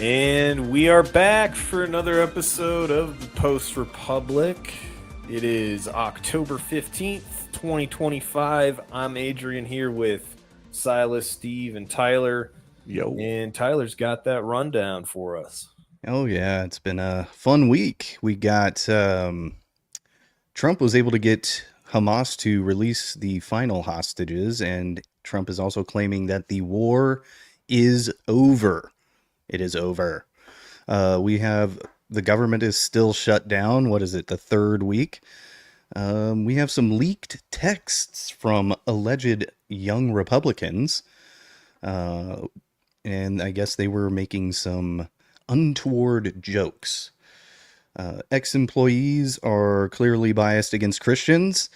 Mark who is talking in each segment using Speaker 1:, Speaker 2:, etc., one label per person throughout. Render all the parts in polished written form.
Speaker 1: And we are back for another episode of the Post Republic. It is October 15th, 2025. I'm Adrian here with Silas, Steve, and Tyler.
Speaker 2: Yo.
Speaker 1: And Tyler's got that rundown for us.
Speaker 2: Oh, yeah. It's been a fun week. We got Trump was able to get Hamas to release the final hostages, and Trump is also claiming that the war is over. It is over. We have the government is still shut down. What is it? The third week. We have some leaked texts from alleged young Republicans. And I guess they were making some untoward jokes. Ex-employees are clearly biased against Christians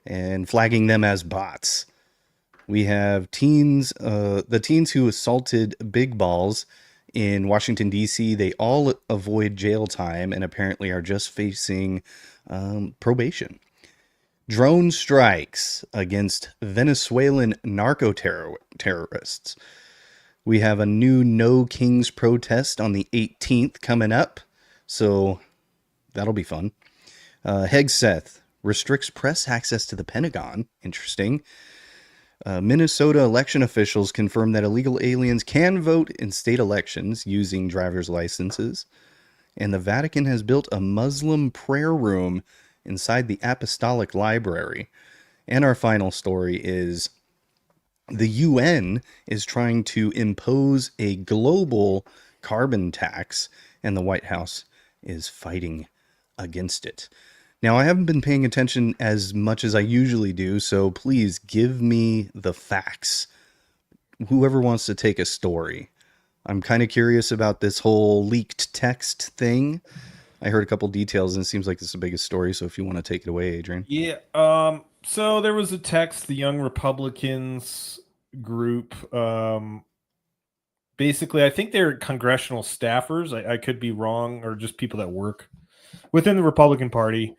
Speaker 2: and flagging them as bots. We have the teens who assaulted Big Ballz in Washington, D.C., they all avoid jail time and apparently are just facing probation. Drone strikes against Venezuelan narcoterrorists. We have a new No Kings protest on the 18th coming up, so that'll be fun. Hegseth restricts press access to the Pentagon. Interesting. Minnesota election officials confirm that illegal aliens can vote in state elections using driver's licenses. And the Vatican has built a Muslim prayer room inside the Apostolic Library. And our final story is the UN is trying to impose a global carbon tax, and the White House is fighting against it. Now, I haven't been paying attention as much as I usually do, so please give me the facts. Whoever wants to take a story. I'm kind of curious about this whole leaked text thing. I heard a couple details, and it seems like this is the biggest story, so if you want to take it away, Adrian.
Speaker 1: Yeah, so there was a text, the Young Republicans group, basically, I think they're congressional staffers. I could be wrong, or just people that work within the Republican Party.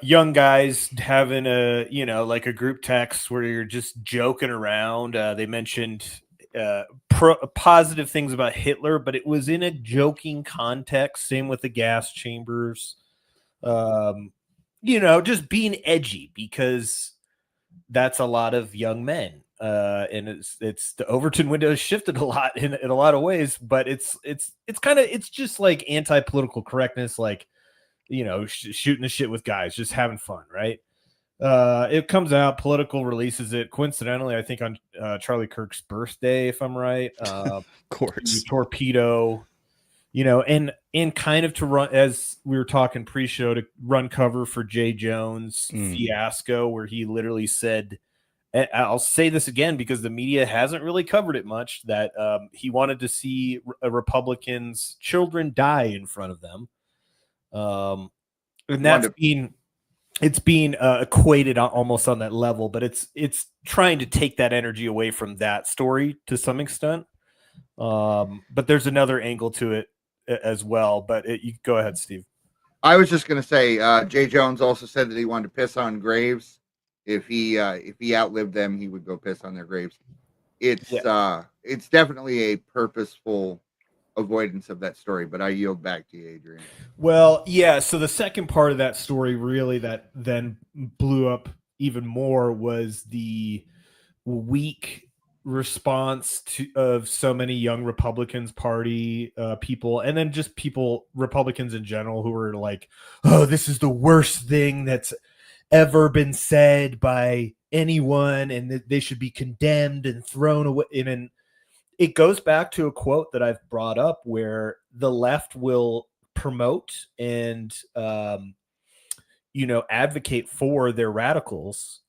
Speaker 1: Young guys having like a group text where you're just joking around. They mentioned positive things about Hitler, but it was in a joking context. Same with the gas chambers. Just being edgy, because that's a lot of young men. And it's the Overton window has shifted a lot in a lot of ways, but it's just like anti-political correctness, like, shooting the shit with guys, just having fun, right? It comes out, Political releases it, coincidentally, I think on Charlie Kirk's birthday, if I'm right.
Speaker 2: Of course.
Speaker 1: Torpedo, and kind of to run, as we were talking pre-show, to run cover for Jay Jones' fiasco, where he literally said, I'll say this again because the media hasn't really covered it much, that he wanted to see Republicans' children die in front of them. And that's being equated almost on that level, but it's trying to take that energy away from that story to some extent. But there's another angle to it as well. But you go ahead, Steve.
Speaker 3: I was just going to say, Jay Jones also said that he wanted to piss on graves. If he outlived them, he would go piss on their graves. It's definitely a purposeful avoidance of that story, but I yield back to you, Adrian.
Speaker 1: Well, yeah, so the second part of that story really that then blew up even more was the weak response of so many young Republicans Party people, and then just Republicans in general, who were like, oh, this is the worst thing that's ever been said by anyone, and they should be condemned and thrown away. And it goes back to a quote that I've brought up, where the left will promote and, advocate for their radicals,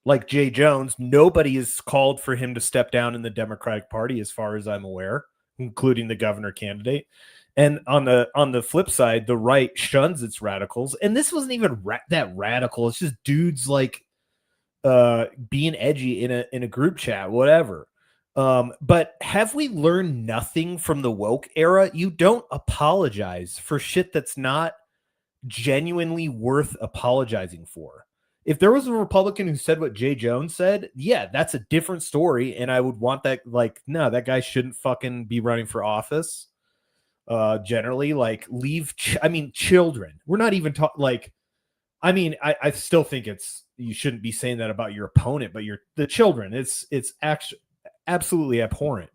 Speaker 1: like Jay Jones. Nobody has called for him to step down in the Democratic Party, as far as I'm aware, including the governor candidate. And on the flip side, the right shuns its radicals. And this wasn't even that radical. It's just dudes like being edgy in a group chat, whatever. But have we learned nothing from the woke era? You don't apologize for shit that's not genuinely worth apologizing for. If there was a Republican who said what Jay Jones said, yeah, that's a different story. And I would want that, like, no, that guy shouldn't fucking be running for office. generally, like children. We're not even talking like, I still think you shouldn't be saying that about your opponent, but the children. It's actually absolutely abhorrent.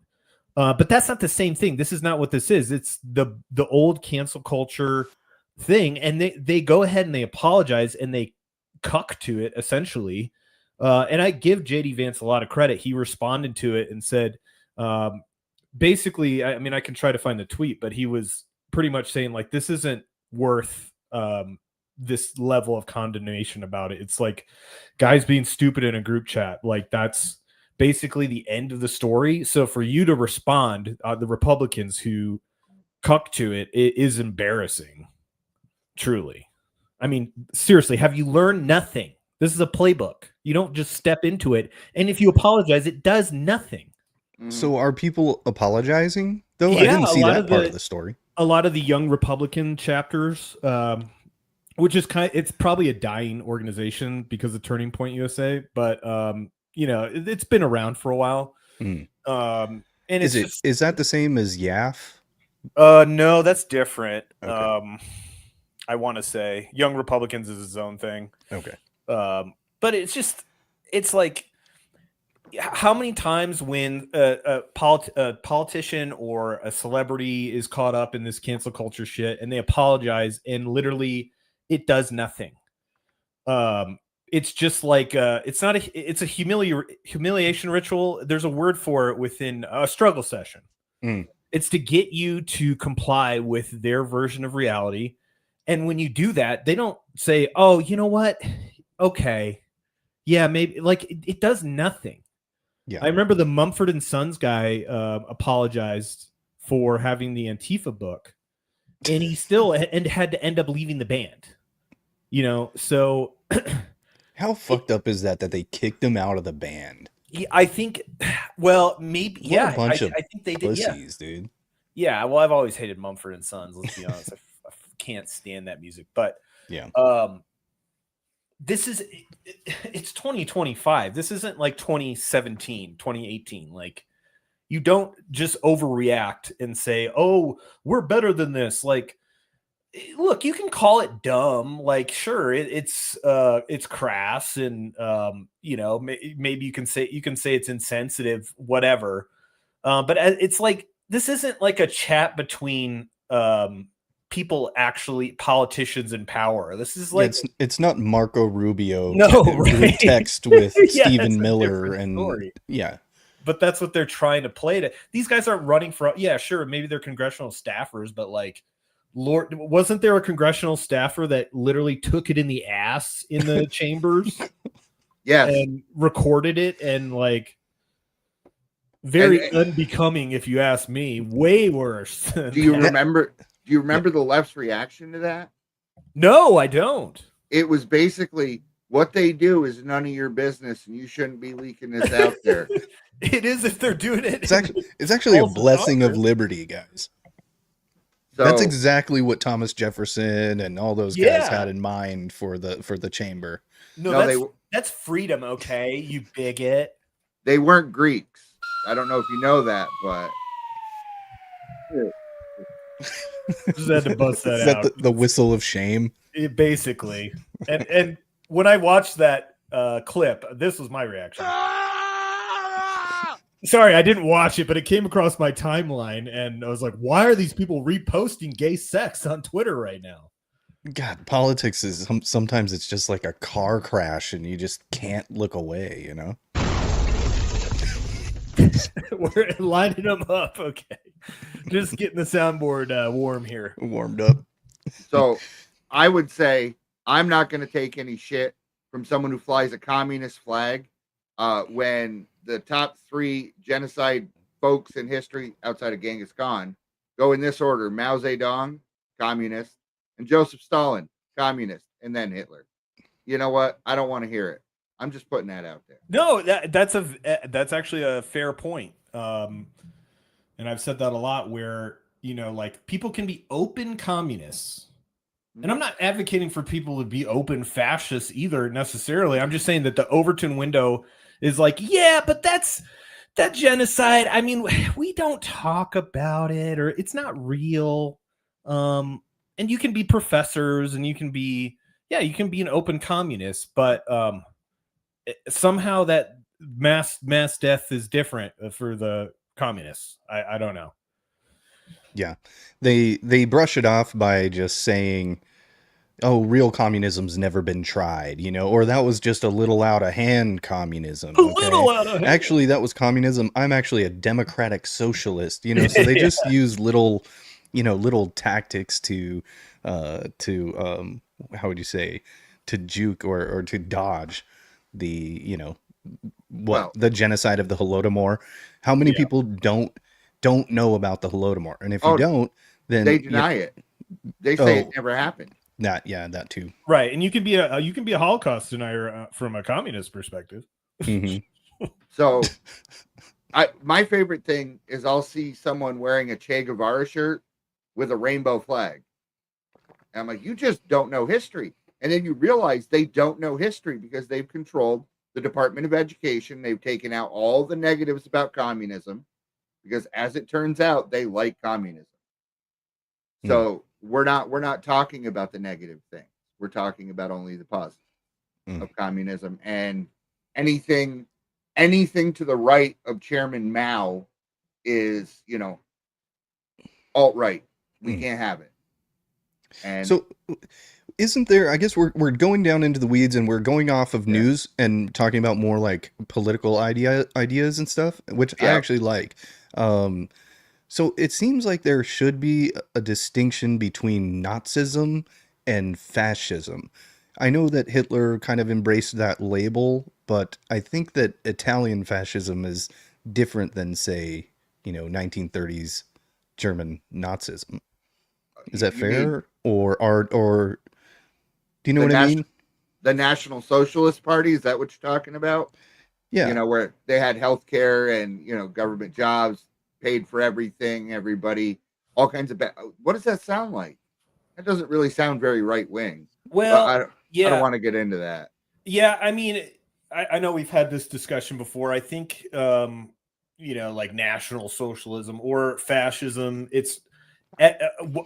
Speaker 1: But that's not the same thing. This is not what this is. It's the old cancel culture thing, and they go ahead and they apologize and they cuck to it essentially. And I give JD Vance a lot of credit. He responded to it and said, basically, I can try to find the tweet, but he was pretty much saying like, this isn't worth this level of condemnation about it. It's like guys being stupid in a group chat. Like that's basically the end of the story. So for you to respond, the Republicans who cuck to it is embarrassing. Truly. Seriously, have you learned nothing? This is a playbook. You don't just step into it. And if you apologize, it does nothing.
Speaker 2: So are people apologizing though?
Speaker 1: Yeah,
Speaker 2: I didn't see that part of the story.
Speaker 1: A lot of the young Republican chapters, which is it's probably a dying organization because of Turning Point USA, but it's been around for a while. And
Speaker 2: is that the same as YAF?
Speaker 1: No, that's different.
Speaker 2: Okay.
Speaker 1: I want to say Young Republicans is its own thing.
Speaker 2: Okay.
Speaker 1: But it's like, how many times when a politician or a celebrity is caught up in this cancel culture shit and they apologize and literally it does nothing. It's just like it's a humiliation ritual. There's a word for it within a struggle session. It's to get you to comply with their version of reality. And when you do that, they don't say, oh, you know what? Okay. Yeah, maybe. Like it does nothing. Yeah. I remember the Mumford & Sons guy apologized for having the Antifa book, and he still had to end up leaving the band. So
Speaker 2: how fucked up is that they kicked him out of the band?
Speaker 1: Yeah, I think. Well, maybe.
Speaker 2: What
Speaker 1: yeah,
Speaker 2: a bunch of
Speaker 1: I think they
Speaker 2: pussies,
Speaker 1: did. Yeah.
Speaker 2: Dude.
Speaker 1: Yeah. Well, I've always hated Mumford & Sons. Let's be honest. I can't stand that music. But
Speaker 2: yeah.
Speaker 1: It's 2025. This isn't like 2017, 2018. Like, you don't just overreact and say, oh, we're better than this. Like, look, you can call it dumb. Like, sure, it's crass, and maybe you can say it's insensitive, whatever. But it's like, this isn't like a chat between people, actually politicians in power. This is like,
Speaker 2: it's not Marco Rubio
Speaker 1: right?
Speaker 2: text with
Speaker 1: Yeah,
Speaker 2: Stephen Miller and
Speaker 1: story.
Speaker 2: Yeah.
Speaker 1: But that's what they're trying to play to. These guys aren't running for, yeah, sure, maybe they're congressional staffers, but like, Lord, wasn't there a congressional staffer that literally took it in the ass in the chambers?
Speaker 3: Yes.
Speaker 1: And recorded it, and like, very unbecoming, if you ask me. Way worse.
Speaker 3: Do you remember the left's reaction to that?
Speaker 1: No, I don't.
Speaker 3: It was basically, what they do is none of your business, and you shouldn't be leaking this out there.
Speaker 1: It is, if they're doing it.
Speaker 2: It's actually a blessing of liberty, guys. So, that's exactly what Thomas Jefferson and all those guys had in mind for the chamber.
Speaker 1: No, that's freedom, okay, you bigot.
Speaker 3: They weren't Greeks. I don't know if you know that, but
Speaker 1: just had to bust that out.
Speaker 2: Is that the whistle of shame?
Speaker 1: Basically. And when I watched that clip, this was my reaction. Sorry, I didn't watch it, but it came across my timeline, and I was like, why are these people reposting gay sex on Twitter right now?
Speaker 2: God, politics is sometimes it's just like a car crash, and you just can't look away,
Speaker 1: We're lining them up, okay. Just getting the soundboard warm here.
Speaker 2: Warmed up.
Speaker 3: So I would say I'm not going to take any shit from someone who flies a communist flag when the top 3 genocide folks in history outside of Genghis Khan go in this order: Mao Zedong, communist, and Joseph Stalin, communist, and then Hitler. You know what? I don't want to hear it. I'm just putting that out there.
Speaker 1: No, that's actually a fair point. And I've said that a lot, where, like, people can be open communists. And I'm not advocating for people to be open fascists either, necessarily. I'm just saying that the Overton window is like, yeah, but that's that genocide, I mean, we don't talk about it, or it's not real. And you can be professors, and you can be an open communist, but somehow that mass death is different for the communists. I don't know.
Speaker 2: Yeah. They brush it off by just saying, oh, real communism's never been tried, or that was just a little out of hand communism.
Speaker 1: A
Speaker 2: Okay.
Speaker 1: little out of hand.
Speaker 2: Actually, that was communism. I'm actually a democratic socialist, so they just use little tactics to how would you say, to juke or to dodge the, the genocide of the Holodomor. How many people don't know about the Holodomor? And if you don't, then
Speaker 3: they deny it. They say it never happened.
Speaker 2: That too.
Speaker 1: Right, and you can be a Holocaust denier from a communist perspective.
Speaker 2: Mm-hmm.
Speaker 3: So, my favorite thing is I'll see someone wearing a Che Guevara shirt with a rainbow flag. And I'm like, you just don't know history. And then you realize they don't know history because they've controlled the Department of Education. They've taken out all the negatives about communism because, as it turns out, they like communism. So we're not talking about the negative thing. We're talking about only the positive of communism, and anything to the right of Chairman Mao is, alt-right. We can't have it. And
Speaker 2: so isn't there, I guess we're going down into the weeds, and we're going off of news and talking about more like political ideas and stuff, which I actually like. So it seems like there should be a distinction between Nazism and fascism. I know that Hitler kind of embraced that label, but I think that Italian fascism is different than, say, 1930s German Nazism. Is that fair? Or do you know what I mean?
Speaker 3: The National Socialist Party, is that what you're talking about?
Speaker 2: Yeah.
Speaker 3: Where they had healthcare and, government jobs, paid for everything, everybody, all kinds of what does that sound like? That doesn't really sound very right wing.
Speaker 1: Well,
Speaker 3: I don't want to get into that.
Speaker 1: Yeah, I mean, I know we've had this discussion before. I think like National Socialism or fascism, it's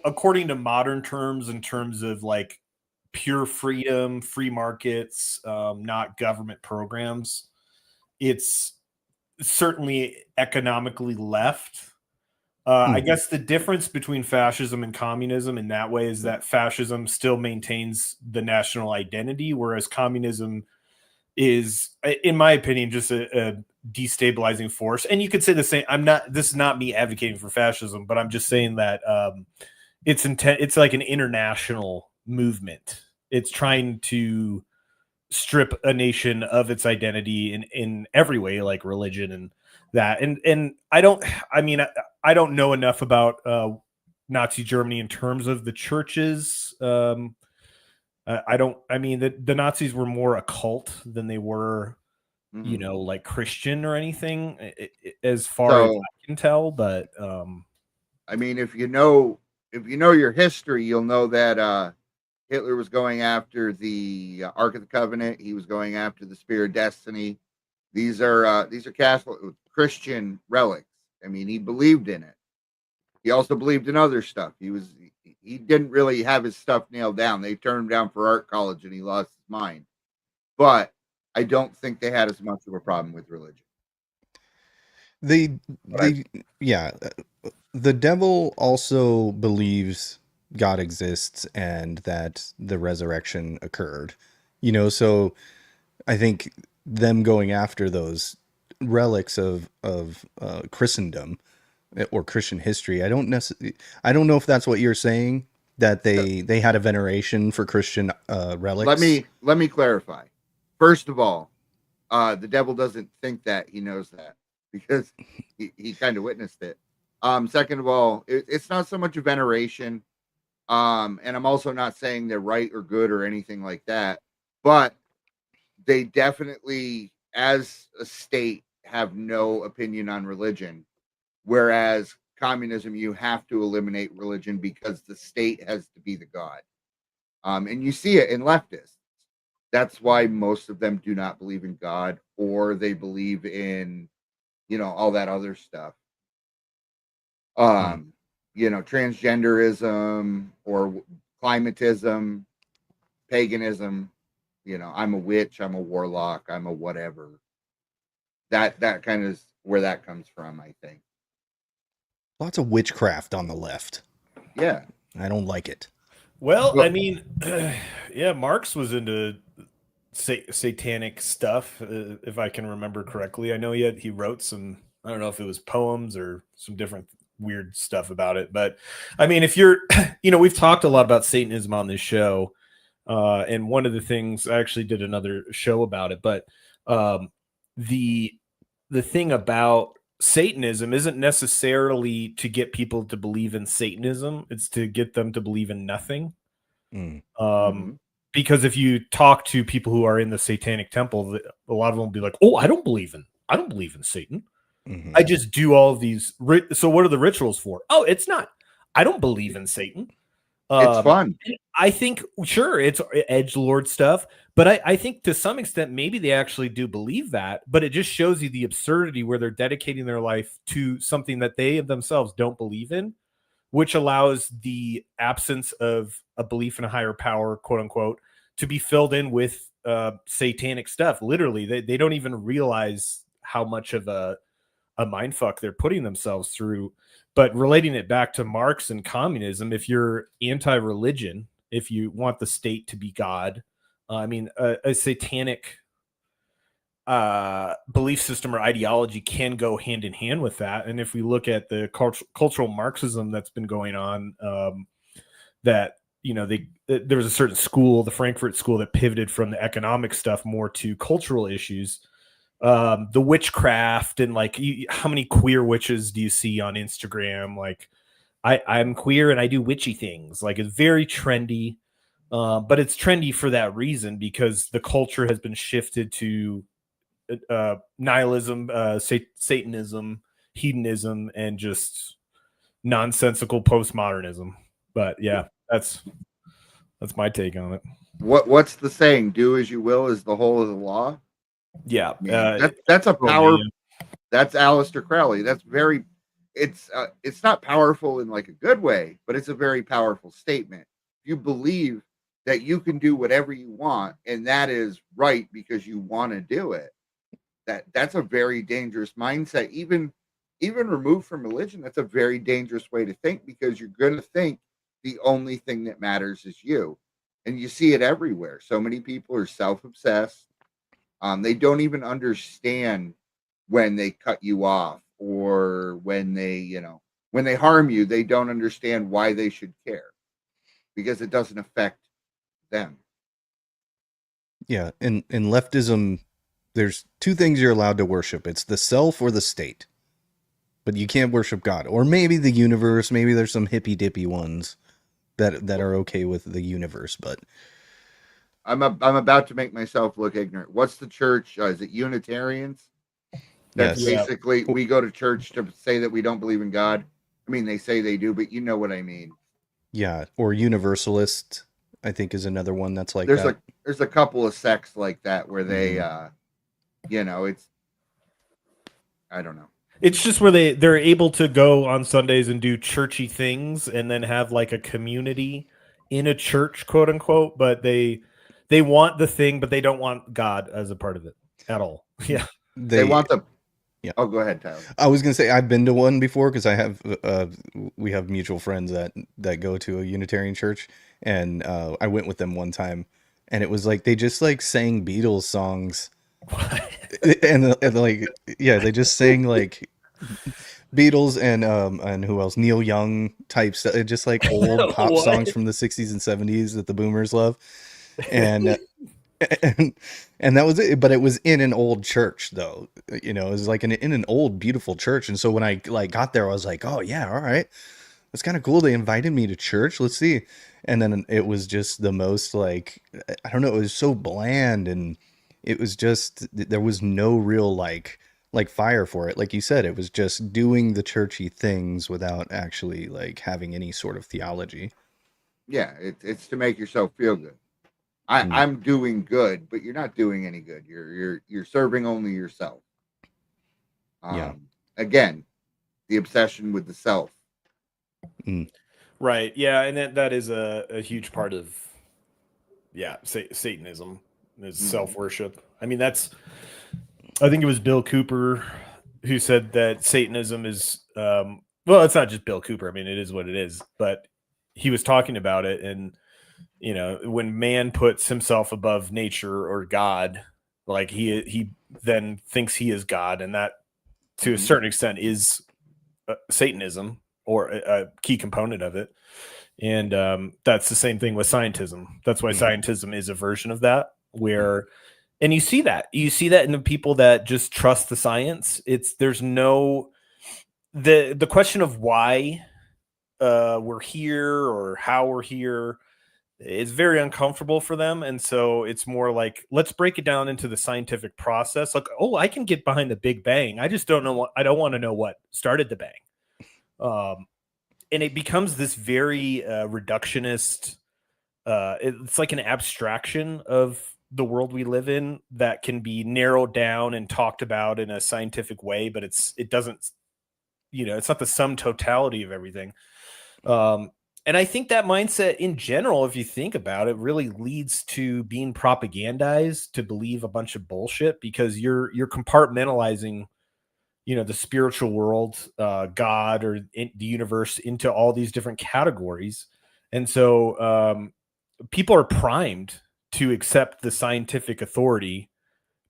Speaker 1: according to modern terms, in terms of like pure freedom, free markets, not government programs, it's certainly economically left. I guess the difference between fascism and communism in that way is that fascism still maintains the national identity, whereas communism is, in my opinion, just a destabilizing force. And you could say the same. This is not me advocating for fascism, but I'm just saying that it's like an international movement. It's trying to strip a nation of its identity in every way, like religion and that. And I don't know enough about Nazi Germany in terms of the churches. The Nazis were more a cult than they were, like Christian or anything, as far as I can tell. But
Speaker 3: if you know your history, you'll know that Hitler was going after the Ark of the Covenant. He was going after the Spear of Destiny. These are Catholic Christian relics. He believed in it. He also believed in other stuff. He didn't really have his stuff nailed down. They turned him down for art college, and he lost his mind. But I don't think they had as much of a problem with religion.
Speaker 2: The devil also believes God exists and that the resurrection occurred. So I think them going after those relics of Christendom or Christian history, I don't know if that's what you're saying, that they had a veneration for Christian relics.
Speaker 3: Let me clarify. First of all, the devil doesn't think that. He knows that because he kind of witnessed it. Second of all, it's not so much a veneration. And I'm also not saying they're right or good or anything like that, but they definitely, as a state, have no opinion on religion. Whereas communism, you have to eliminate religion because the state has to be the god. And you see it in leftists. That's why most of them do not believe in God, or they believe in all that other stuff. Transgenderism or climatism, paganism, I'm a witch, I'm a warlock, I'm a whatever. That kind of is where that comes from, I think.
Speaker 2: Lots of witchcraft on the left.
Speaker 3: Yeah.
Speaker 2: I don't like it.
Speaker 1: Well, I mean, yeah, Marx was into satanic stuff, if I can remember correctly. I know he wrote some, I don't know if it was poems or some different weird stuff about it. But I mean, if you're, we've talked a lot about Satanism on this show. And one of the things, I actually did another show about it, but the thing about Satanism isn't necessarily to get people to believe in Satanism. It's to get them to believe in nothing. Because if you talk to people who are in the Satanic Temple, a lot of them will be like, "Oh, I don't believe in Satan. I just do all of these. So what are the rituals for? Oh, it's not. I don't believe in Satan.
Speaker 3: It's fun.
Speaker 1: I think, sure, it's edgelord stuff, but I think to some extent, maybe they actually do believe that, but it just shows you the absurdity where they're dedicating their life to something that they themselves don't believe in, which allows the absence of a belief in a higher power, quote unquote, to be filled in with satanic stuff. Literally, they don't even realize how much of a mindfuck they're putting themselves through. But relating it back to Marx and communism, if you're anti-religion, if you want the state to be God, a satanic belief system or ideology can go hand in hand with that. And if we look at the cultural Marxism that's been going on, that there was a certain school, the Frankfurt School, that pivoted from the economic stuff more to cultural issues. The witchcraft and how many queer witches do you see on Instagram? Like, I'm queer and I do witchy things. Like, it's very trendy, but it's trendy for that reason, because the culture has been shifted to nihilism, Satanism, hedonism, and just nonsensical postmodernism. But yeah, that's my take on it.
Speaker 3: What's the saying? Do as you will is the whole of the law.
Speaker 1: Yeah,
Speaker 3: that's a power. That's Aleister Crowley. That's very. It's not powerful in like a good way, but it's a very powerful statement. You believe that you can do whatever you want, and that is right because you want to do it. That's a very dangerous mindset. Even removed from religion, that's a very dangerous way to think, because you're going to think the only thing that matters is you, and you see it everywhere. So many people are self-obsessed. They don't even understand when they cut you off, or when they harm you. They don't understand why they should care, because it doesn't affect them.
Speaker 2: Yeah, in leftism, there's two things you're allowed to worship. It's the self or the state. But you can't worship God. Or maybe the universe. Maybe there's some hippy-dippy ones that are okay with the universe, but
Speaker 3: I'm about to make myself look ignorant. What's the church? Is it Unitarians? That's basically, we go to church to say that we don't believe in God. I mean, they say they do, but you know what I mean.
Speaker 2: Yeah, or Universalist, I think, is another one that's like that.
Speaker 3: There's a couple of sects like that where they, it's, I don't know.
Speaker 1: It's just where they're able to go on Sundays and do churchy things, and then have like a community in a church, quote unquote. But they want the thing, but they don't want God as a part of it at all. Yeah,
Speaker 3: they want the.
Speaker 2: Yeah.
Speaker 3: Oh, go ahead, Tyler.
Speaker 2: I was gonna say I've been to one before, because I have we have mutual friends that go to a Unitarian church, and I went with them one time, and it was like they just like sang Beatles songs. and like, yeah, they just sang like Beatles and who else? Neil Young type stuff, just like old pop songs from the 60s and 70s that the boomers love. And and that was it. But it was in an old church, though. It was like in an old beautiful church. And so when I like got there, I was like, oh yeah, all right, that's kind of cool. They invited me to church. Let's see. And then it was just the most like, I don't know, it was so bland, and it was just, there was no real like fire for it. Like you said, it was just doing the churchy things without actually like having any sort of theology.
Speaker 3: Yeah, it's to make yourself feel good. I'm doing good, but you're not doing any good. You're serving only yourself.
Speaker 2: Yeah.
Speaker 3: Again, the obsession with the self.
Speaker 1: Right. Yeah, and that is a huge part of Satanism is self-worship. I mean, I think it was Bill Cooper who said that Satanism is well, it's not just Bill Cooper. I mean, it is what it is, but he was talking about it, and when man puts himself above nature or God, like he then thinks he is God, and that to a certain extent is Satanism, or a key component of it. And that's the same thing with scientism. That's why scientism is a version of that, where, and you see that in the people that just trust the science. There's no, the question of why we're here or how we're here is very uncomfortable for them. And so it's more like, let's break it down into the scientific process. Like, oh, I can get behind the Big Bang. I just don't know I don't want to know what started the bang. And it becomes this very reductionist. It's like an abstraction of the world we live in that can be narrowed down and talked about in a scientific way, but it doesn't, it's not the sum totality of everything. And I think that mindset in general, if you think about it, really leads to being propagandized to believe a bunch of bullshit, because you're compartmentalizing, the spiritual world, God, or the universe into all these different categories. And so people are primed to accept the scientific authority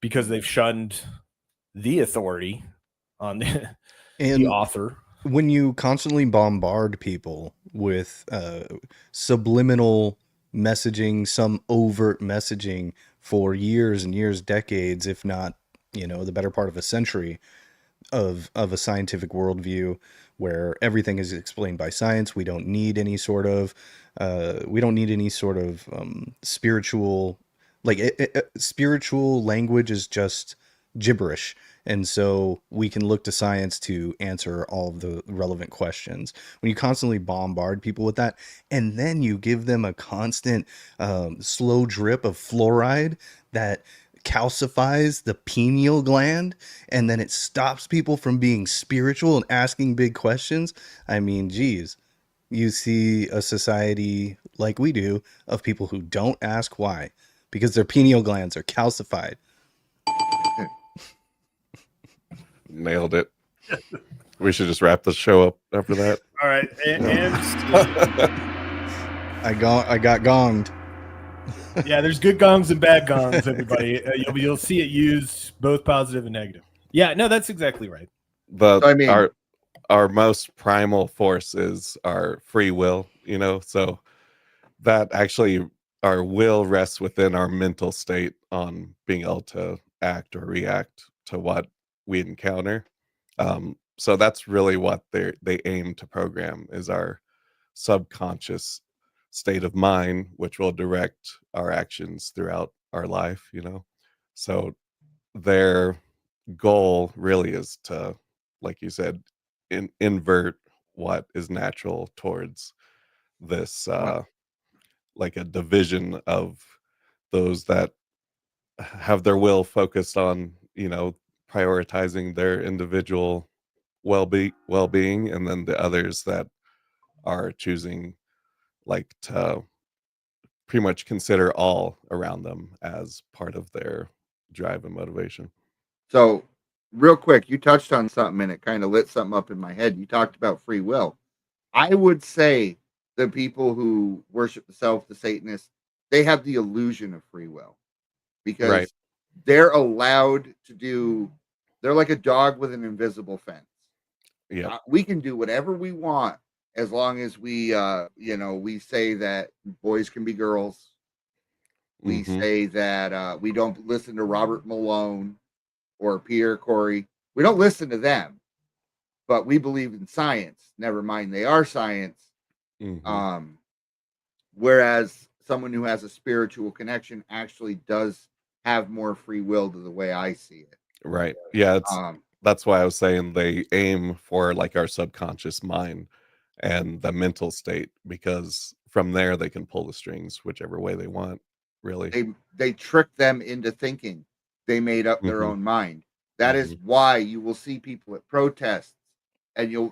Speaker 1: because they've shunned the authority on the author.
Speaker 2: When you constantly bombard people with subliminal messaging, some overt messaging for years and years, decades, if not, the better part of a century of a scientific worldview where everything is explained by science, we don't need any sort of spiritual, spiritual language is just gibberish. And so we can look to science to answer all of the relevant questions. When you constantly bombard people with that, and then you give them a constant slow drip of fluoride that calcifies the pineal gland, and then it stops people from being spiritual and asking big questions. I mean, geez, you see a society like we do of people who don't ask why because their pineal glands are calcified.
Speaker 4: Nailed it. We should just wrap the show up after that.
Speaker 1: All right. And
Speaker 2: I got gonged.
Speaker 1: Yeah, there's good gongs and bad gongs, everybody. You'll see it used both positive and negative. Yeah, no, that's exactly right.
Speaker 4: Our most primal force is our free will, so that actually our will rests within our mental state on being able to act or react to what we encounter. So that's really what they aim to program, is our subconscious state of mind, which will direct our actions throughout our life, So their goal really is to, like you said, invert what is natural towards this like a division of those that have their will focused on prioritizing their individual well-being, and then the others that are choosing to pretty much consider all around them as part of their drive and motivation.
Speaker 3: So real quick, you touched on something and it kind of lit something up in my head. You talked about free will. I would say the people who worship the self, the Satanists, they have the illusion of free will, because they're allowed to do, they're like a dog with an invisible fence.
Speaker 4: Yeah.
Speaker 3: We can do whatever we want as long as we, we say that boys can be girls. We say that we don't listen to Robert Malone or Pierre Corey. We don't listen to them, but we believe in science. Never mind, they are science. Whereas someone who has a spiritual connection actually does have more free will, to the way I see it.
Speaker 4: Right. Yeah. That's why I was saying they aim for our subconscious mind and the mental state, because from there they can pull the strings whichever way they want. Really,
Speaker 3: they trick them into thinking they made up their own mind. That is why you will see people at protests, and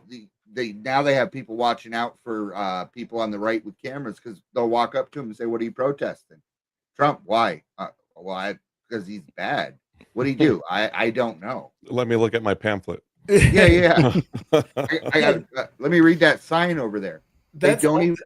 Speaker 3: they have people watching out for people on the right with cameras, because they'll walk up to him and say, "What are you protesting?" Trump. Why? Because he's bad. What do you do? I don't know.
Speaker 4: Let me look at my pamphlet.
Speaker 3: Yeah. Let me read that sign over there.
Speaker 1: That's always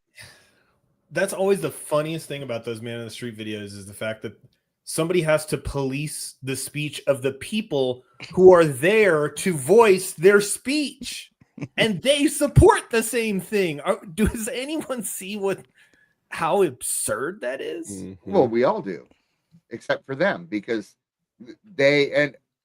Speaker 1: the funniest thing about those man in the street videos, is the fact that somebody has to police the speech of the people who are there to voice their speech, and they support the same thing. Does anyone see how absurd that is?
Speaker 3: Well, we all do, except for them, because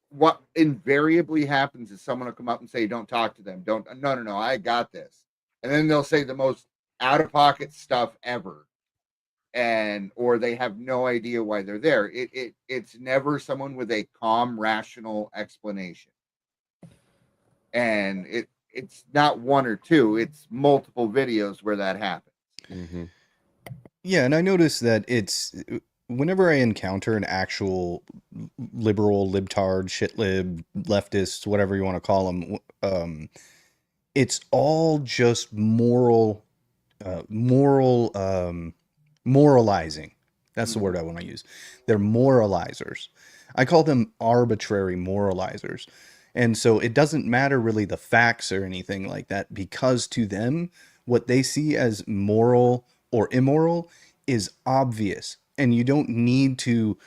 Speaker 3: what invariably happens is someone will come up and say, "Don't talk to them. No, I got this." And then they'll say the most out of pocket stuff ever. Or they have no idea why they're there. It's never someone with a calm, rational explanation. And it's not one or two, it's multiple videos where that happens.
Speaker 2: Yeah, and I noticed that it's whenever I encounter an actual liberal, libtard, shitlib, leftist, whatever you want to call them, it's all just moralizing. That's the word I want to use. They're moralizers. I call them arbitrary moralizers. And so it doesn't matter really the facts or anything like that, because to them, what they see as moral or immoral is obvious, and you don't need to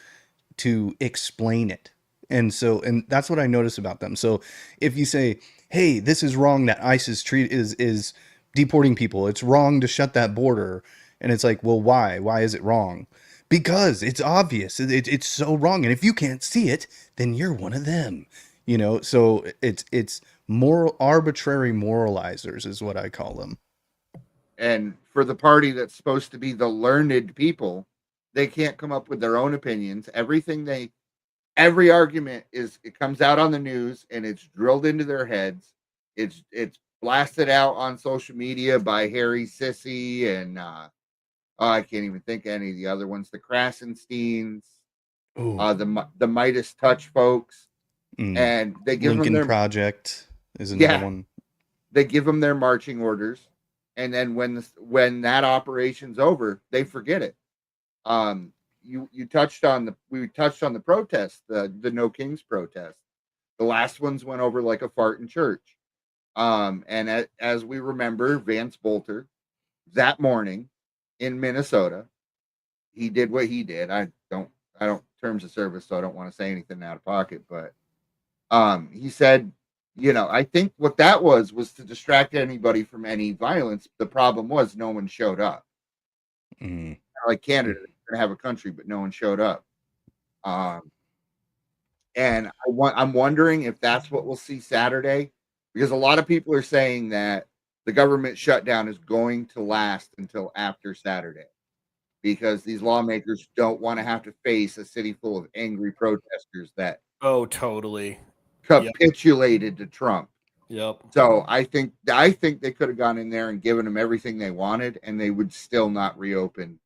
Speaker 2: explain it. And that's what I notice about them. So if you say, "Hey, this is wrong that ISIS is deporting people. It's wrong to shut that border." And it's like, "Well, why? Why is it wrong?" Because it's obvious. It's so wrong. And if you can't see it, then you're one of them. So it's arbitrary moralizers is what I call them.
Speaker 3: And for the party that's supposed to be the learned people, they can't come up with their own opinions. Every argument it comes out on the news, and it's drilled into their heads. It's blasted out on social media by Harry Sissy and I can't even think of any of the other ones. The Krasensteins, the Midas Touch folks, and they give
Speaker 2: Lincoln
Speaker 3: them their
Speaker 2: Project is another one.
Speaker 3: They give them their marching orders, and then when that operation's over, they forget it. We touched on the protest, the No Kings protest. The last ones went over like a fart in church. And as we remember, Vance Bolter, that morning in Minnesota, he did what he did. I don't terms of service, so I don't want to say anything out of pocket, but he said, I think what that was to distract anybody from any violence. The problem was no one showed up. Like Canada, they're gonna have a country, but no one showed up. And I'm wondering if that's what we'll see Saturday, because a lot of people are saying that the government shutdown is going to last until after Saturday, because these lawmakers don't want to have to face a city full of angry protesters that
Speaker 1: totally
Speaker 3: capitulated to Trump.
Speaker 1: Yep.
Speaker 3: So I think they could have gone in there and given them everything they wanted, and they would still not reopen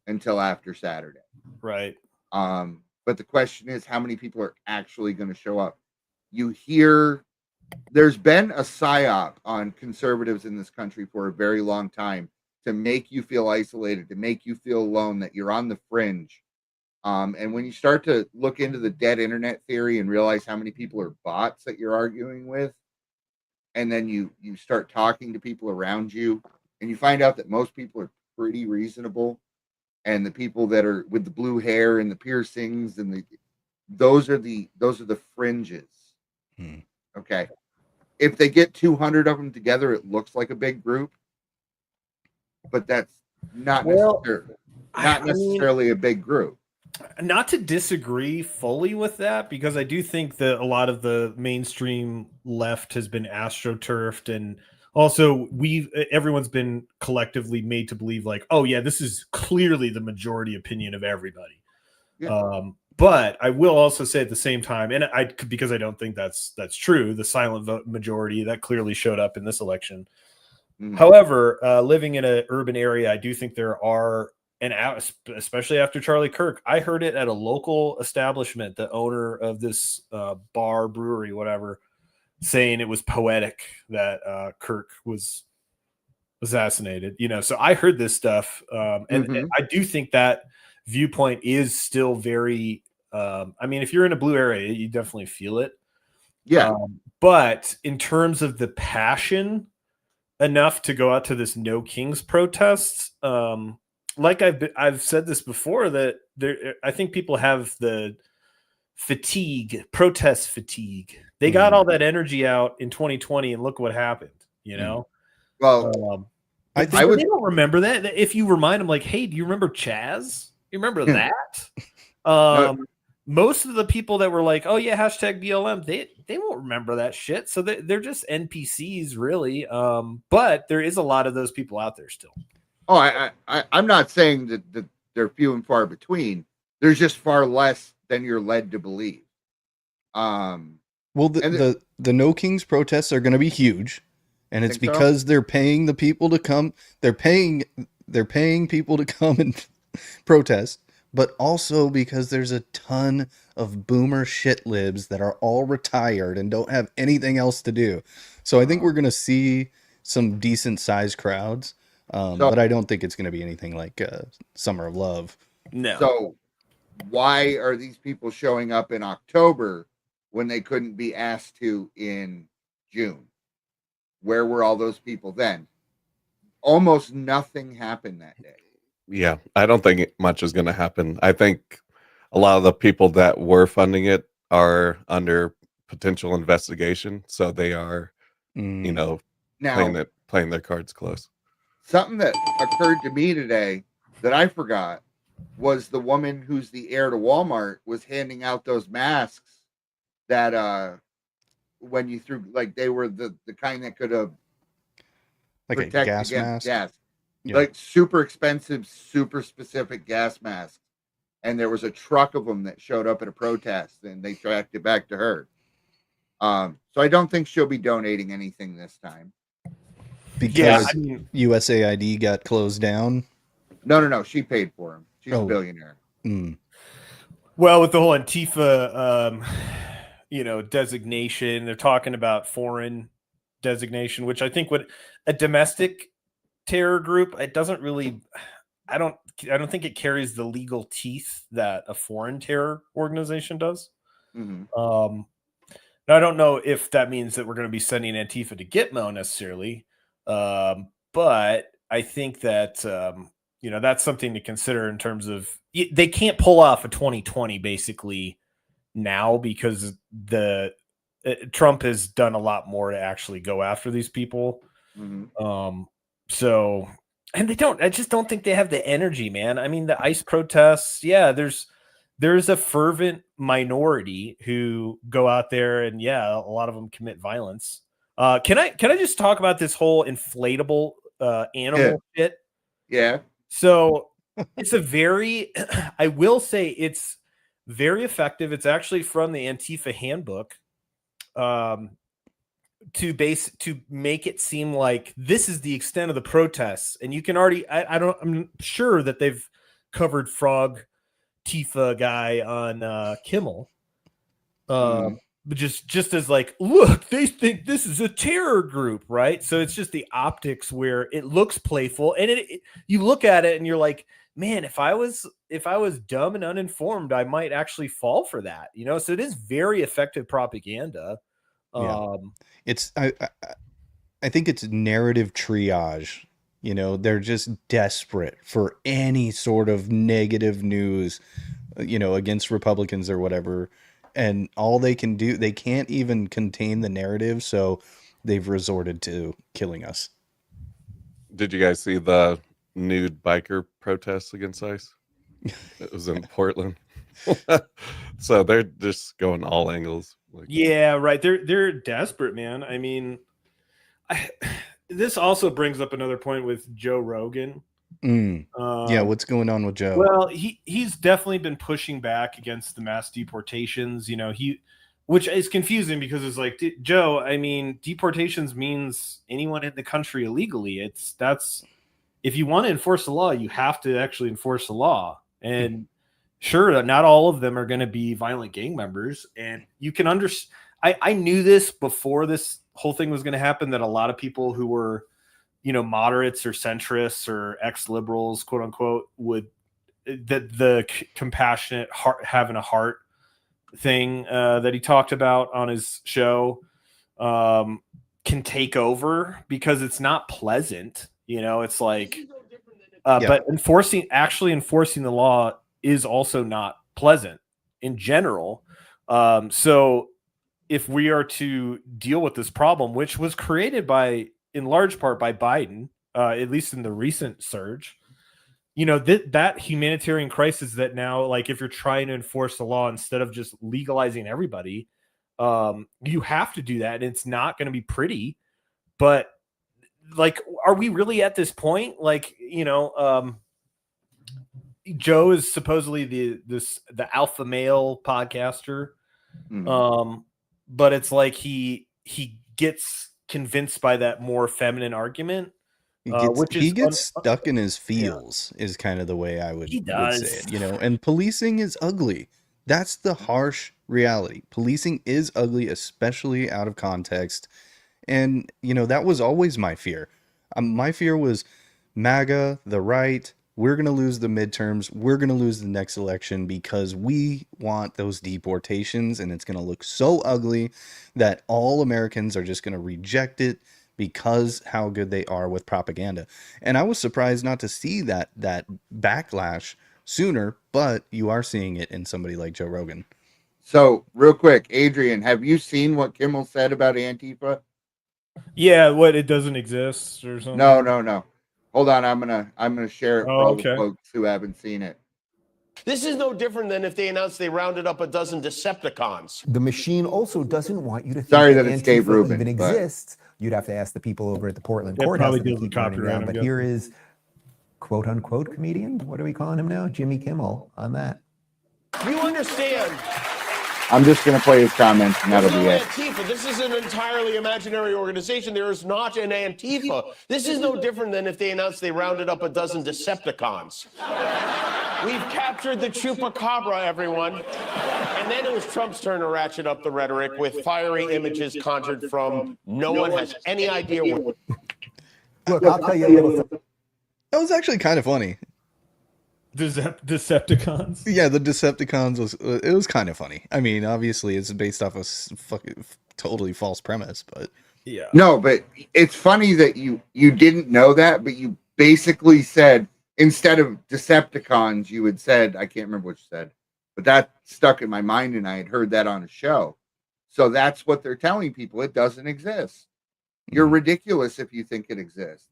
Speaker 3: until after Saturday.
Speaker 1: Right.
Speaker 3: But the question is, how many people are actually going to show up? You hear there's been a psyop on conservatives in this country for a very long time to make you feel isolated, to make you feel alone, that you're on the fringe. And when you start to look into the dead internet theory and realize how many people are bots that you're arguing with, and then you start talking to people around you, and you find out that most people are pretty reasonable, and the people that are with the blue hair and the piercings and those are the fringes. Okay. If they get 200 of them together, it looks like a big group, but that's not necessarily a big group.
Speaker 1: Not to disagree fully with that, because I do think that a lot of the mainstream left has been astroturfed, and also everyone's been collectively made to believe like, oh yeah, this is clearly the majority opinion of everybody. Yeah. But I will also say at the same time, and because I don't think that's true, the silent vote majority that clearly showed up in this election. However, living in an urban area, I do think there are and especially after Charlie Kirk, I heard it at a local establishment, the owner of this bar, brewery, whatever, saying it was poetic that Kirk was assassinated. So I heard this stuff, and I do think that viewpoint is still very. I mean, if you're in a blue area, you definitely feel it.
Speaker 3: Yeah.
Speaker 1: But in terms of the passion enough to go out to this No Kings protests, like I've said this before, that I think people have the protest fatigue. They got all that energy out in 2020, and look what happened.
Speaker 3: Well,
Speaker 1: they don't remember that. If you remind them, like, hey, do you remember Chaz? You remember that?
Speaker 3: No.
Speaker 1: Most of the people that were like, oh yeah, hashtag BLM, they won't remember that shit. So they're just NPCs, really. But there is a lot of those people out there still.
Speaker 3: Oh, I'm not saying that they're few and far between. There's just far less than you're led to believe.
Speaker 2: Well, the No Kings protests are going to be huge, and it's because they're paying the people to come. They're paying people to come and protest, but also because there's a ton of boomer shit libs that are all retired and don't have anything else to do. So I think we're going to see some decent sized crowds, but I don't think it's going to be anything like Summer of Love.
Speaker 1: No.
Speaker 3: So why are these people showing up in October when they couldn't be asked to in June? Where were all those people then? Almost nothing happened that day.
Speaker 4: Yeah, I don't think much is going to happen. I think a lot of the people that were funding it are under potential investigation, so they are,
Speaker 3: now
Speaker 4: playing their cards close.
Speaker 3: Something that occurred to me today that I forgot was the woman who's the heir to Walmart was handing out those masks that when you threw, like, they were the kind that could have
Speaker 2: like a gas mask.
Speaker 3: Gas.
Speaker 2: Yeah.
Speaker 3: Like super expensive, super specific gas masks. And there was a truck of them that showed up at a protest, and they tracked it back to her. So I don't think she'll be donating anything this time.
Speaker 2: Because USAID got closed down?
Speaker 3: No. She paid for them. She's a billionaire.
Speaker 1: Well, with the whole Antifa, designation, they're talking about foreign designation, which I think would a domestic terror group, it doesn't really, I don't think it carries the legal teeth that a foreign terror organization does. Now, I don't know if that means that we're going to be sending Antifa to Gitmo necessarily, but I think that that's something to consider in terms of they can't pull off a 2020 basically now because Trump has done a lot more to actually go after these people. So, and I just don't think they have the energy, man. I mean, the ICE protests, there's a fervent minority who go out there and a lot of them commit violence. Can I just talk about this whole inflatable animal shit?
Speaker 3: Yeah.
Speaker 1: So it's I will say it's very effective. It's actually from the Antifa handbook. To make it seem like this is the extent of the protests, and you can already I'm sure that they've covered Frog Tifa guy on Kimmel, but just as like, look, they think this is a terror group, right? So it's just the optics where it looks playful, and you look at it and you're like, man, if I was dumb and uninformed, I might actually fall for that, So it is very effective propaganda.
Speaker 2: It's I think it's narrative triage. They're just desperate for any sort of negative news, against Republicans or whatever. And all they can do, they can't even contain the narrative, so they've resorted to killing us.
Speaker 4: Did you guys see the nude biker protests against ICE? It was in Portland. So they're just going all angles.
Speaker 1: Yeah, right. They're desperate, man. I mean, this also brings up another point with Joe Rogan.
Speaker 2: What's going on with Joe?
Speaker 1: Well, he's definitely been pushing back against the mass deportations. Which is confusing because it's like, Joe, I mean, deportations means anyone in the country illegally. It's if you want to enforce the law, you have to actually enforce the law. And sure, not all of them are going to be violent gang members. And you can understand. I knew this before this whole thing was going to happen, that a lot of people who were, moderates or centrists or ex-liberals, quote unquote, that the compassionate heart, having a heart thing that he talked about on his show can take over, because it's not pleasant. It's like, but enforcing the law is also not pleasant in general. So if we are to deal with this problem, which was created in large part by Biden, at least in the recent surge, that humanitarian crisis that now, like, if you're trying to enforce the law instead of just legalizing everybody, you have to do that. And it's not going to be pretty, but like, are we really at this point? Like, Joe is supposedly the alpha male podcaster. But it's like he gets convinced by that more feminine argument.
Speaker 2: He gets stuck in his feels, is kind of the way I would say it. And policing is ugly. That's the harsh reality. Policing is ugly, especially out of context. And that was always my fear. My fear was MAGA, the right. We're going to lose the midterms. We're going to lose the next election because we want those deportations, and it's going to look so ugly that all Americans are just going to reject it because how good they are with propaganda. And I was surprised not to see that backlash sooner, but you are seeing it in somebody like Joe Rogan.
Speaker 3: So real quick, Adrian, have you seen what Kimmel said about Antifa?
Speaker 1: Yeah, what, it doesn't exist or something?
Speaker 3: No. Hold on, I'm gonna share it for all the folks who haven't seen it.
Speaker 5: This is no different than if they announced they rounded up a dozen Decepticons.
Speaker 6: The machine also doesn't want you to think
Speaker 3: Sorry
Speaker 6: that
Speaker 3: that it's Dave Rubin
Speaker 6: even exists. You'd have to ask the people over at the Portland courthouse.
Speaker 1: Probably deals with copyright.
Speaker 6: But here is quote unquote comedian. What are we calling him now? Jimmy Kimmel on that.
Speaker 5: You understand?
Speaker 3: I'm just going to play his comments, and that'll be it.
Speaker 5: Antifa. This is an entirely imaginary organization. There is not an Antifa. This is no different than if they announced they rounded up a dozen Decepticons. We've captured the Chupacabra, everyone. And then it was Trump's turn to ratchet up the rhetoric with fiery images conjured from no one has any idea what.
Speaker 6: Look, I'll tell you a little something.
Speaker 2: That was actually kind of funny.
Speaker 1: Decepticons.
Speaker 2: Yeah, the Decepticons was kind of funny. I mean, obviously it's based off a fucking totally false premise, but
Speaker 1: yeah.
Speaker 3: No, but it's funny that you didn't know that, but you basically said, instead of Decepticons, you had said, I can't remember what you said, but that stuck in my mind, and I had heard that on a show. So that's what they're telling people. It doesn't exist. You're ridiculous if you think it exists.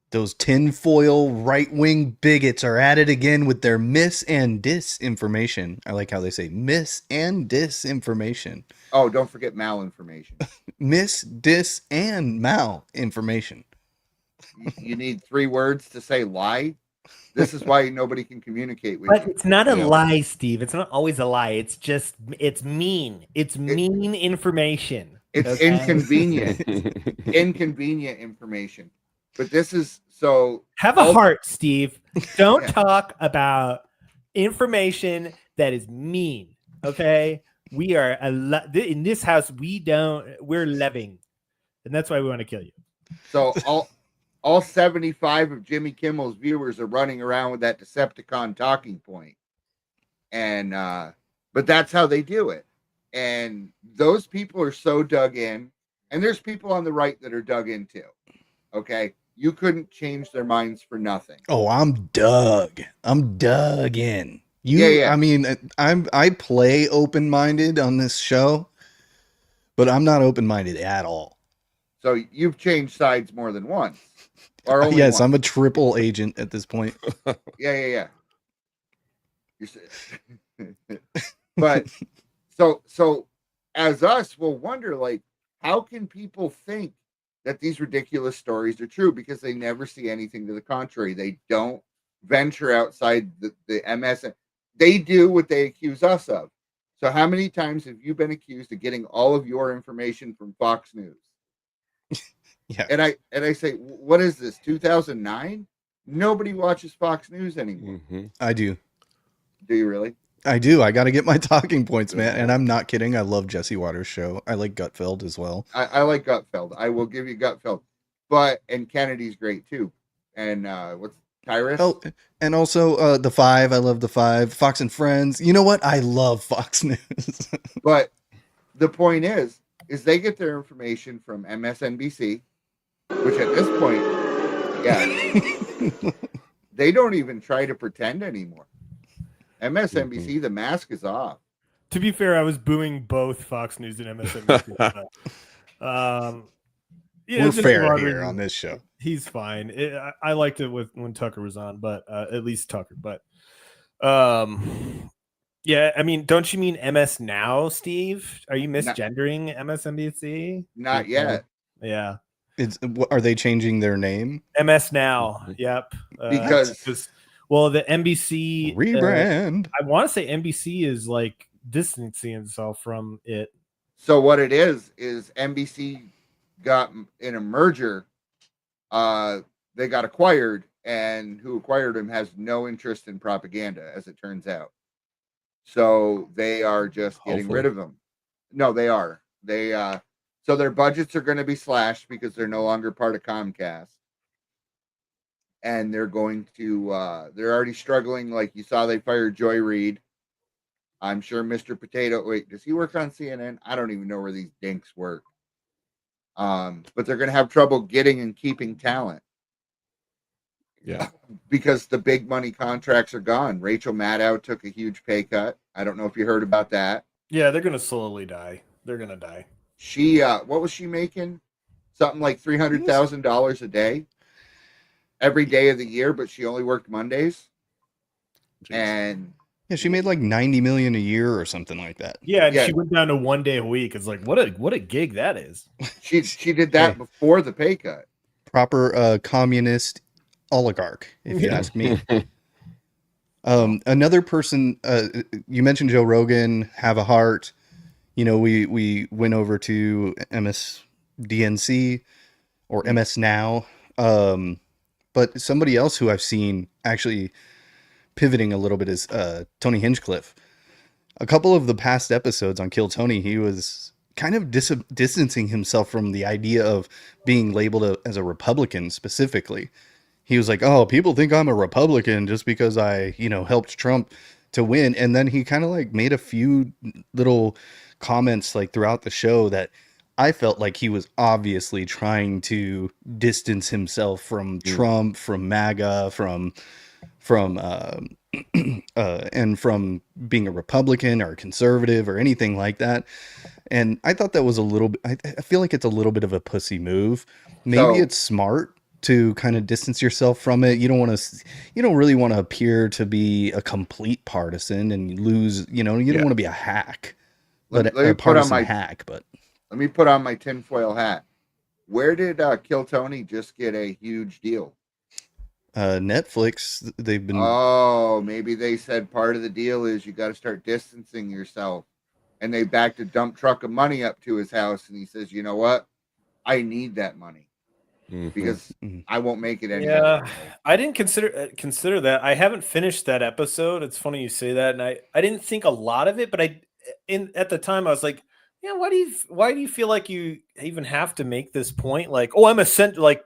Speaker 2: Those tinfoil right-wing bigots are at it again with their mis and disinformation. I like how they say mis and disinformation.
Speaker 3: Oh, don't forget malinformation.
Speaker 2: Mis, dis, and malinformation.
Speaker 3: You need 3 words to say lie. This is why nobody can communicate with you.
Speaker 1: But it's not a lie, Steve. It's not always a lie. It's just, it's mean. It's mean information.
Speaker 3: It's inconvenient. Inconvenient information. But this is so.
Speaker 1: Have a heart, Steve. Don't talk about information that is mean. Okay, we are in this house. We're loving, and that's why we want to kill you.
Speaker 3: So all 75 of Jimmy Kimmel's viewers are running around with that Decepticon talking point, and but that's how they do it. And those people are so dug in, and there's people on the right that are dug in too. Okay. You couldn't change their minds for nothing.
Speaker 2: Oh, I'm dug in.
Speaker 3: Yeah.
Speaker 2: I mean, I play open-minded on this show, but I'm not open-minded at all.
Speaker 3: So you've changed sides more than once. Or only
Speaker 2: yes,
Speaker 3: once.
Speaker 2: I'm a triple agent at this point.
Speaker 3: Yeah. But so as us, we'll wonder, like, how can people think that these ridiculous stories are true, because they never see anything to the contrary. They don't venture outside the MS. They do what they accuse us of. So how many times have you been accused of getting all of your information from Fox News?
Speaker 2: Yeah.
Speaker 3: And I say, what is this, 2009? Nobody watches Fox News anymore.
Speaker 4: Hmm.
Speaker 2: I do.
Speaker 3: Do you really?
Speaker 2: I do. I got to get my talking points, man. And I'm not kidding. I love Jesse Waters' show. I like Gutfeld as well.
Speaker 3: I like Gutfeld. I will give you Gutfeld. And Kennedy's great too. And what's Tyrus?
Speaker 2: Oh, and also The Five. I love The Five. Fox and Friends. You know what? I love Fox News.
Speaker 3: But the point is they get their information from MSNBC, which at this point, yeah, they don't even try to pretend anymore. MSNBC, the mask is off.
Speaker 1: To be fair, I was booing both Fox News and MSNBC.
Speaker 2: We're
Speaker 1: Jesse
Speaker 2: fair
Speaker 1: Waters
Speaker 2: here on this show.
Speaker 1: He's fine. I liked it when Tucker was on, but at least Tucker. But yeah, I mean, don't you mean MS Now, Steve? Are you misgendering MSNBC?
Speaker 3: Not yet.
Speaker 1: Yeah.
Speaker 2: Are they changing their name?
Speaker 1: MS Now. Yep.
Speaker 3: Because
Speaker 1: well, the NBC
Speaker 2: rebrand.
Speaker 1: I want to say NBC is like distancing itself from it.
Speaker 3: So what it is NBC got in a merger. They got acquired, and who acquired them has no interest in propaganda, as it turns out. So they are just getting rid of them. No, they are. So their budgets are going to be slashed because they're no longer part of Comcast. And they're going to, they're already struggling. Like you saw, they fired Joy Reid. I'm sure Mr. Potato, wait, does he work on CNN? I don't even know where these dinks work. But they're going to have trouble getting and keeping talent.
Speaker 4: Yeah.
Speaker 3: Because the big money contracts are gone. Rachel Maddow took a huge pay cut. I don't know if you heard about that.
Speaker 1: Yeah, they're going to slowly die. They're going to die.
Speaker 3: She, what was she making? Something like $300,000 a day every day of the year, but she only worked Mondays.
Speaker 4: Jeez.
Speaker 3: And
Speaker 2: yeah, she made like $90 million a year or something like that.
Speaker 1: Yeah, and she went down to 1 day a week. It's like what a gig that is.
Speaker 3: She did that before the pay cut.
Speaker 2: Proper communist oligarch, if you ask me. Another person, you mentioned Joe Rogan, Have a Heart. You know, we went over to MSDNC or MS Now. But somebody else who I've seen actually pivoting a little bit is Tony Hinchcliffe. A couple of the past episodes on Kill Tony, he was kind of distancing himself from the idea of being labeled as a Republican specifically. He was like, oh, people think I'm a Republican just because I, helped Trump to win. And then he kind of like made a few little comments like throughout the show that I felt like he was obviously trying to distance himself from Trump, from MAGA, from and from being a Republican or a conservative or anything like that. And I thought that was a little bit, I feel like it's a little bit of a pussy move. Maybe it's smart to kind of distance yourself from it. You don't really want to appear to be a complete partisan and lose, you don't want to be a hack.
Speaker 3: Let me put on my tinfoil hat. Where did Kill Tony just get a huge deal?
Speaker 2: Netflix, they've been...
Speaker 3: Oh, maybe they said part of the deal is you got to start distancing yourself. And they backed a dump truck of money up to his house. And he says, you know what? I need that money. Because I won't make it anymore.
Speaker 1: Yeah, I didn't consider that. I haven't finished that episode. It's funny you say that. And I didn't think a lot of it, but at the time I was like, yeah, why do you feel like you even have to make this point? Like, oh, I'm a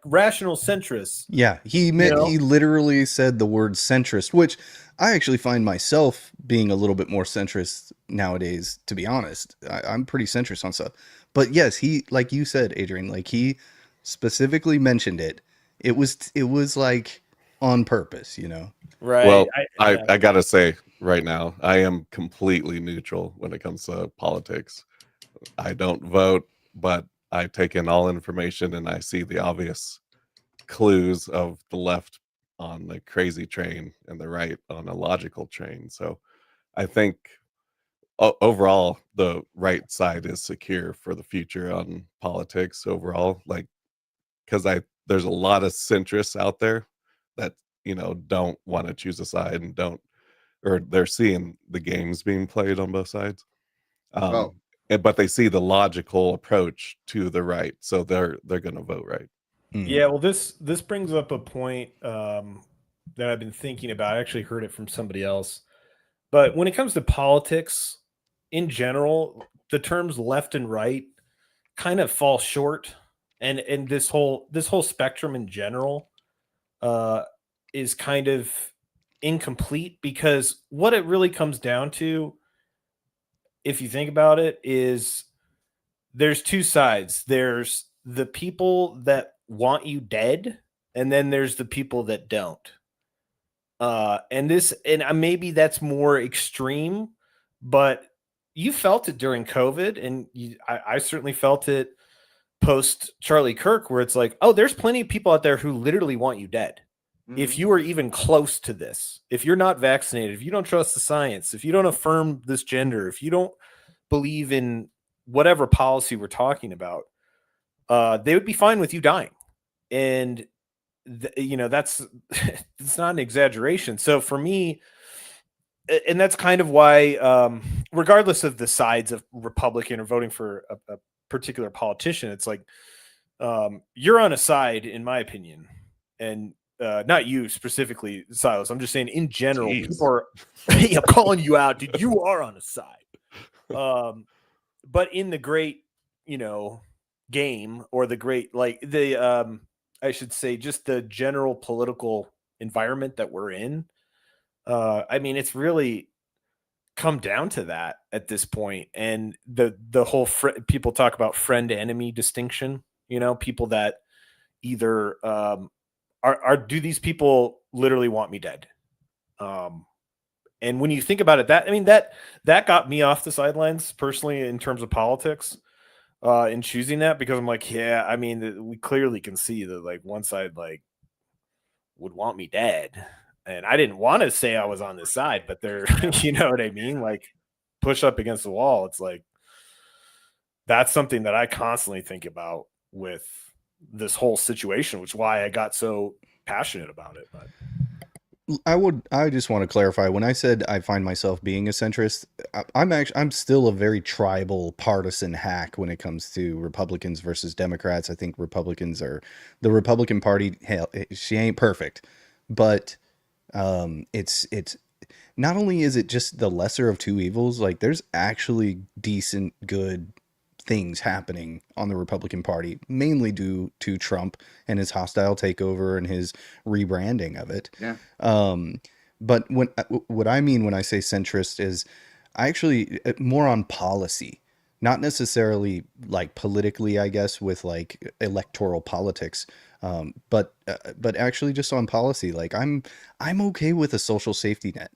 Speaker 1: rational centrist.
Speaker 2: Yeah, he literally said the word centrist, which I actually find myself being a little bit more centrist nowadays, to be honest. I'm pretty centrist on stuff. But yes, he, like you said, Adrian, like he specifically mentioned it. It was like on purpose,
Speaker 1: Right.
Speaker 4: Well, I gotta say right now, I am completely neutral when it comes to politics. I don't vote, but I take in all information and I see the obvious clues of the left on the crazy train and the right on a logical train. So I think overall the right side is secure for the future on politics overall, like, because there's a lot of centrists out there that don't want to choose a side and they're seeing the games being played on both sides. But they see the logical approach to the right, so they're going to vote right.
Speaker 1: Yeah, well, this brings up a point that I've been thinking about. I actually heard it from somebody else. But when it comes to politics in general, the terms left and right kind of fall short, and this whole spectrum in general uh, is kind of incomplete, because what it really comes down to, if you think about it, is there's two sides. There's the people that want you dead, and then there's the people that don't. And maybe that's more extreme, but you felt it during COVID, and I certainly felt it post Charlie Kirk, where it's like, oh, there's plenty of people out there who literally want you dead. If you are even close to this, if you're not vaccinated, if you don't trust the science, if you don't affirm this gender, if you don't believe in whatever policy we're talking about, they would be fine with you dying. And that's it's not an exaggeration. So for me, and that's kind of why, regardless of the sides of Republican or voting for a particular politician, it's like, you're on a side, in my opinion, and not you specifically, Silas. I'm just saying in general,
Speaker 4: Jeez.
Speaker 1: people are I'm calling you out, dude. You are on a side. But in the great, game, or the great, like the I should say, just the general political environment that we're in. I mean, it's really come down to that at this point, and the whole people talk about friend enemy distinction. People that either are do these people literally want me dead? And when you think about it, that got me off the sidelines personally in terms of politics, in choosing that, because I'm like, yeah, I mean, we clearly can see that, like, one side, like, would want me dead, and I didn't want to say I was on this side, but they're, you know what I mean, like, push up against the wall. It's like, that's something that I constantly think about with this whole situation, which is why I got so passionate about it. But
Speaker 2: I just want to clarify, when I said I find myself being a centrist, I'm still a very tribal, partisan hack when it comes to Republicans versus Democrats. I think the Republican Party, hell, she ain't perfect, but it's not only is it just the lesser of two evils, like there's actually decent, good things happening on the Republican Party, mainly due to Trump and his hostile takeover and his rebranding of it.
Speaker 3: Yeah.
Speaker 2: But what I mean when I say centrist is I actually more on policy, not necessarily like politically, I guess, with like electoral politics, but actually just on policy. Like I'm okay with a social safety net.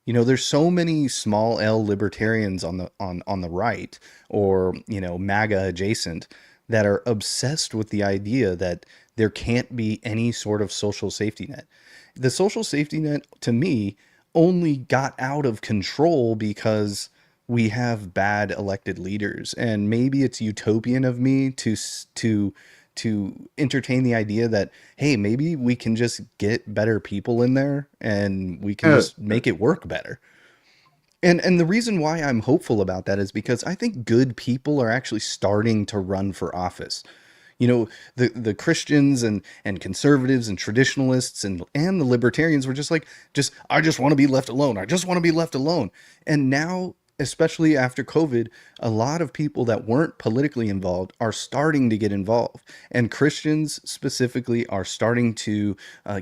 Speaker 2: There's so many small L libertarians on the right, or MAGA adjacent, that are obsessed with the idea that there can't be any sort of social safety net. The social safety net, to me, only got out of control because we have bad elected leaders, and maybe it's utopian of me to entertain the idea that, hey, maybe we can just get better people in there and we can just make it work better. And the reason why I'm hopeful about that is because I think good people are actually starting to run for office. The Christians and conservatives and traditionalists and the libertarians were just like, I just want to be left alone. I just want to be left alone. And now, especially after COVID, a lot of people that weren't politically involved are starting to get involved. And Christians specifically are starting to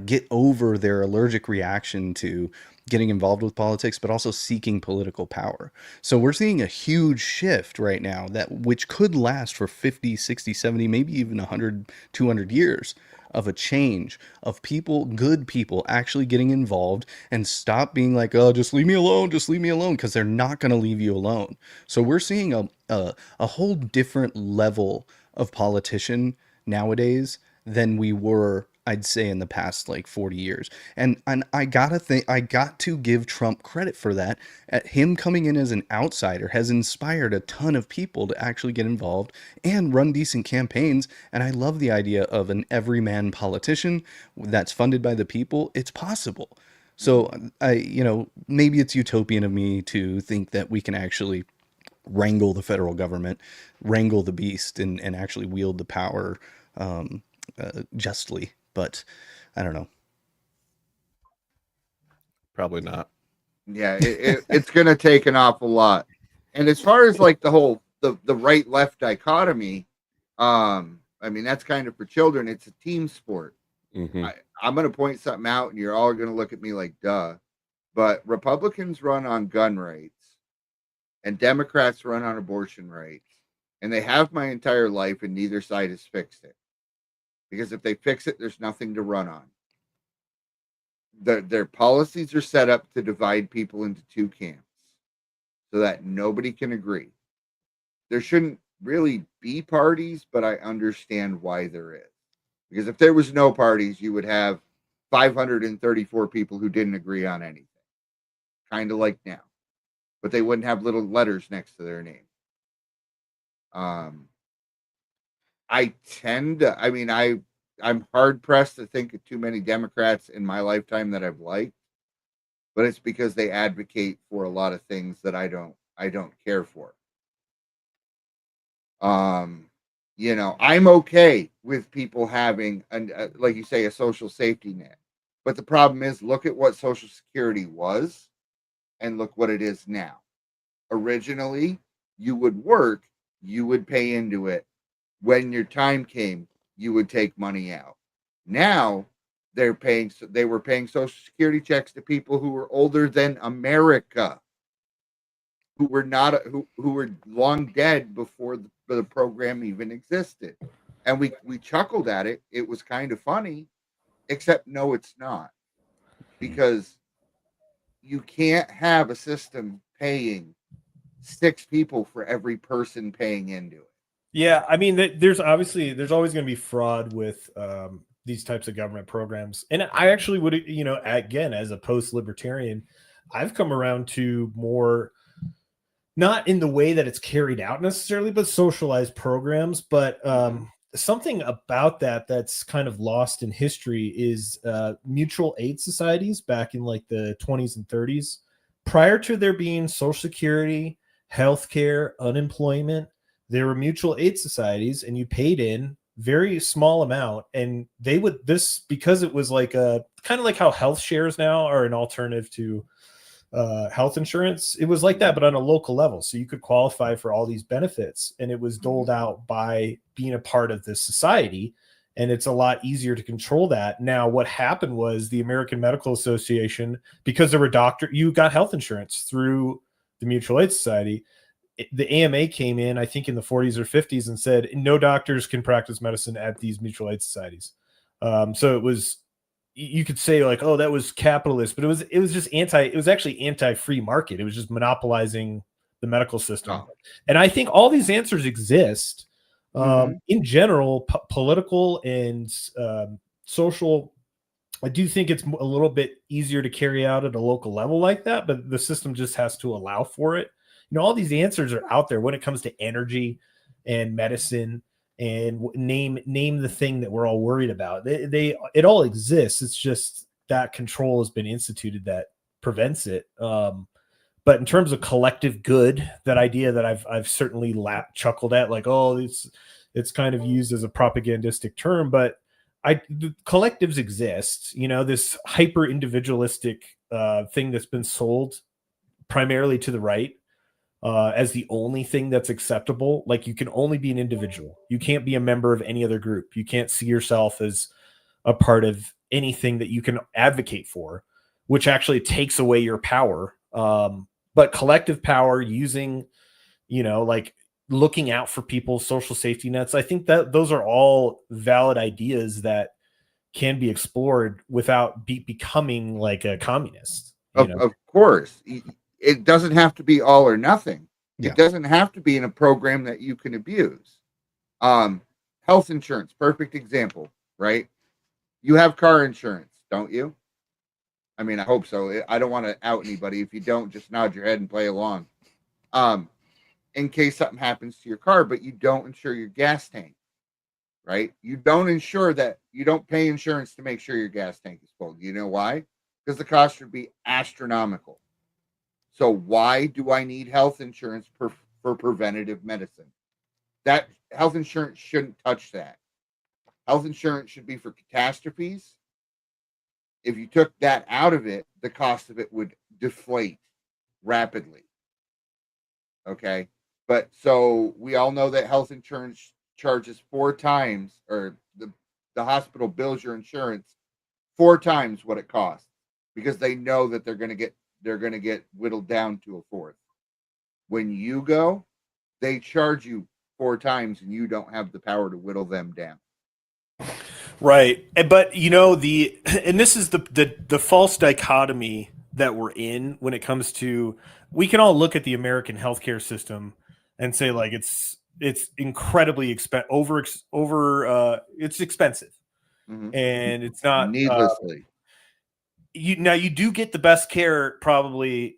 Speaker 2: get over their allergic reaction to getting involved with politics, but also seeking political power. So we're seeing a huge shift right now which could last for 50, 60, 70, maybe even 100, 200 years, of a change of people, good people, actually getting involved and stop being like, oh, just leave me alone, because they're not going to leave you alone. So we're seeing a whole different level of politician nowadays than we were, I'd say, in the past like 40 years. And I got to give Trump credit for that. Him coming in as an outsider has inspired a ton of people to actually get involved and run decent campaigns. And I love the idea of an everyman politician that's funded by the people. It's possible. So maybe it's utopian of me to think that we can actually wrangle the federal government, wrangle the beast, and actually wield the power justly, but I don't know.
Speaker 4: Probably not.
Speaker 3: Yeah, it's going to take an awful lot. And as far as like the whole the right left dichotomy, I mean that's kind of for children. It's a team sport.
Speaker 4: Hmm.
Speaker 3: I'm going to point something out, and you're all going to look at me like, duh. But Republicans run on gun rights, and Democrats run on abortion rights, and they have my entire life, and neither side has fixed it. Because if they fix it, there's nothing to run on. Their policies are set up to divide people into two camps so that nobody can agree. There shouldn't really be parties, but I understand why there is. Because if there was no parties, you would have 534 people who didn't agree on anything. Kind of like now. But they wouldn't have little letters next to their name. I'm hard pressed to think of too many Democrats in my lifetime that I've liked, but it's because they advocate for a lot of things that I don't care for. I'm okay with people having like you say, a social safety net, but the problem is, look at what Social Security was, and look what it is now. Originally, you would work, you would pay into it. When your time came, you would take money out. Now they were paying Social Security checks to people who were older than America, who were long dead before the program even existed. And we chuckled at it. It was kind of funny, except no, it's not, because you can't have a system paying 6 people for every person paying into it.
Speaker 1: Yeah, I mean, there's always going to be fraud with these types of government programs, and I actually would, again, as a post-libertarian, I've come around to more, not in the way that it's carried out necessarily, but socialized programs. But something about that's kind of lost in history is mutual aid societies back in like the 20s and 30s, prior to there being Social Security, healthcare, unemployment. There were mutual aid societies, and you paid in very small amount, and they would because it was like a kind of like how health shares now are an alternative to health insurance. It was like that, but on a local level, so you could qualify for all these benefits, and it was doled out by being a part of this society. And it's a lot easier to control that. Now, what happened was the American Medical Association, because there were you got health insurance through the mutual aid society. The AMA came in, I think in the 40s or 50s, and said no doctors can practice medicine at these mutual aid societies. So it was, you could say like, oh, that was capitalist, but it was just it was actually anti-free market. It was just monopolizing the medical system.
Speaker 3: Oh.
Speaker 1: And I think all these answers exist in general, political and social. I do think it's a little bit easier to carry out at a local level like that, but the system just has to allow for it. All these answers are out there when it comes to energy and medicine, and name the thing that we're all worried about. It all exists. It's just that control has been instituted that prevents it. But in terms of collective good, that idea that I've certainly chuckled at, like, oh, it's kind of used as a propagandistic term, but the collectives exist. This hyper individualistic thing that's been sold primarily to the right as the only thing that's acceptable. Like, you can only be an individual. You can't be a member of any other group. You can't see yourself as a part of anything that you can advocate for, which actually takes away your power. But collective power, using, like looking out for people's social safety nets, I think that those are all valid ideas that can be explored without becoming like a communist.
Speaker 3: Of course. It doesn't have to be all or nothing.
Speaker 2: Yeah.
Speaker 3: It doesn't have to be in a program that you can abuse. Health insurance, perfect example, right? You have car insurance, don't you? I mean, I hope so. I don't want to out anybody. If you don't, just nod your head and play along. In case something happens to your car, but you don't insure your gas tank, right? You don't pay insurance to make sure your gas tank is full. You know why? Because the cost would be astronomical. So why do I need health insurance for preventative medicine? That health insurance shouldn't touch that. Health insurance should be for catastrophes. If you took that out of it, the cost of it would deflate rapidly. Okay. But so we all know that health insurance charges 4 times, or the hospital bills your insurance 4 times what it costs, because they know that they're going to get whittled down to a fourth. When you go, they charge you 4 times and you don't have the power to whittle them down.
Speaker 1: Right. But and this is the false dichotomy that we're in when it comes to, we can all look at the American healthcare system and say like it's incredibly it's expensive.
Speaker 3: Mm-hmm.
Speaker 1: And it's not
Speaker 3: needlessly.
Speaker 1: You do get the best care probably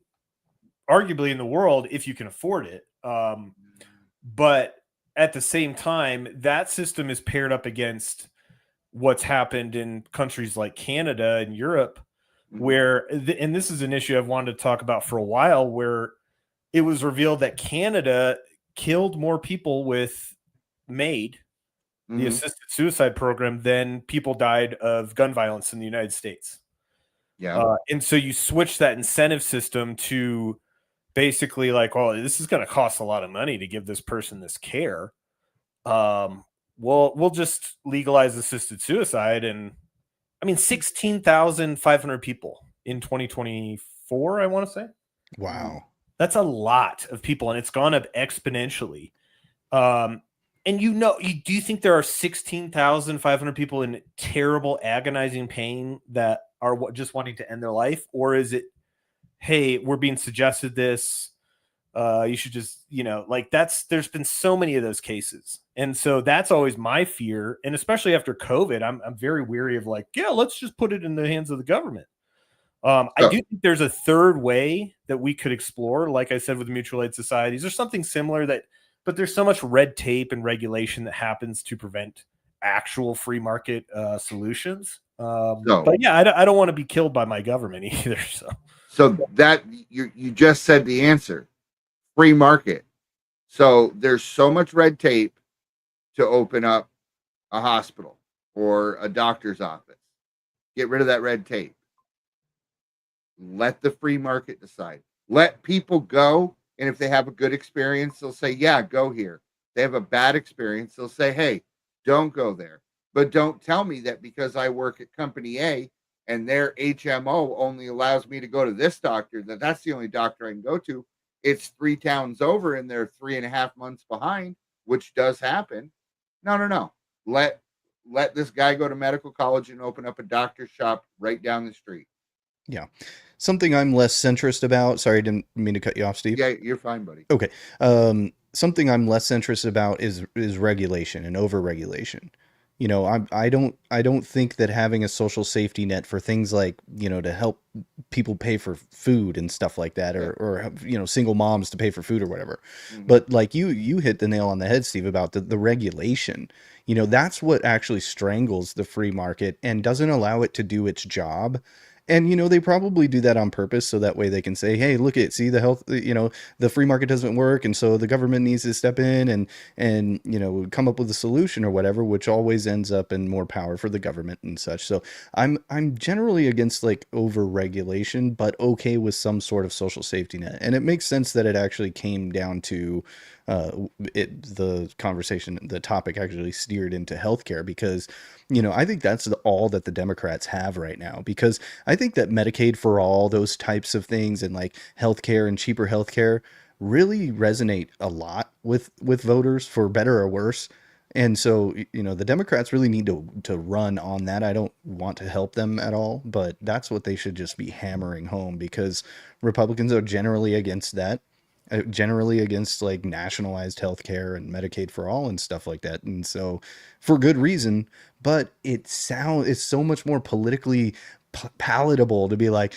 Speaker 1: arguably in the world if you can afford it. But at the same time, that system is paired up against what's happened in countries like Canada and Europe, where, and this is an issue I've wanted to talk about for a while, where it was revealed that Canada killed more people with MAID, the assisted suicide program, than people died of gun violence in the United States.
Speaker 3: Yeah.
Speaker 1: And so you switch that incentive system to basically like, well, this is going to cost a lot of money to give this person this care. We'll just legalize assisted suicide. And I mean, 16,500 people in 2024, I want to say.
Speaker 2: Wow.
Speaker 1: That's a lot of people, and it's gone up exponentially. And do you think there are 16,500 people in terrible, agonizing pain that are just wanting to end their life? Or is it, hey, we're being suggested this, you should just, there's been so many of those cases. And so that's always my fear. And especially after COVID, I'm very weary of like, yeah, let's just put it in the hands of the government. I do think there's a third way that we could explore, like I said, with mutual aid societies or something similar, but there's so much red tape and regulation that happens to prevent actual free market solutions. But yeah, I don't want to be killed by my government either.
Speaker 3: So that you just said the answer: free market. So there's so much red tape to open up a hospital or a doctor's office. Get rid of that red tape. Let the free market decide. Let people go, and if they have a good experience, they'll say, yeah, go here. They have a bad experience, they'll say, hey, don't go there. But don't tell me that because I work at company A and their HMO only allows me to go to this doctor, that's the only doctor I can go to. It's 3 towns over and they're 3.5 months behind, which does happen. No. Let this guy go to medical college and open up a doctor's shop right down the street.
Speaker 2: Yeah. Something I'm less centrist about. Sorry, I didn't mean to cut you off, Steve.
Speaker 3: Yeah, you're fine, buddy.
Speaker 2: Okay. Something I'm less centrist about is regulation and over-regulation. I don't think that having a social safety net for things like, to help people pay for food and stuff like that, or single moms to pay for food or whatever. Mm-hmm. But like you hit the nail on the head, Steve, about the regulation. That's what actually strangles the free market and doesn't allow it to do its job. And, they probably do that on purpose so that way they can say, hey, look at, see the health, the free market doesn't work. And so the government needs to step in and come up with a solution or whatever, which always ends up in more power for the government and such. So I'm generally against like over regulation, but okay with some sort of social safety net. And it makes sense that it actually came down to the conversation, the topic actually steered into healthcare because, I think that's all that the Democrats have right now, because I think that Medicaid for all, those types of things, and like healthcare and cheaper healthcare really resonate a lot with voters, for better or worse. And so, the Democrats really need to run on that. I don't want to help them at all, but that's what they should just be hammering home, because Republicans are generally against that. Generally against like nationalized healthcare and Medicaid for all and stuff like that. And so for good reason, but it's so much more politically palatable to be like,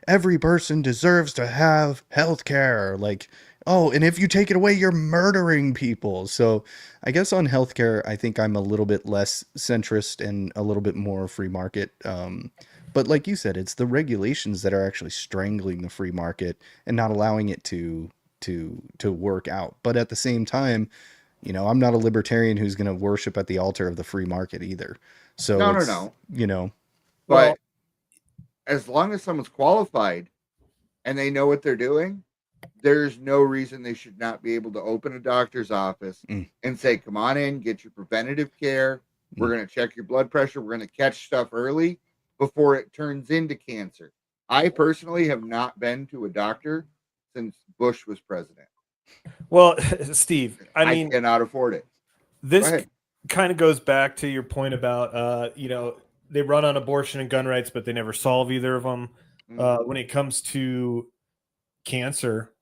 Speaker 2: every person deserves to have healthcare. Like, oh, and if you take it away, you're murdering people. So I guess on healthcare, I think I'm a little bit less centrist and a little bit more free market. But like you said, it's the regulations that are actually strangling the free market and not allowing it to work out. But at the same time, You know, I'm not a libertarian who's going to worship at the altar of the free market either. So
Speaker 3: No.
Speaker 2: You know,
Speaker 3: But
Speaker 1: Well-
Speaker 3: as long as someone's qualified and they know what they're doing, there's no reason they should not be able to open a doctor's office and say, come on in, get your preventative care. We're going to check your blood pressure. We're going to catch stuff early before it turns into cancer. I personally have not been to a doctor since Bush was president.
Speaker 1: Well, Steve, I mean,
Speaker 3: cannot afford it.
Speaker 1: this kind of goes back to your point about, they run on abortion and gun rights, but they never solve either of them. When it comes to cancer,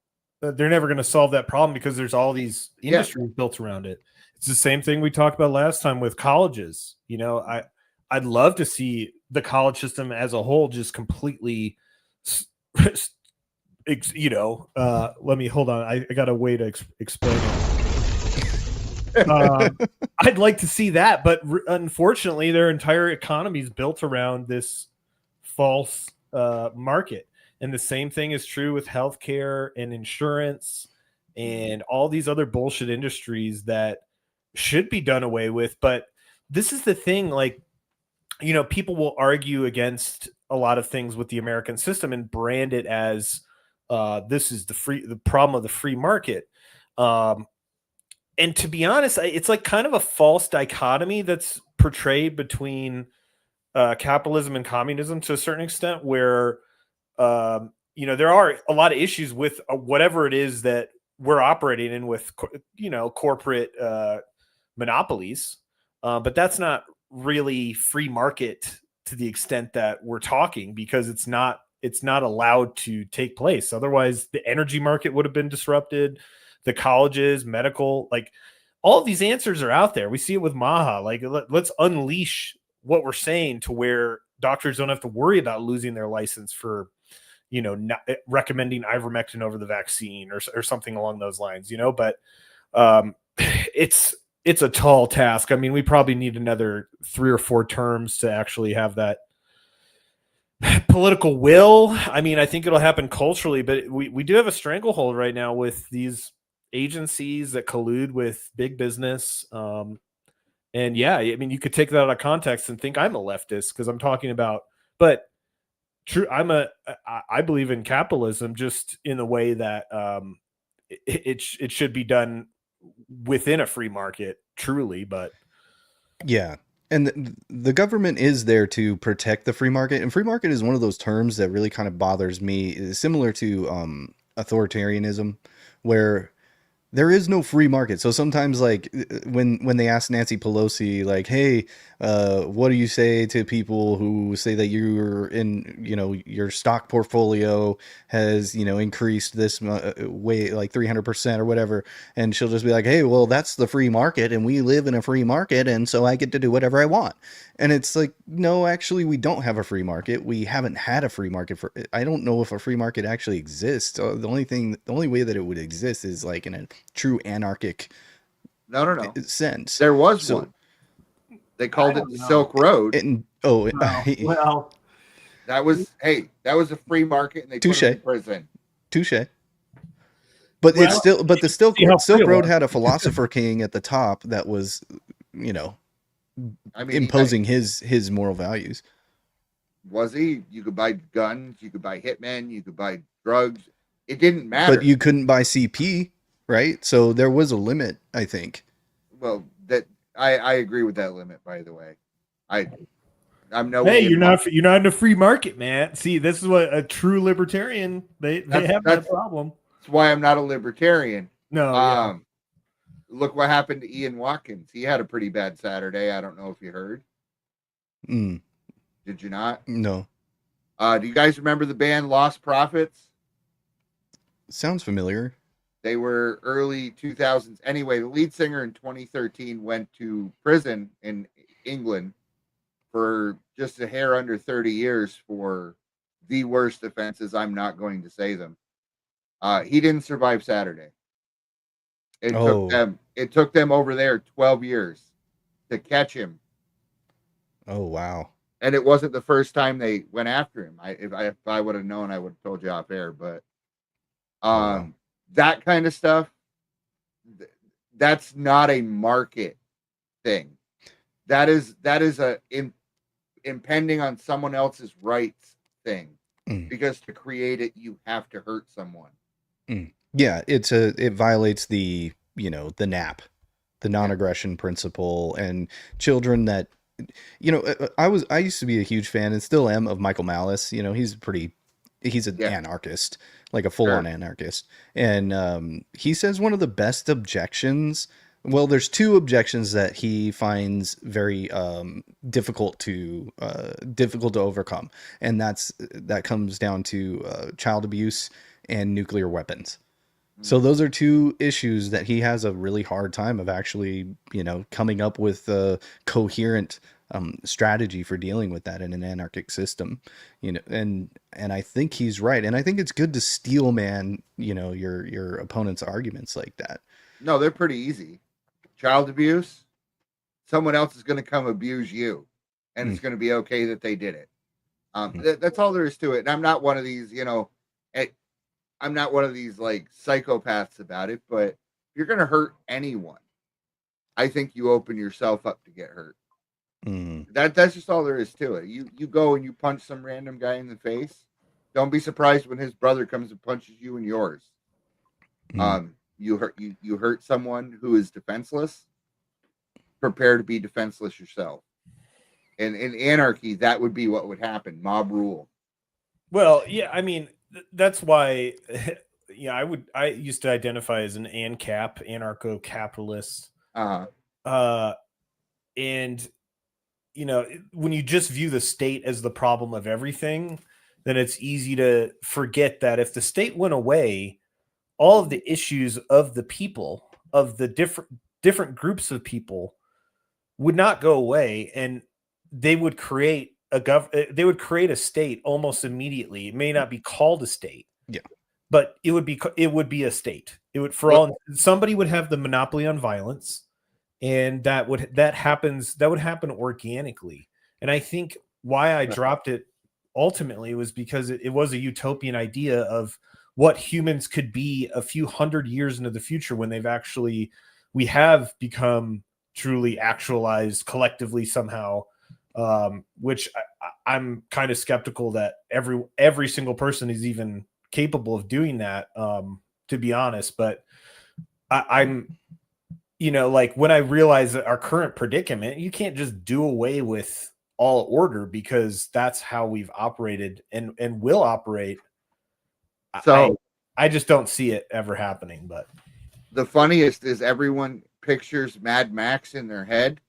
Speaker 1: they're never going to solve that problem because there's all these industries built around it. It's the same thing we talked about last time with colleges. You know, I'd love to see the college system as a whole just completely, let me hold on. I got a way to explain it. I'd like to see that, but unfortunately, their entire economy is built around this false market. And the same thing is true with healthcare and insurance and all these other bullshit industries that should be done away with. But this is the thing, like, people will argue against a lot of things with the American system and brand it as this is the problem of the free market. And to be honest, it's like kind of a false dichotomy that's portrayed between capitalism and communism to a certain extent, where there are a lot of issues with whatever it is that we're operating in with, corporate monopolies. But that's not really free market to the extent that we're talking, because it's not allowed to take place. Otherwise, the energy market would have been disrupted. The colleges, medical, like all of these answers are out there. We see it with Maha. Like, let's unleash what we're saying to where doctors don't have to worry about losing their license for, not recommending ivermectin over the vaccine or something along those lines, but it's a tall task. I mean, we probably need another 3 or 4 terms to actually have that political will. I mean, I think it'll happen culturally, but we do have a stranglehold right now with these agencies that collude with big business. And yeah, I mean, you could take that out of context and think I'm a leftist because I'm talking about, but true, I believe in capitalism just in the way that it should be done within a free market, truly. But
Speaker 2: yeah. And the government is there to protect the free market. And free market is one of those terms that really kind of bothers me, similar to authoritarianism, where there is no free market. So sometimes, like, when they ask Nancy Pelosi, like, hey, what do you say to people who say that you're in, your stock portfolio has, increased this way, like 300% or whatever. And she'll just be like, hey, well, that's the free market and we live in a free market. And so I get to do whatever I want. And it's like, no, actually, we don't have a free market. We haven't had a free market I don't know if a free market actually exists. The only way that it would exist is like in a true anarchic sense.
Speaker 3: There was one. They called it the Silk Road.
Speaker 1: well,
Speaker 3: that was a free market, and they put it in prison.
Speaker 2: Touche. But the Silk Road had a philosopher king at the top that was, imposing his moral values.
Speaker 3: Was he? You could buy guns, you could buy hitmen, you could buy drugs. It didn't matter.
Speaker 2: But you couldn't buy CP, right? So there was a limit, I think.
Speaker 3: Well, I agree with that limit, by the way. I'm no.
Speaker 1: Hey, you're not in a free market, man. See, this is what a true libertarian they have that problem.
Speaker 3: That's why I'm not a libertarian.
Speaker 1: No.
Speaker 3: Look what happened to Ian Watkins. He had a pretty bad Saturday. I don't know if you heard. Did you not?
Speaker 2: No.
Speaker 3: Do you guys remember the band Lost Prophets?
Speaker 2: Sounds familiar.
Speaker 3: They were early 2000s. Anyway, the lead singer in 2013 went to prison in England for just a hair under 30 years for the worst offenses. I'm not going to say them. He didn't survive Saturday. It took them over there 12 years to catch him.
Speaker 2: Oh, wow.
Speaker 3: And it wasn't the first time they went after him. If I would have known, I would have told you off air. But that kind of stuff, that's not a market thing. That is impending on someone else's rights thing. Because to create it, you have to hurt someone.
Speaker 2: Yeah, it violates the the NAP, the non-aggression principle, and children that I used to be a huge fan and still am of Michael Malice. He's an anarchist, like a full-on anarchist, and he says one of the best objections. Well, there's two objections that he finds very difficult to overcome, and that comes down to child abuse and nuclear weapons. So those are two issues that he has a really hard time of actually, coming up with a coherent strategy for dealing with that in an anarchic system, and I think he's right, and I think it's good to steel man, your opponent's arguments like that.
Speaker 3: No, they're pretty easy. Child abuse, someone else is going to come abuse you, and it's going to be okay that they did it. That's all there is to it. And I'm not one of these, I'm not one of these like psychopaths about it, but if you're going to hurt anyone, I think you open yourself up to get hurt. That's just all there is to it. You go and you punch some random guy in the face. Don't be surprised when his brother comes and punches you in yours. You hurt someone who is defenseless. Prepare to be defenseless yourself. And in anarchy, that would be what would happen. Mob rule.
Speaker 1: Well, yeah, I mean, that's why, I used to identify as an ANCAP, anarcho-capitalist. And, when you just view the state as the problem of everything, then it's easy to forget that if the state went away, all of the issues of the people, of the different groups of people, would not go away, and they would create a state almost immediately. It may not be called a state, but it would be a state. It would somebody would have the monopoly on violence, and that would happen organically. And I think why I dropped it ultimately was because it was a utopian idea of what humans could be a few hundred years into the future when we have become truly actualized collectively somehow, which I'm kind of skeptical that every single person is even capable of doing that, to be honest. But I'm like when I realize that our current predicament, you can't just do away with all order, because that's how we've operated and will operate.
Speaker 3: So
Speaker 1: I just don't see it ever happening. But
Speaker 3: the funniest is everyone pictures Mad Max in their head.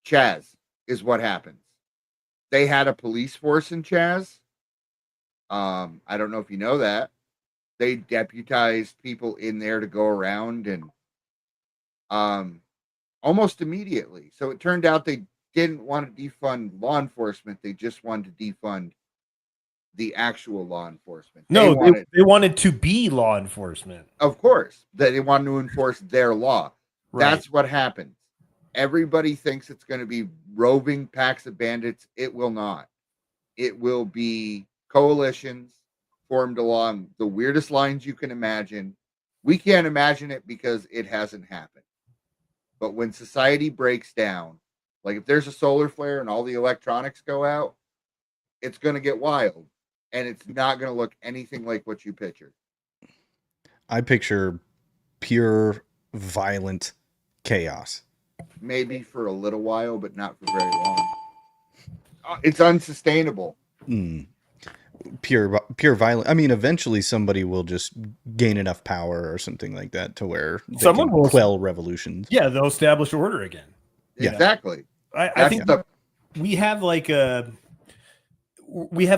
Speaker 3: Chaz is what happens. They had a police force in Chaz. I don't know if you know that. They deputized people in there to go around and almost immediately. So it turned out they didn't want to defund law enforcement. They just wanted to defund the actual law enforcement.
Speaker 1: No, they wanted to be law enforcement.
Speaker 3: Of course, they wanted to enforce their law. Right. That's what happens. Everybody thinks it's going to be roving packs of bandits. It will not. It will be coalitions formed along the weirdest lines you can imagine. We can't imagine it because it hasn't happened. But when society breaks down, like if there's a solar flare and all the electronics go out, it's going to get wild. And it's not going to look anything like what you pictured.
Speaker 2: I picture pure violent chaos.
Speaker 3: Maybe for a little while, but not for very long. It's unsustainable.
Speaker 2: Pure violent. I mean, eventually somebody will just gain enough power or something like that to where someone will quell revolutions.
Speaker 1: Yeah, they'll establish order again.
Speaker 3: Exactly.
Speaker 1: I think we have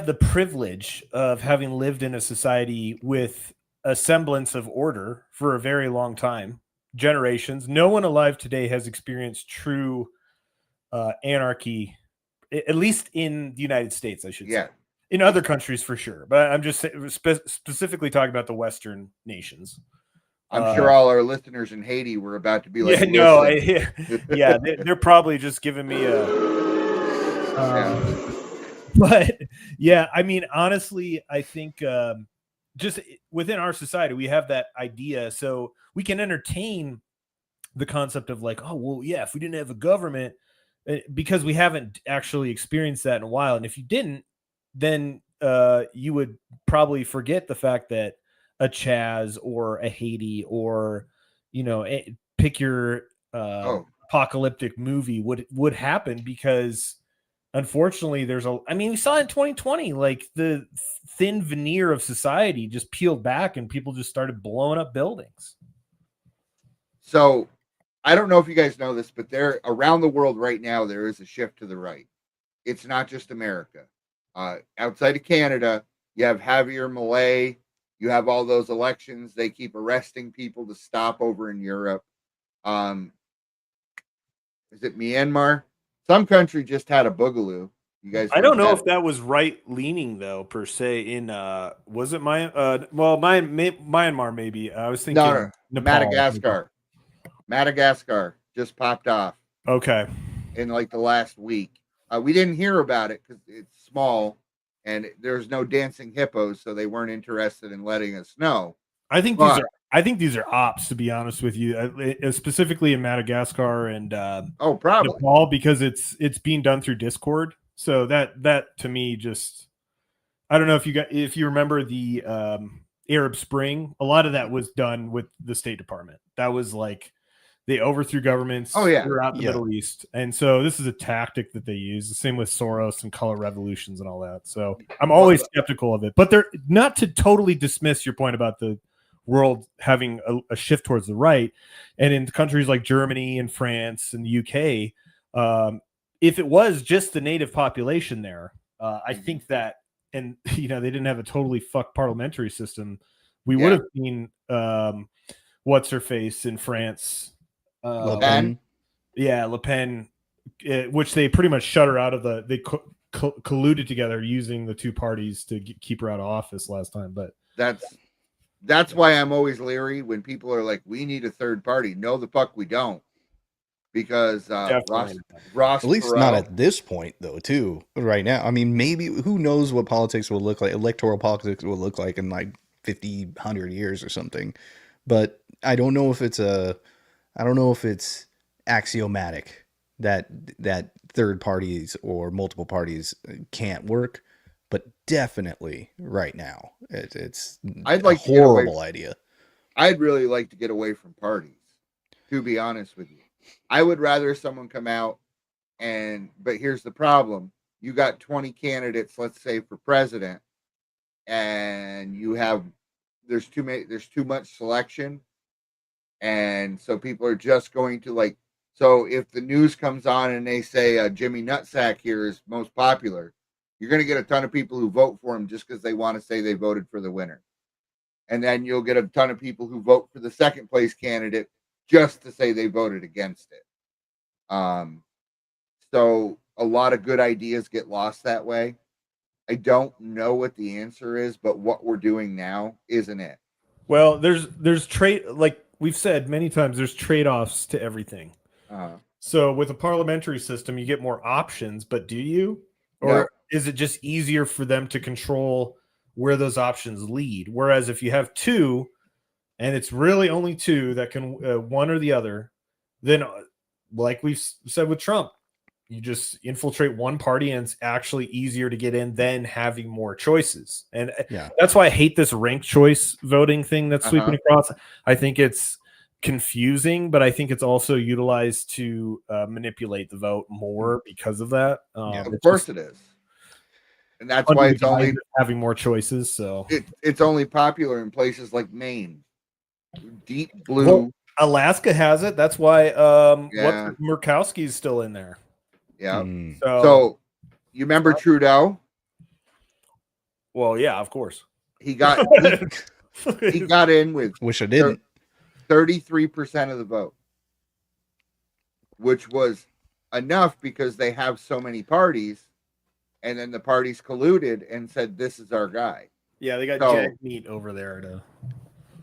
Speaker 1: the privilege of having lived in a society with a semblance of order for a very long time, generations. No one alive today has experienced true anarchy, at least in the United States, I should say. In other countries for sure, but I'm just specifically talking about the Western nations.
Speaker 3: I'm sure all our listeners in Haiti were about to be like,
Speaker 1: they're probably just giving me a but yeah, I mean, honestly, I think just within our society we have that idea, so we can entertain the concept of like, oh, well, yeah, if we didn't have a government, because we haven't actually experienced that in a while. And if you didn't, then you would probably forget the fact that a Chaz or a Haiti or, pick your apocalyptic movie would happen, because unfortunately we saw in 2020, like the thin veneer of society just peeled back and people just started blowing up buildings.
Speaker 3: So I don't know if you guys know this, but there around the world right now, there is a shift to the right. It's not just America. Outside of Canada, you have Javier Milei. You have all those elections. They keep arresting people to stop over in Europe. Is it Myanmar? Some country just had a boogaloo. You guys?
Speaker 1: I don't know if that was right leaning though, per se. In was it Myanmar? Maybe I was thinking
Speaker 3: no.
Speaker 1: Nepal.
Speaker 3: Madagascar just popped off.
Speaker 1: Okay.
Speaker 3: In like the last week, we didn't hear about it because it's small and there's no dancing hippos, so they weren't interested in letting us know.
Speaker 1: I think these are ops, to be honest with you, specifically in Madagascar and
Speaker 3: probably
Speaker 1: Nepal, because it's being done through Discord. So that to me, just, I don't know if you remember the Arab Spring. A lot of that was done with the State Department. That was like they overthrew governments throughout the Middle East, and so this is a tactic that they use. The same with Soros and color revolutions and all that. So I'm always skeptical of it, but they're not to totally dismiss your point about the world having a shift towards the right, and in countries like Germany and France and the UK. If it was just the native population there, I think that, and they didn't have a totally fucked parliamentary system, we would have seen what's her face in France,
Speaker 2: Le Pen.
Speaker 1: Le Pen, which they pretty much shut her out of they colluded together using the two parties to keep her out of office last time. But
Speaker 3: that's why I'm always leery when people are like, we need a third party. No, the fuck we don't. Because Ross
Speaker 2: at least
Speaker 3: Perot,
Speaker 2: not at this point, though, too, right now. I mean, maybe, who knows what politics will look like, electoral politics will look like in like 50, 100 years or something. But I don't know if it's axiomatic that third parties or multiple parties can't work. But definitely right now, it's a horrible idea.
Speaker 3: I'd really like to get away from parties, to be honest with you. I would rather someone come out but here's the problem. You got 20 candidates, let's say, for president, and there's too much selection. And so people are just going to so if the news comes on and they say Jimmy Nutsack here is most popular, you're going to get a ton of people who vote for him just because they want to say they voted for the winner. And then you'll get a ton of people who vote for the second place candidate just to say they voted against it. So a lot of good ideas get lost that way. I don't know what the answer is, but what we're doing now isn't it.
Speaker 1: Well, there's trade, like we've said many times, there's trade-offs to everything. So with a parliamentary system, you get more options, but do you? Or is it just easier for them to control where those options lead? Whereas if you have two, and it's really only two that can one or the other, then like we've said with Trump, you just infiltrate one party and it's actually easier to get in than having more choices. And that's why I hate this ranked choice voting thing that's sweeping across. I think it's confusing, but I think it's also utilized to manipulate the vote more because of that.
Speaker 3: Of course it is. And that's why it's only
Speaker 1: having more choices. So
Speaker 3: it's only popular in places like Maine. Deep blue.
Speaker 1: Well, Alaska has it. That's why Murkowski is still in there.
Speaker 3: Yeah. So you remember Trudeau?
Speaker 1: Well, yeah, of course.
Speaker 3: He got he got in with 33% of the vote, which was enough because they have so many parties, and then the parties colluded and said, "This is our guy."
Speaker 1: Yeah, they got Jack Meat over there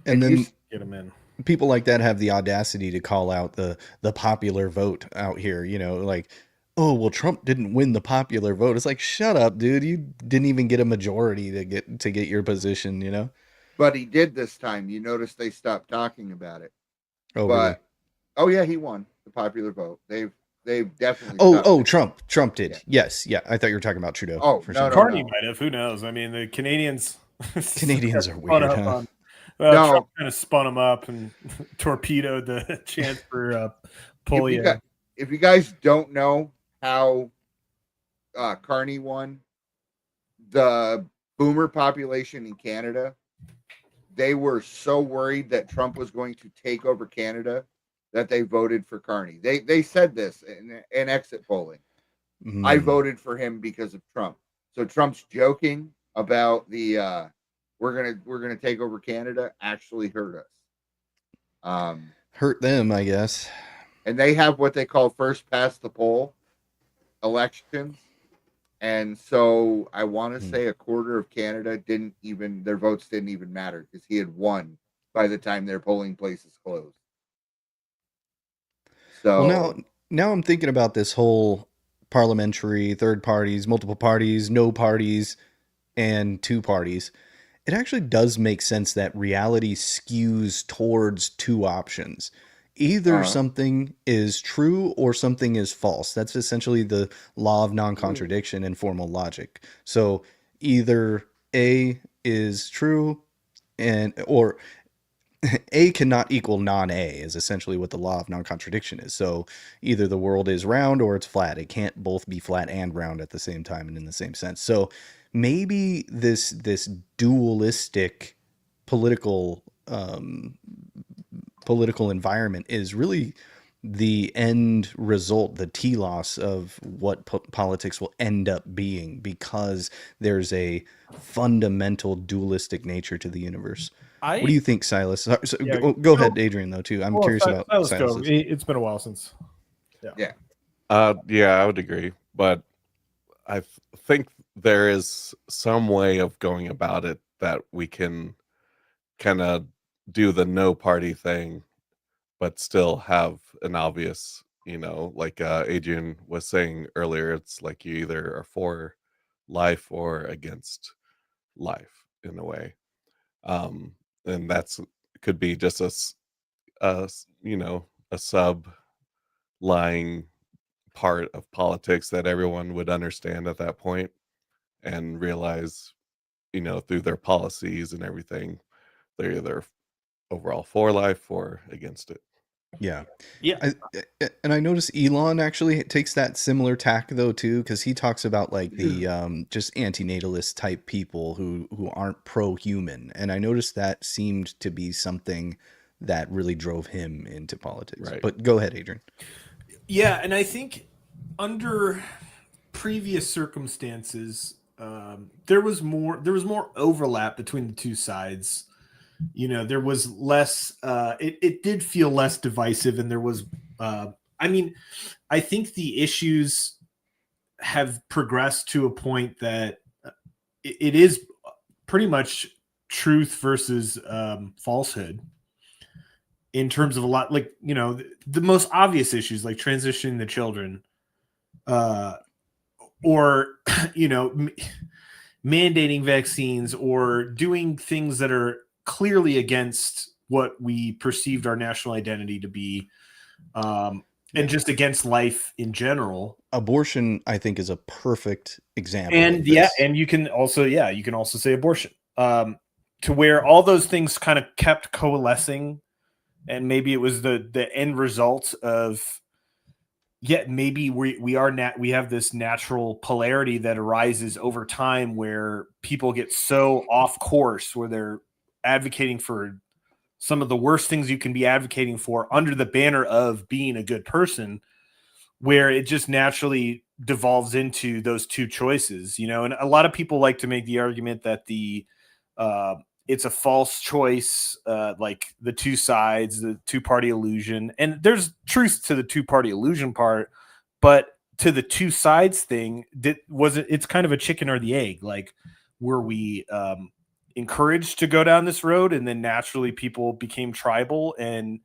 Speaker 2: and then
Speaker 1: get him in.
Speaker 2: People like that have the audacity to call out the popular vote out here. Like, oh, well, Trump didn't win the popular vote. It's like, shut up, dude. You didn't even get a majority to get your position.
Speaker 3: But he did this time. You notice they stopped talking about it.
Speaker 2: Oh, but
Speaker 3: Oh yeah, he won the popular vote. They've definitely. stopped it.
Speaker 2: Trump did.
Speaker 3: Yeah.
Speaker 2: Yes, yeah. I thought you were talking about Trudeau.
Speaker 3: Oh,
Speaker 2: for
Speaker 3: no,
Speaker 2: some
Speaker 3: no,
Speaker 2: reason.
Speaker 1: Carney might have. Who knows? I mean, the Canadians.
Speaker 2: Canadians are
Speaker 1: spun
Speaker 2: weird,
Speaker 1: up
Speaker 2: huh?
Speaker 1: on-
Speaker 3: No.
Speaker 1: Trump kind of spun them up and torpedoed the chance for polio.
Speaker 3: If you guys don't know how Carney won, the boomer population in Canada, they were so worried that Trump was going to take over Canada that they voted for Carney. They said this in exit polling. I voted for him because of Trump. So Trump's joking about the we're gonna take over Canada actually hurt us.
Speaker 2: Hurt them, I guess.
Speaker 3: And they have what they call first past the poll elections. And so I want to say a quarter of Canada their votes didn't even matter because he had won by the time their polling places closed. So
Speaker 2: Well, now I'm thinking about this whole parliamentary, third parties, multiple parties, no parties, and two parties. It actually does make sense that reality skews towards two options. Either something is true or something is false. That's essentially the law of non-contradiction in formal logic. So either A is true or A cannot equal non-A is essentially what the law of non-contradiction is. So either the world is round or it's flat. It can't both be flat and round at the same time and in the same sense. So maybe this dualistic political political environment is really the end result, the telos of what politics will end up being, because there's a fundamental dualistic nature to the universe. What do you think, Silas? So, go ahead, Adrian, though, too. I'm curious about Silas.
Speaker 1: It's been a while since.
Speaker 3: yeah.
Speaker 4: Yeah, I would agree. But I think there is some way of going about it that we can kind of do the no party thing, but still have an obvious, like Adrian was saying earlier, it's like you either are for life or against life in a way. And that's could be just a sub lying part of politics that everyone would understand at that point and realize, through their policies and everything, they're either overall for life or against it.
Speaker 2: Yeah.
Speaker 1: Yeah.
Speaker 2: And I notice Elon actually takes that similar tack though too, because he talks about like the just antinatalist type people who aren't pro-human, and I noticed that seemed to be something that really drove him into politics.
Speaker 4: Right.
Speaker 2: But go ahead, Adrian.
Speaker 1: Yeah, and I think under previous circumstances, there was more overlap between the two sides. There was less. It did feel less divisive, and there was. I think the issues have progressed to a point that it is pretty much truth versus falsehood. In terms of a lot, like the most obvious issues, like transitioning the children, or mandating vaccines, or doing things that are clearly against what we perceived our national identity to be, and just against life in general.
Speaker 2: Abortion, I think, is a perfect example.
Speaker 1: And and you can also say abortion, to where all those things kind of kept coalescing, and maybe it was the end result of maybe we have this natural polarity that arises over time where people get so off course, where they're advocating for some of the worst things you can be advocating for under the banner of being a good person, where it just naturally devolves into those two choices, and a lot of people like to make the argument that it's a false choice, like the two sides, the two-party illusion. And there's truth to the two-party illusion part, but to the two sides thing, it's kind of a chicken or the egg. Like, were we encouraged to go down this road, and then naturally people became tribal and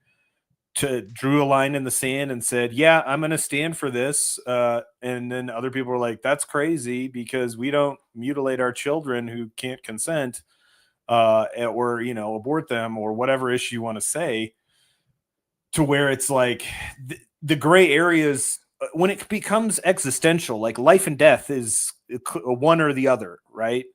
Speaker 1: drew a line in the sand and said, yeah, I'm going to stand for this. And then other people were like, that's crazy because we don't mutilate our children who can't consent, or, abort them, or whatever issue you want to say. to where it's like the gray areas when it becomes existential, like life and death is one or the other, right?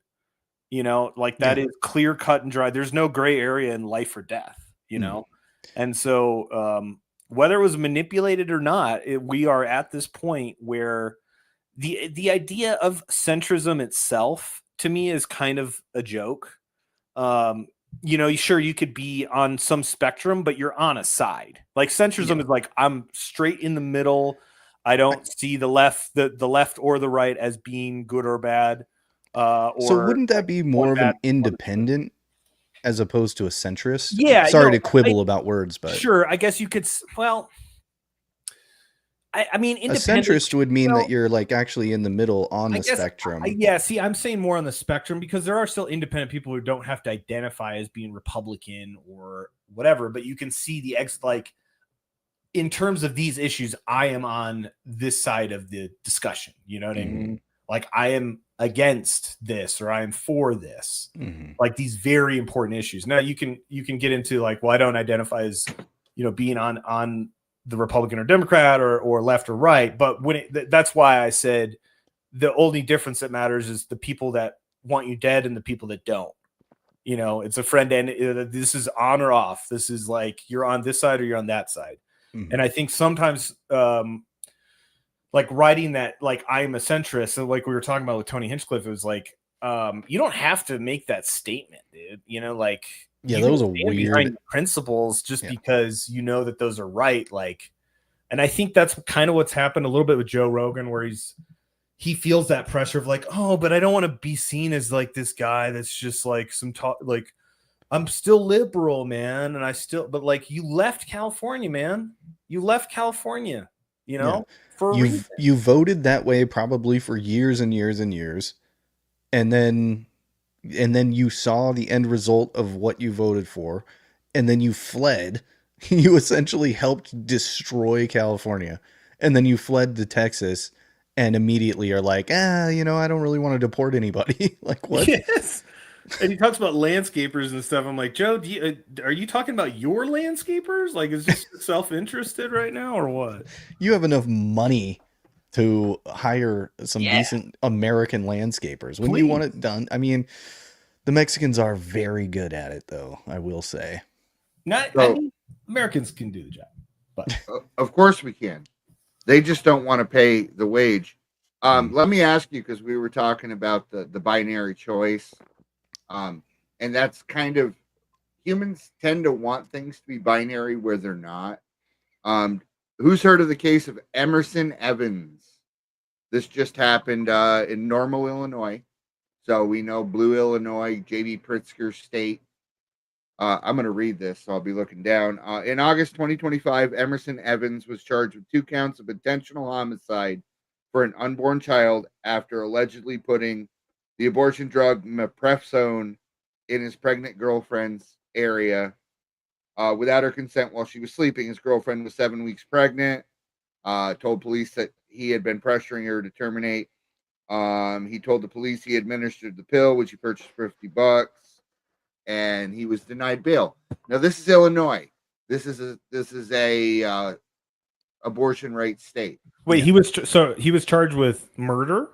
Speaker 1: You know, like that is clear cut and dry. There's no gray area in life or death, you know? And so whether it was manipulated or not, we are at this point where the idea of centrism itself to me is kind of a joke. You know, sure, you could be on some spectrum, but you're on a side. Like centrism is like, I'm straight in the middle. I don't see the left or the right as being good or bad.
Speaker 2: So wouldn't that be more of an independent as opposed to a centrist?
Speaker 1: Yeah.
Speaker 2: Sorry to quibble about words, but
Speaker 1: sure, I guess you could. Well, I mean,
Speaker 2: a centrist would mean that you're like actually in the middle on the spectrum.
Speaker 1: Yeah, see, I'm saying more on the spectrum because there are still independent people who don't have to identify as being Republican or whatever, but you can see like in terms of these issues, I am on this side of the discussion. You know what I mean? Like I am against this or I am for this. Like these very important issues. Now you can get into like, well, I don't identify as, you know, being on the Republican or Democrat or left or right. But when that's why I said the only difference that matters is the people that want you dead and the people that don't. You know, it's a friend and this is on or off. This is like you're on this side or you're on that side. And I think sometimes like writing that like I'm a centrist, and like we were talking about with Tony Hinchcliffe, it was like you don't have to make that statement, dude. You know, like
Speaker 2: that was a weird
Speaker 1: behind principles just because you know that those are right. Like, and I think that's kind of what's happened a little bit with Joe Rogan, where he feels that pressure of like, oh, but I don't want to be seen as like this guy that's just like some talk, like I'm still liberal, man, and but like you left California, man. You left California, you know, for a reason.
Speaker 2: You voted that way probably for years and years and years, and then you saw the end result of what you voted for, and then you fled. You essentially helped destroy California, and then you fled to Texas, and immediately are like, you know, I don't really want to deport anybody. Like what?
Speaker 1: Yes. And he talks about landscapers and stuff. I'm like, Joe, are you talking about your landscapers? Like, is this self-interested right now or what?
Speaker 2: You have enough money to hire some decent American landscapers. When you want it done, I mean, the Mexicans are very good at it, though, I will say.
Speaker 1: I mean, Americans can do the job. But
Speaker 3: of course we can. They just don't want to pay the wage. Let me ask you, because we were talking about the binary choice. And that's kind of, humans tend to want things to be binary where they're not. Who's heard of the case of Emerson Evans? This just happened in Normal, Illinois. So we know Blue, Illinois, J.B. Pritzker State. I'm going to read this, so I'll be looking down. In August 2025, Emerson Evans was charged with 2 counts of intentional homicide for an unborn child after allegedly putting the abortion drug mifepristone in his pregnant girlfriend's area without her consent while she was sleeping. His girlfriend was 7 weeks pregnant. Told police that he had been pressuring her to terminate. He told the police he administered the pill, which he purchased for $50, and he was denied bail. Now, this is Illinois. This is a abortion right state.
Speaker 1: Wait, he was charged with murder.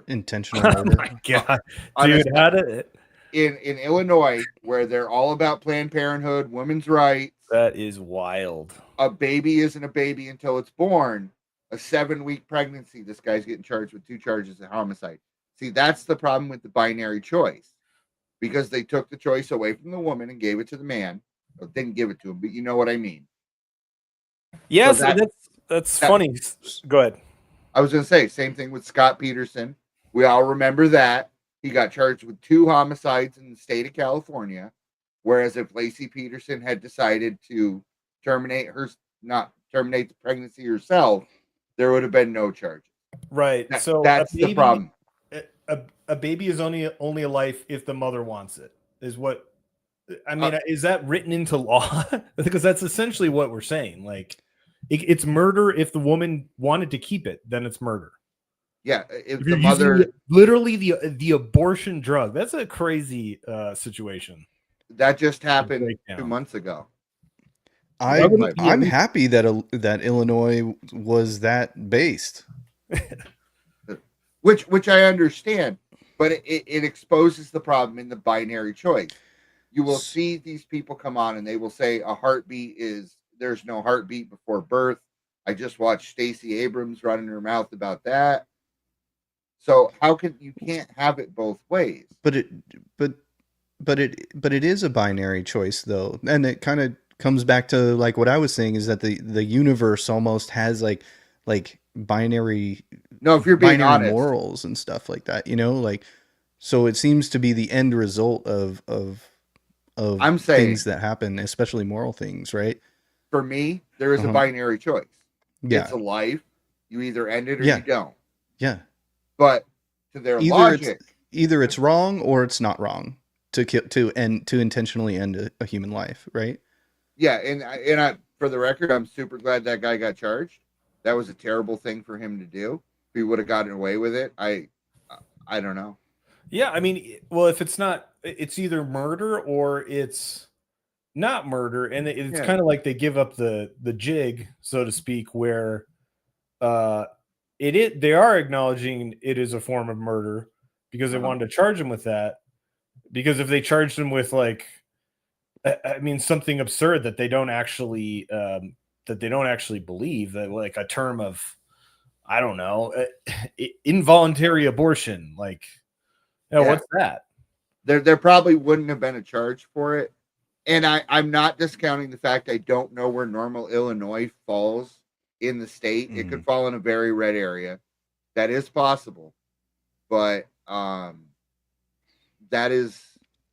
Speaker 2: Intentional murder.
Speaker 1: Oh my God, dude, how did it?
Speaker 3: In Illinois, where they're all about Planned Parenthood, women's rights.
Speaker 1: That is wild.
Speaker 3: A baby isn't a baby until it's born. A 7-week pregnancy, this guy's getting charged with 2 charges of homicide. See, that's the problem with the binary choice, because they took the choice away from the woman and gave it to the man. Well, didn't give it to him, but you know what I mean.
Speaker 1: Yes, so that's funny. Go ahead.
Speaker 3: I was going to say, same thing with Scott Peterson. We all remember that. He got charged with 2 homicides in the state of California, whereas if Lacey Peterson had decided to terminate the pregnancy herself, there would have been no charges.
Speaker 1: Right. So
Speaker 3: that's the problem.
Speaker 1: A baby is only a life if the mother wants it, is what I mean. Is that written into law? Because that's essentially what we're saying. Like, it's murder if the woman wanted to keep it, then it's murder.
Speaker 3: Yeah, if the mother
Speaker 1: literally the abortion drug, that's a crazy situation.
Speaker 3: That just happened 2 months ago.
Speaker 2: I'm happy that that Illinois was that based.
Speaker 3: Which I understand, but it exposes the problem in the binary choice. You will see these people come on and they will say there's no heartbeat before birth. I just watched Stacey Abrams running her mouth about that. So you can't have it both ways.
Speaker 2: But it is a binary choice though. And it kind of comes back to like what I was saying is that the universe almost has like binary
Speaker 3: if you're being honest,
Speaker 2: morals and stuff like that, like, so it seems to be the end result of
Speaker 3: I'm saying,
Speaker 2: things that happen, especially moral things, right?
Speaker 3: For me, there is a binary choice.
Speaker 2: Yeah.
Speaker 3: It's a life. You either end it or you don't.
Speaker 2: Yeah.
Speaker 3: But to their logic,
Speaker 2: either it's wrong or it's not wrong to intentionally end a human life, right?
Speaker 3: Yeah, and I, for the record, I'm super glad that guy got charged. That was a terrible thing for him to do. If he would have gotten away with it, I don't know.
Speaker 1: Yeah, I mean, well, if it's not, it's either murder or it's not murder, and it's kind of like they give up the jig, so to speak, where they are acknowledging it is a form of murder because they wanted to charge him with that. Because if they charged him with something absurd that they don't actually believe, that like a term of, I don't know, involuntary abortion, what's that?
Speaker 3: There probably wouldn't have been a charge for it. And I'm not discounting the fact I don't know where normal Illinois falls in the state. It could fall in a very red area. That is possible. But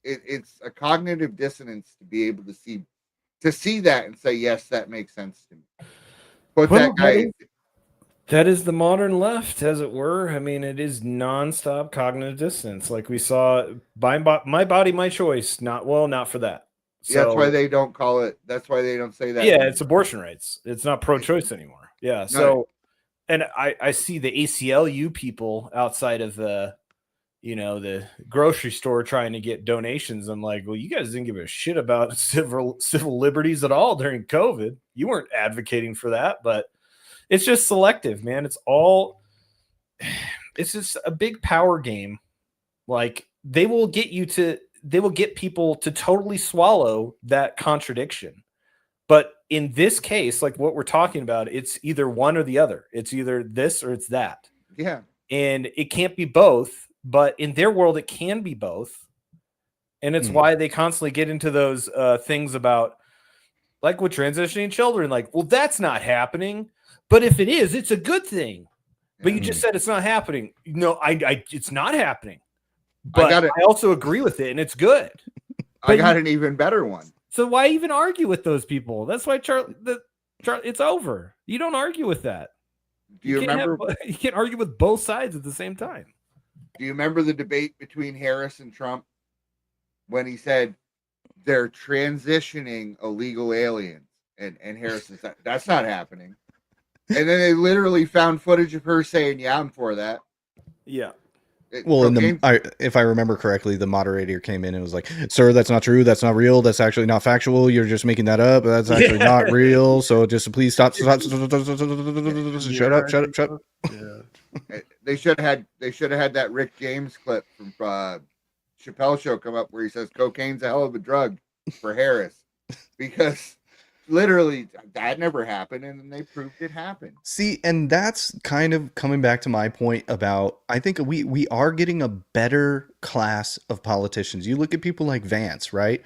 Speaker 3: it's a cognitive dissonance to be able to see that and say, yes, that makes sense to me.
Speaker 1: That is the modern left, as it were. I mean, it is nonstop cognitive dissonance, like we saw. My body, my choice. Not for that. So,
Speaker 3: that's why they don't call it. That's why they don't say that.
Speaker 1: Yeah, it's abortion rights. It's not pro-choice anymore. Yeah. No. So, and I see the ACLU people outside of the grocery store trying to get donations. I'm like, well, you guys didn't give a shit about civil liberties at all during COVID. You weren't advocating for that, but it's just selective, man. It's just a big power game. Like they will get people to totally swallow that contradiction. But in this case, like what we're talking about, it's either one or the other. It's either this or it's that.
Speaker 3: Yeah.
Speaker 1: And it can't be both, but in their world, it can be both. And it's why they constantly get into those things about, like with transitioning children, like, well, that's not happening. But if it is, it's a good thing. But you just said it's not happening. No, it's not happening. But I also agree with it, and it's good.
Speaker 3: I got an even better one.
Speaker 1: So why even argue with those people? That's why Charlie, it's over. You don't argue with that.
Speaker 3: Do you remember?
Speaker 1: You can't argue with both sides at the same time.
Speaker 3: Do you remember the debate between Harris and Trump when he said they're transitioning illegal aliens? And Harris said, that's not happening. And then they literally found footage of her saying, yeah, I'm for that.
Speaker 1: Yeah.
Speaker 2: Well, if I remember correctly, the moderator came in and was like, sir, that's not true. That's not real. That's actually not factual. You're just making that up. That's actually not real. So just please stop. Shut up.
Speaker 3: Yeah. They should have had that Rick James clip from Chappelle Show come up where he says cocaine's a hell of a drug for Harris, because literally that never happened, and then they proved it happened.
Speaker 2: See, and that's kind of coming back to my point about, I think we are getting a better class of politicians. You look at people like Vance, right?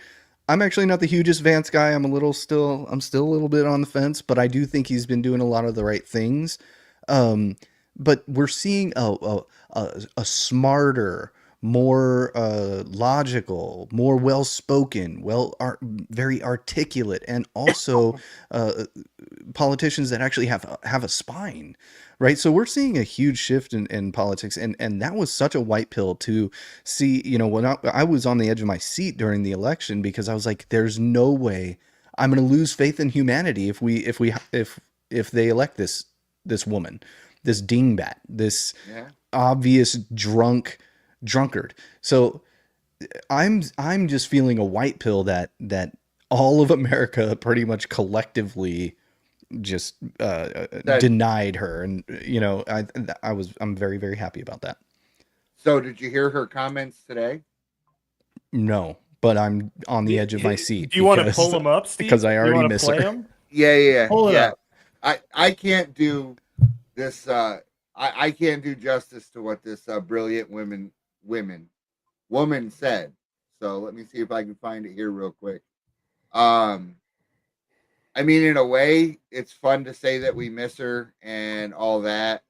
Speaker 2: I'm actually not the hugest Vance guy. I'm still a little bit on the fence, but I do think he's been doing a lot of the right things. But we're seeing a smarter, more logical, more well-spoken, very articulate, and also politicians that actually have a spine, right? So we're seeing a huge shift in politics, and that was such a white pill to see. When I was on the edge of my seat during the election, because I was like, "There's no way I'm going to lose faith in humanity if they elect this woman, this dingbat, this obvious drunkard." So I'm just feeling a white pill that all of America pretty much collectively just denied her, and I'm very, very happy about that.
Speaker 3: So did you hear her comments today?
Speaker 2: No, but I'm on the edge of my seat.
Speaker 1: Do you want to pull them up, Steve?
Speaker 2: Because I already miss her.
Speaker 1: Them?
Speaker 3: Yeah.
Speaker 1: Pull it up.
Speaker 3: I can't do this. I can't do justice to what this brilliant woman said. So let me see if I can find it here real quick. I mean, in a way, it's fun to say that we miss her and all that.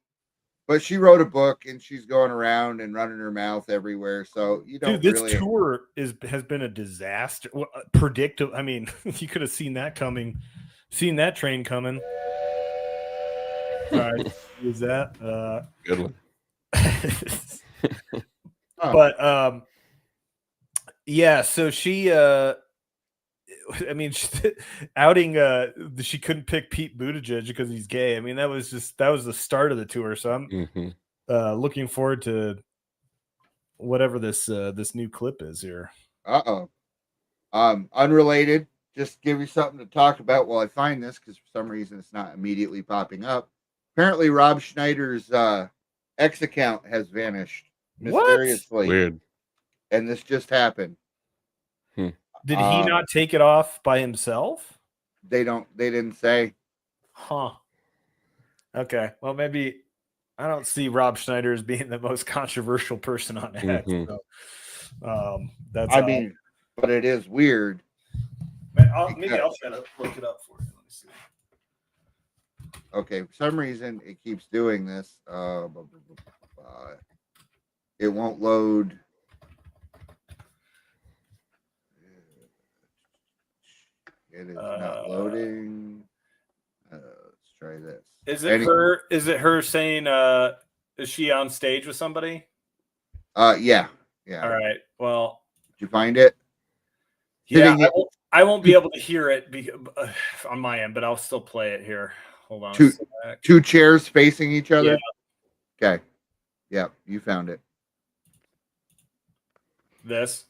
Speaker 3: But she wrote a book and she's going around and running her mouth everywhere. So you don't.
Speaker 1: Dude, this
Speaker 3: really...
Speaker 1: tour has been a disaster. Predictable. I mean, you could have seen that coming, seen that train coming. Sorry, is that
Speaker 4: good one?
Speaker 1: But yeah. So she, I mean, outing she couldn't pick Pete Buttigieg because he's gay. I mean, that was the start of the tour. So I'm looking forward to whatever this new clip is here.
Speaker 3: Unrelated. Just give you something to talk about while I find this, because for some reason it's not immediately popping up. Apparently, Rob Schneider's X account has vanished mysteriously.
Speaker 4: What? Weird.
Speaker 3: And this just happened.
Speaker 1: Did he not take it off by himself?
Speaker 3: They didn't say.
Speaker 1: Huh. Okay. Well, maybe I don't see Rob Schneider as being the most controversial person on X. So, that's.
Speaker 3: I mean, but it is weird.
Speaker 1: Maybe I'll try to look it up for you. Let me see.
Speaker 3: Okay, for some reason it keeps doing this. It won't load. It is not loading. Let's try this.
Speaker 1: Is it her saying? Is she on stage with somebody?
Speaker 3: Yeah.
Speaker 1: All right. Well,
Speaker 3: did you find it?
Speaker 1: Yeah, I won't be able to hear it on my end, but I'll still play it here. Hold on.
Speaker 3: Two chairs facing each other.
Speaker 1: Yeah.
Speaker 3: Okay. Yep, you found it.
Speaker 1: This.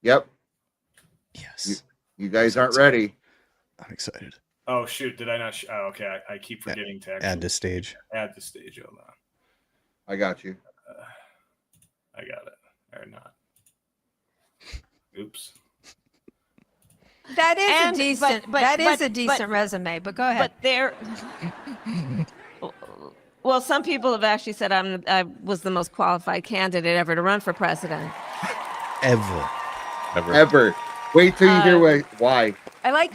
Speaker 3: Yep.
Speaker 2: Yes.
Speaker 3: You guys aren't ready.
Speaker 2: I'm excited.
Speaker 1: Oh shoot! Did I not? Okay, I keep forgetting to
Speaker 2: add to stage.
Speaker 1: Add to stage. Hold on.
Speaker 3: I got you.
Speaker 1: I got it. Or not. Oops.
Speaker 7: That is a decent resume, but go ahead.
Speaker 8: But there, well, some people have actually said I was the most qualified candidate ever to run for president.
Speaker 2: Ever.
Speaker 3: Wait till you hear why.
Speaker 7: I like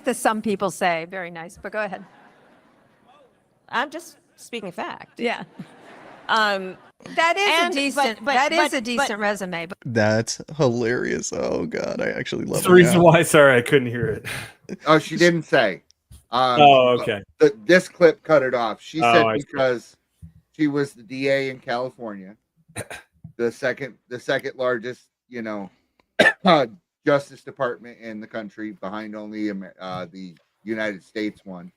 Speaker 7: the some people say. Very nice, but go ahead.
Speaker 8: I'm just speaking fact.
Speaker 7: Yeah. That is a decent resume. But
Speaker 2: that's hilarious. Oh God, I actually love it.
Speaker 1: That's the reason why. Sorry, I couldn't hear it.
Speaker 3: Oh, she didn't say.
Speaker 1: Okay.
Speaker 3: This clip cut it off. She said because she was the DA in California, the second largest, Justice Department in the country, behind only the United States one.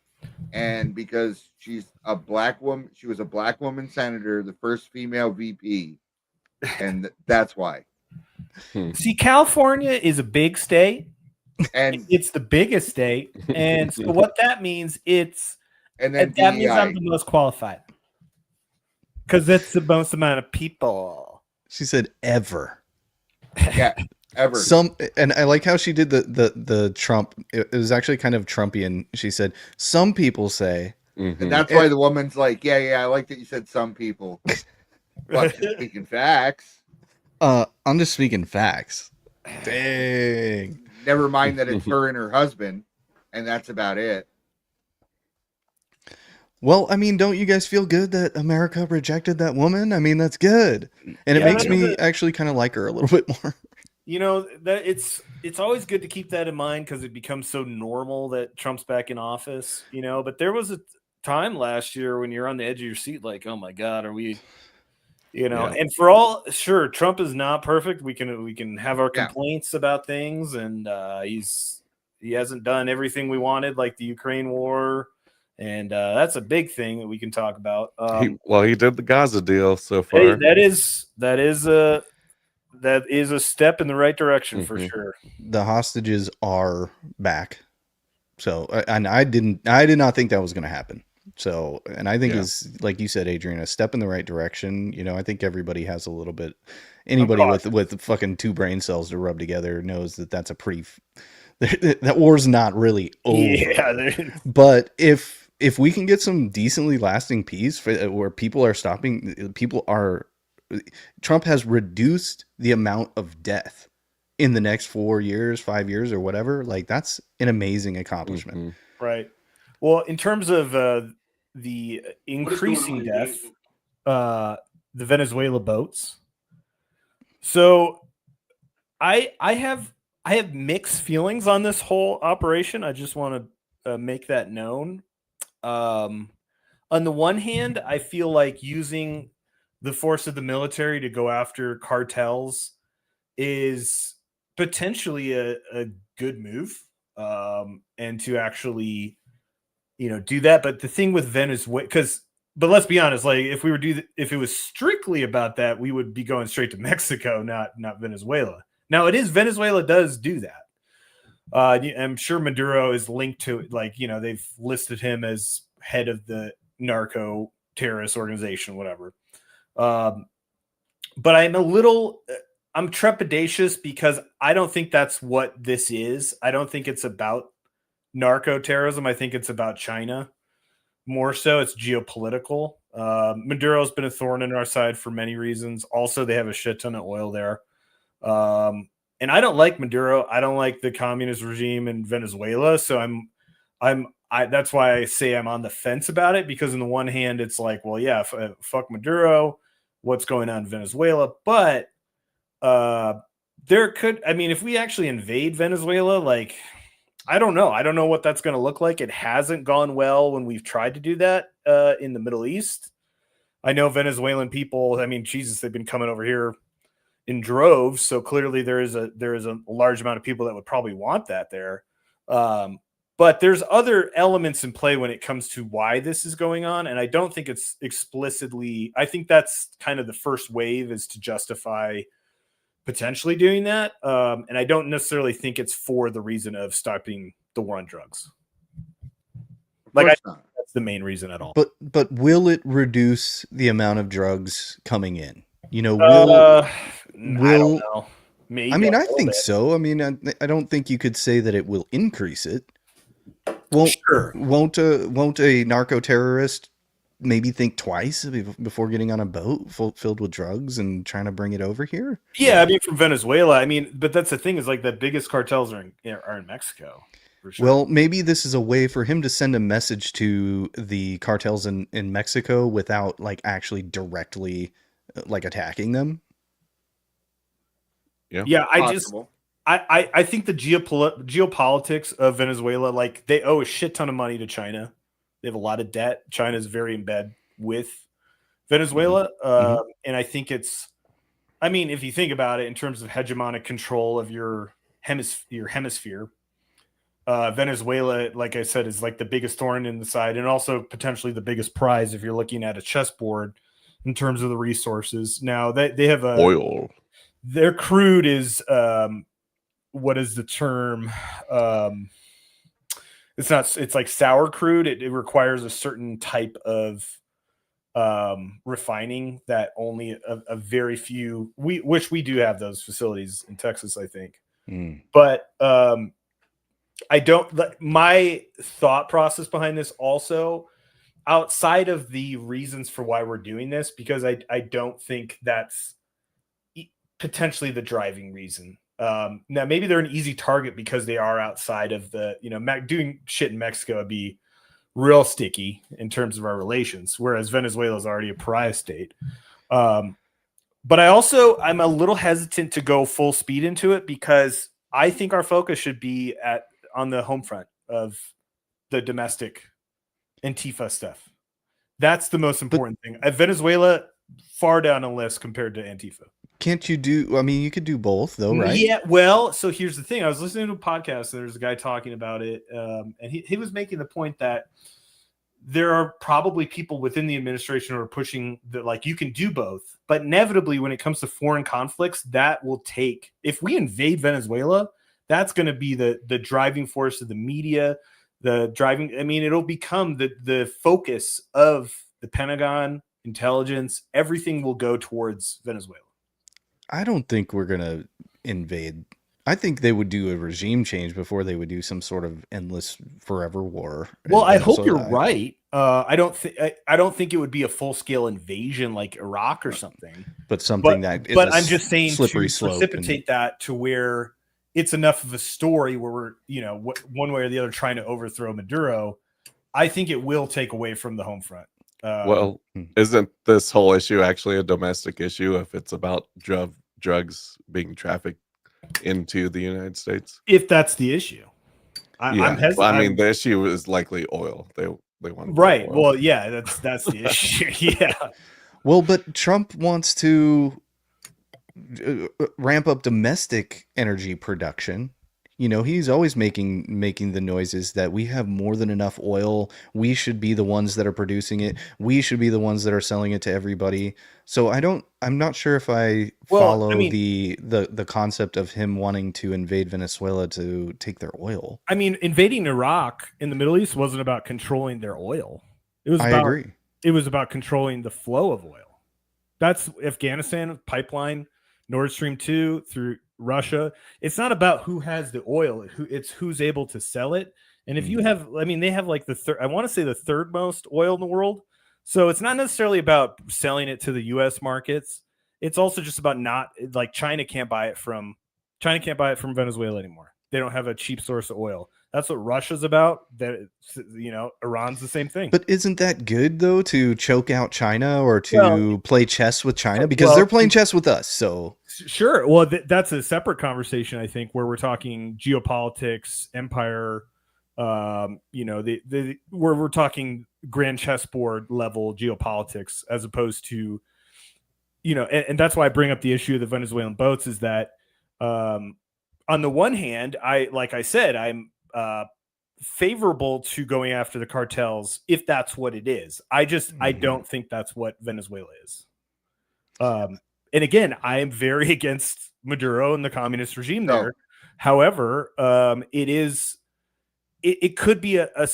Speaker 3: And because she's a black woman, she was a black woman senator, the first female VP, and that's why.
Speaker 1: See, California is a big state,
Speaker 3: and
Speaker 1: it's the biggest state, and so what that means, that means I'm the most qualified because that's the most amount of people.
Speaker 2: She said ever.
Speaker 3: Yeah. Ever.
Speaker 2: And I like how she did the Trump. It was actually kind of Trumpian. She said, some people say.
Speaker 3: And that's why the woman's like, yeah, I like that you said some people. But speaking facts.
Speaker 2: I'm just speaking facts. Dang.
Speaker 3: Never mind that it's her and her husband, and that's about it.
Speaker 2: Well, I mean, don't you guys feel good that America rejected that woman? I mean, that's good. And it makes me actually kind of like her a little bit more.
Speaker 1: That it's always good to keep that in mind because it becomes so normal that Trump's back in office, but there was a time last year when you're on the edge of your seat, like, oh my God, are we, and for all, sure, Trump is not perfect. We can have our complaints about things, and he hasn't done everything we wanted, like the Ukraine war. And that's a big thing that we can talk about.
Speaker 4: He did the Gaza deal so far.
Speaker 1: That is That is a step in the right direction for
Speaker 4: Mhm.
Speaker 1: sure.
Speaker 2: The hostages are back. So, and I did not think that was going to happen. So, and I think
Speaker 4: Yeah.
Speaker 2: is, like you said, Adrian, a step in the right direction. You know, I think everybody has a little bit, anybody with fucking 2 brain cells to rub together knows that that's a pretty, that war's not really over.
Speaker 1: Yeah,
Speaker 2: But if we can get some decently lasting peace where Trump has reduced the amount of death in the next 4 years, 5 years, or whatever, like that's an amazing accomplishment.
Speaker 4: Mhm.
Speaker 1: right. Well, in terms of the increasing death, the Venezuela boats. So I have mixed feelings on this whole operation. I just want to make that known. On the one hand, I feel like using the force of the military to go after cartels is potentially a good move, and to actually, do that. But the thing with Venezuela, but let's be honest, like if it was strictly about that, we would be going straight to Mexico, not Venezuela. Now it is Venezuela does do that. I'm sure Maduro is linked to it. Like, they've listed him as head of the narco terrorist organization, whatever. But I'm trepidatious because I don't think that's what this is. I don't think it's about narco terrorism. I think it's about China more so. It's geopolitical. Maduro's been a thorn in our side for many reasons. Also, they have a shit ton of oil there. And I don't like Maduro. I don't like the communist regime in Venezuela. So that's why I say I'm on the fence about it, because on the one hand, it's like, well, yeah, fuck Maduro. What's going on in Venezuela? But if we actually invade Venezuela, like, I don't know. I don't know what that's going to look like. It hasn't gone well when we've tried to do that in the Middle East. I know Venezuelan people, Jesus, they've been coming over here in droves. So clearly there is a large amount of people that would probably want that there. But there's other elements in play when it comes to why this is going on. And I don't think it's explicitly, I think that's kind of the first wave, is to justify potentially doing that. And I don't necessarily think it's for the reason of stopping the war on drugs. That's the main reason at all.
Speaker 2: But will it reduce the amount of drugs coming in?
Speaker 1: I don't know. Maybe.
Speaker 2: I think so. I don't think you could say that it will increase it. Won't a narco terrorist maybe think twice before getting on a boat filled with drugs and trying to bring it over here?
Speaker 1: Yeah, from Venezuela. But that's the thing, is like the biggest cartels are in Mexico. For sure.
Speaker 2: Well, maybe this is a way for him to send a message to the cartels in Mexico without like actually directly like attacking them.
Speaker 1: Yeah, I think the geopolitics of Venezuela, like they owe a shit ton of money to China. They have a lot of debt. China is very in bed with Venezuela. And I think it's, if you think about it in terms of hegemonic control of your hemisphere, Venezuela, like I said, is like the biggest thorn in the side, and also potentially the biggest prize if you're looking at a chessboard in terms of the resources. Now they have
Speaker 4: oil.
Speaker 1: Their crude is what is the term? It's like sour crude. It requires a certain type of refining that only a very few, which we do have those facilities in Texas, I think. But my thought process behind this also, outside of the reasons for why we're doing this, because I don't think that's potentially the driving reason. Now maybe they're an easy target because they are outside of the, doing shit in Mexico would be real sticky in terms of our relations, whereas Venezuela is already a pariah state. But I'm a little hesitant to go full speed into it, because I think our focus should be on the home front of the domestic Antifa stuff. That's the most important thing. Venezuela, far down the list compared to Antifa.
Speaker 2: Can't you do? You could do both, though, right?
Speaker 1: Yeah. Well, so here's the thing. I was listening to a podcast, and there's a guy talking about it, and he was making the point that there are probably people within the administration who are pushing that, like, you can do both. But inevitably, when it comes to foreign conflicts, that will take, if we invade Venezuela, that's going to be the driving force of the media, it'll become the focus of the Pentagon, intelligence, everything will go towards Venezuela.
Speaker 2: I don't think we're going to invade. I think they would do a regime change before they would do some sort of endless forever war.
Speaker 1: Well, I hope you're right. I don't think it would be a full scale invasion like Iraq or something.
Speaker 2: But something that is
Speaker 1: but I'm just saying
Speaker 2: slippery
Speaker 1: to
Speaker 2: slope
Speaker 1: precipitate that to where it's enough of a story where we're, one way or the other trying to overthrow Maduro. I think it will take away from the home front.
Speaker 4: Isn't this whole issue actually a domestic issue if it's about drugs being trafficked into the United States?
Speaker 1: If that's the issue. I'm hesitant.
Speaker 4: Well, I mean, the issue is likely oil. They want
Speaker 1: right.
Speaker 4: oil.
Speaker 1: Well, yeah, that's the issue. Yeah.
Speaker 2: Well, but Trump wants to ramp up domestic energy production. He's always making the noises that we have more than enough oil. We should be the ones that are producing it. We should be the ones that are selling it to everybody. So I'm not sure if I follow the concept of him wanting to invade Venezuela to take their oil.
Speaker 1: I mean, invading Iraq in the Middle East wasn't about controlling their oil. I agree. It was about controlling the flow of oil. That's Afghanistan pipeline, Nord Stream 2 through Russia. It's not about who has the oil. It's who's able to sell it. And if you have, they have like I want to say the third most oil in the world. So it's not necessarily about selling it to the U.S. markets. It's also just about China can't buy it from Venezuela anymore. They don't have a cheap source of oil. That's what Russia's about. Iran's the same thing.
Speaker 2: But isn't that good though, to choke out China or to play chess with China, because they're playing chess with us? So
Speaker 1: sure. Well, that's a separate conversation, I think, where we're talking geopolitics, empire. Where we're talking grand chessboard level geopolitics, as opposed to, and that's why I bring up the issue of the Venezuelan boats, is that on the one hand, I'm favorable to going after the cartels if that's what it is. I don't think that's what Venezuela is. And again, I am very against Maduro and the communist regime there. However, it could be a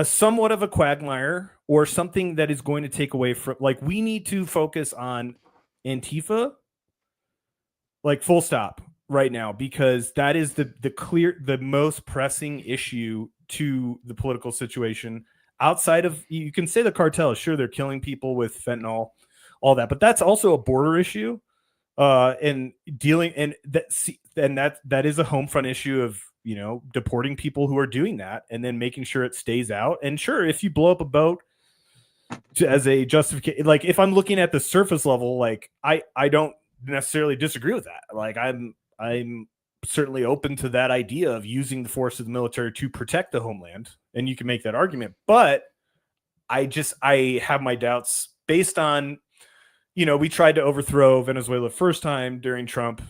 Speaker 1: somewhat of a quagmire, or something that is going to take away from, we need to focus on Antifa, full stop right now, because that is the most pressing issue to the political situation. Outside of, you can say the cartels, sure, they're killing people with fentanyl, all that, but that's also a border issue, and that is a home front issue of, deporting people who are doing that and then making sure it stays out. And sure, if you blow up a boat as a justification, if I'm looking at the surface level, I don't necessarily disagree with that. I'm certainly open to that idea of using the force of the military to protect the homeland, and you can make that argument. But I have my doubts based on, we tried to overthrow Venezuela first time during Trump,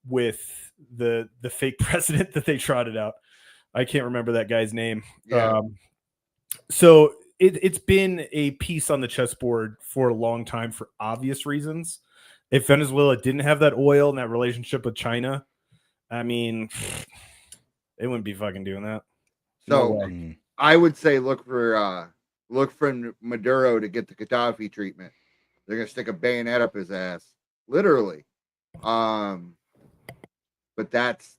Speaker 1: with the fake president that they trotted out. I can't remember that guy's name.
Speaker 3: Yeah.
Speaker 1: So it's been a piece on the chessboard for a long time for obvious reasons. If Venezuela didn't have that oil and that relationship with China, they wouldn't be fucking doing that.
Speaker 3: So I would say look for Maduro to get the Gaddafi treatment. They're gonna stick a bayonet up his ass, literally. But that's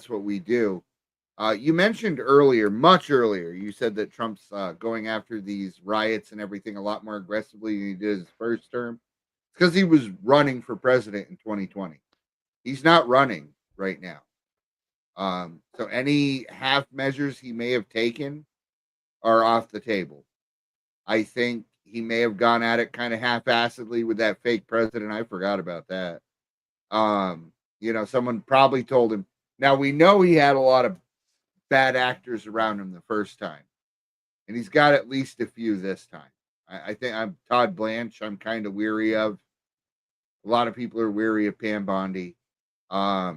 Speaker 3: what we do. You mentioned much earlier, you said that Trump's going after these riots and everything a lot more aggressively than he did his first term. It's because he was running for president in 2020. He's not running right now. So any half measures he may have taken are off the table. I think he may have gone at it kind of half-assedly with that fake president. I forgot about that. Someone probably told him. Now, we know he had a lot of bad actors around him the first time, and he's got at least a few this time. I think I'm Todd Blanche. I'm kind of weary of. A lot of people are weary of Pam Bondi. But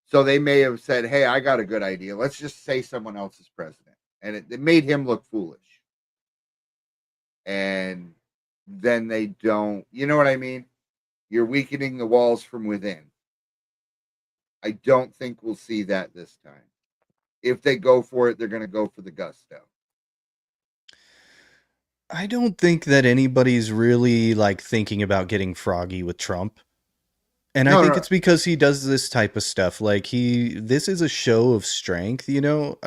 Speaker 3: so they may have said, hey, I got a good idea. Let's just say someone else is president. and it made him look foolish. And then they don't, you know what I mean? You're weakening the walls from within. I don't think we'll see that this time. If they go for it, they're going to go for the gusto.
Speaker 2: I don't think that anybody's really like thinking about getting froggy with Trump. And I think it's because he does this type of stuff. Like this is a show of strength, you know.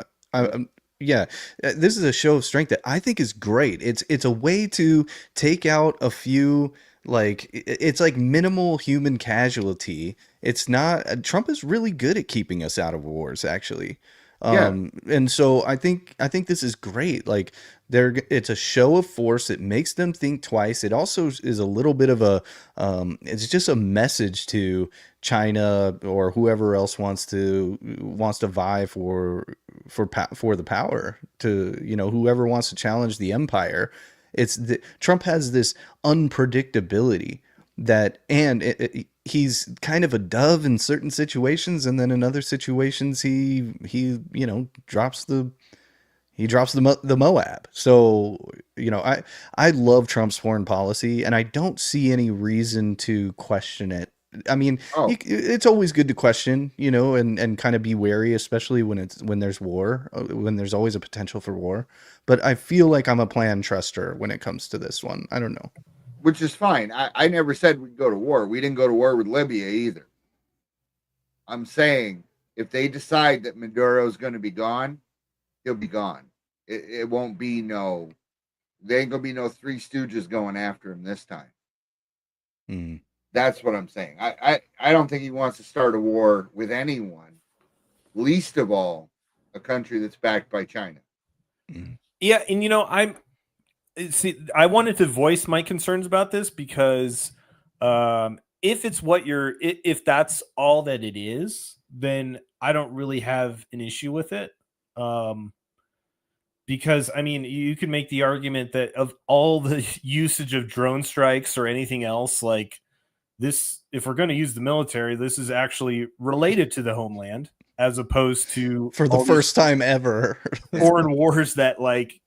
Speaker 2: This is a show of strength that I think is great. It's a way to take out a few, like, it's like minimal human casualty. It's not, Trump is really good at keeping us out of wars, actually. And so I think this is great. Like, it's a show of force. It makes them think twice. It also is a little bit of a it's just a message to China or whoever else wants to vie for the power, to, you know, whoever wants to challenge the empire. Trump has this unpredictability that, and he's kind of a dove in certain situations, and then in other situations he you know drops the Moab. So, you know, I love Trump's foreign policy, and I don't see any reason to question it. I mean, it's always good to question, you know, and kind of be wary, especially when there's war, when there's always a potential for war. But I feel like I'm a plan truster when it comes to this one. I don't know.
Speaker 3: Which is fine. I never said we'd go to war. We didn't go to war with Libya either. I'm saying if they decide that Maduro's going to be gone, he'll be gone. It won't be there ain't going to be no Three Stooges going after him this time.
Speaker 2: Mm.
Speaker 3: That's what I'm saying. I don't think he wants to start a war with anyone, least of all a country that's backed by China.
Speaker 2: Mm.
Speaker 1: Yeah, and you know, I wanted to voice my concerns about this because if that's all that it is, then I don't really have an issue with it. Because, I mean, you could make the argument that of all the usage of drone strikes or anything else, like this, if we're going to use the military, this is actually related to the homeland, as opposed to
Speaker 2: for the first time ever
Speaker 1: foreign wars that like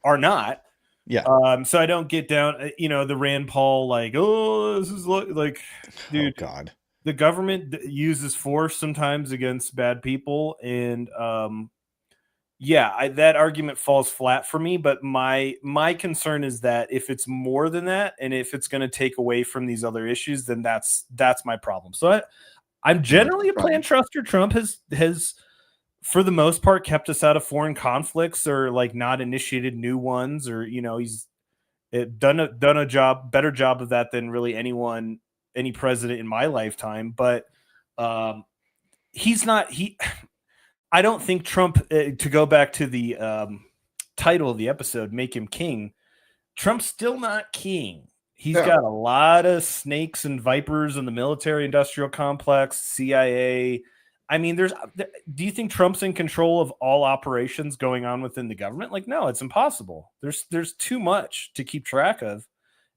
Speaker 1: are not.
Speaker 2: Yeah.
Speaker 1: So I don't get down, you know, the Rand Paul, like, oh, this is like, dude,
Speaker 2: oh God,
Speaker 1: the government uses force sometimes against bad people. And, that argument falls flat for me. But my concern is that if it's more than that, and if it's going to take away from these other issues, then that's my problem. So I'm generally a plan truster. Trump has for the most part kept us out of foreign conflicts, or like not initiated new ones, or, you know, he's done a better job of that than really any president in my lifetime. But I don't think Trump, to go back to the title of the episode, Make Him King, Trump's still not king. He's got a lot of snakes and vipers in the military industrial complex, CIA. I mean, do you think Trump's in control of all operations going on within the government? Like, no, it's impossible. There's too much to keep track of.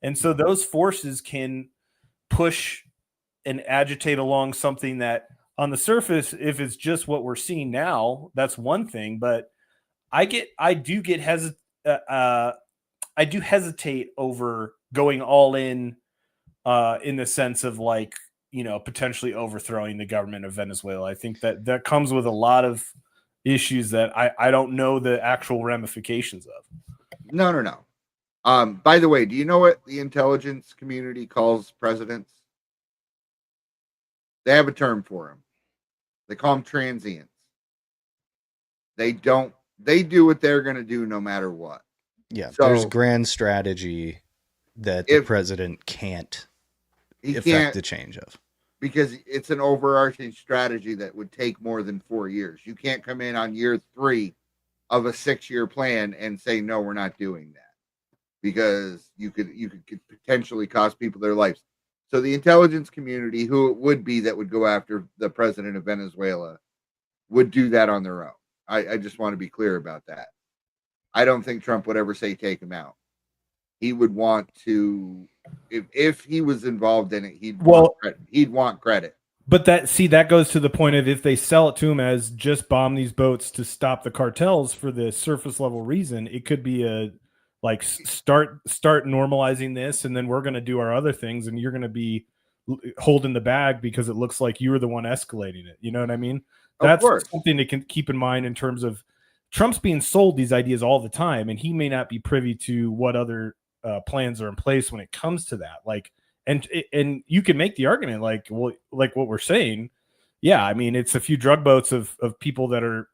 Speaker 1: And so those forces can push and agitate along something that on the surface, if it's just what we're seeing now, that's one thing. But I do hesitate over going all in the sense of, like, you know, potentially overthrowing the government of Venezuela. I think that comes with a lot of issues that I don't know the actual ramifications of.
Speaker 3: No. By the way, do you know what the intelligence community calls presidents? They have a term for them. They call them transients. They do what they're going to do no matter what.
Speaker 2: Yeah, so there's grand strategy that the president can't affect the change of.
Speaker 3: Because it's an overarching strategy that would take more than 4 years. You can't come in on year 3 of a 6-year plan and say, no, we're not doing that. Because you could potentially cost people their lives. So the intelligence community, who it would be that would go after the president of Venezuela, would do that on their own. I just want to be clear about that. I don't think Trump would ever say take him out. He would want to, if he was involved in it, he'd want credit.
Speaker 1: But that goes to the point of, if they sell it to him as just bomb these boats to stop the cartels for the surface level reason, it could be a like start normalizing this, and then we're going to do our other things, and you're going to be holding the bag because it looks like you were the one escalating it. You know what I mean? That's something to keep in mind in terms of Trump's being sold these ideas all the time, and he may not be privy to what other plans are in place when it comes to that. Like, and you can make the argument like, well, like what we're saying. Yeah, I mean, it's a few drug boats of people that are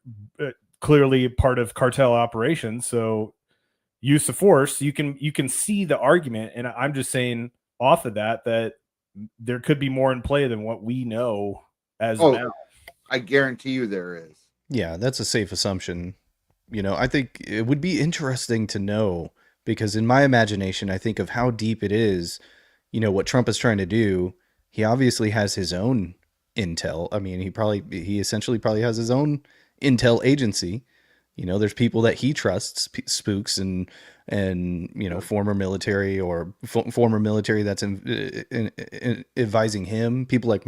Speaker 1: clearly part of cartel operations. So use of force, you can see the argument. And I'm just saying off of that there could be more in play than what we know as now.
Speaker 3: I guarantee you there is.
Speaker 2: Yeah, that's a safe assumption. You know, I think it would be interesting to know, because in my imagination, I think of how deep it is. You know, what Trump is trying to do, he obviously has his own intel. I mean, he essentially probably has his own intel agency. You know, there's people that he trusts, spooks and you know, former military or former military that's advising him. People like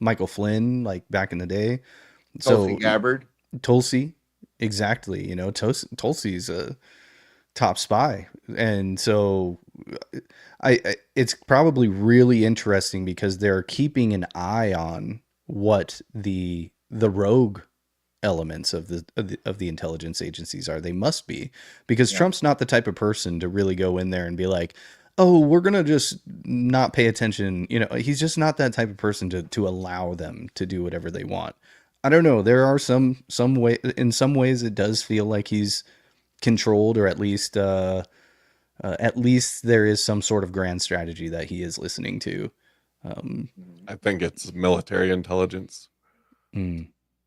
Speaker 2: Michael Flynn, like back in the day.
Speaker 3: Tulsi Gabbard.
Speaker 2: Tulsi, exactly. You know, Tulsi's a top spy, and so it's probably really interesting because they're keeping an eye on what the rogue elements of the intelligence agencies are. They must be, because Trump's not the type of person to really go in there and be like, oh, we're gonna just not pay attention. You know, he's just not that type of person to allow them to do whatever they want. I don't know. There are some way, in some ways it does feel like he's controlled, or at least there is some sort of grand strategy that he is listening to.
Speaker 4: I think it's military intelligence.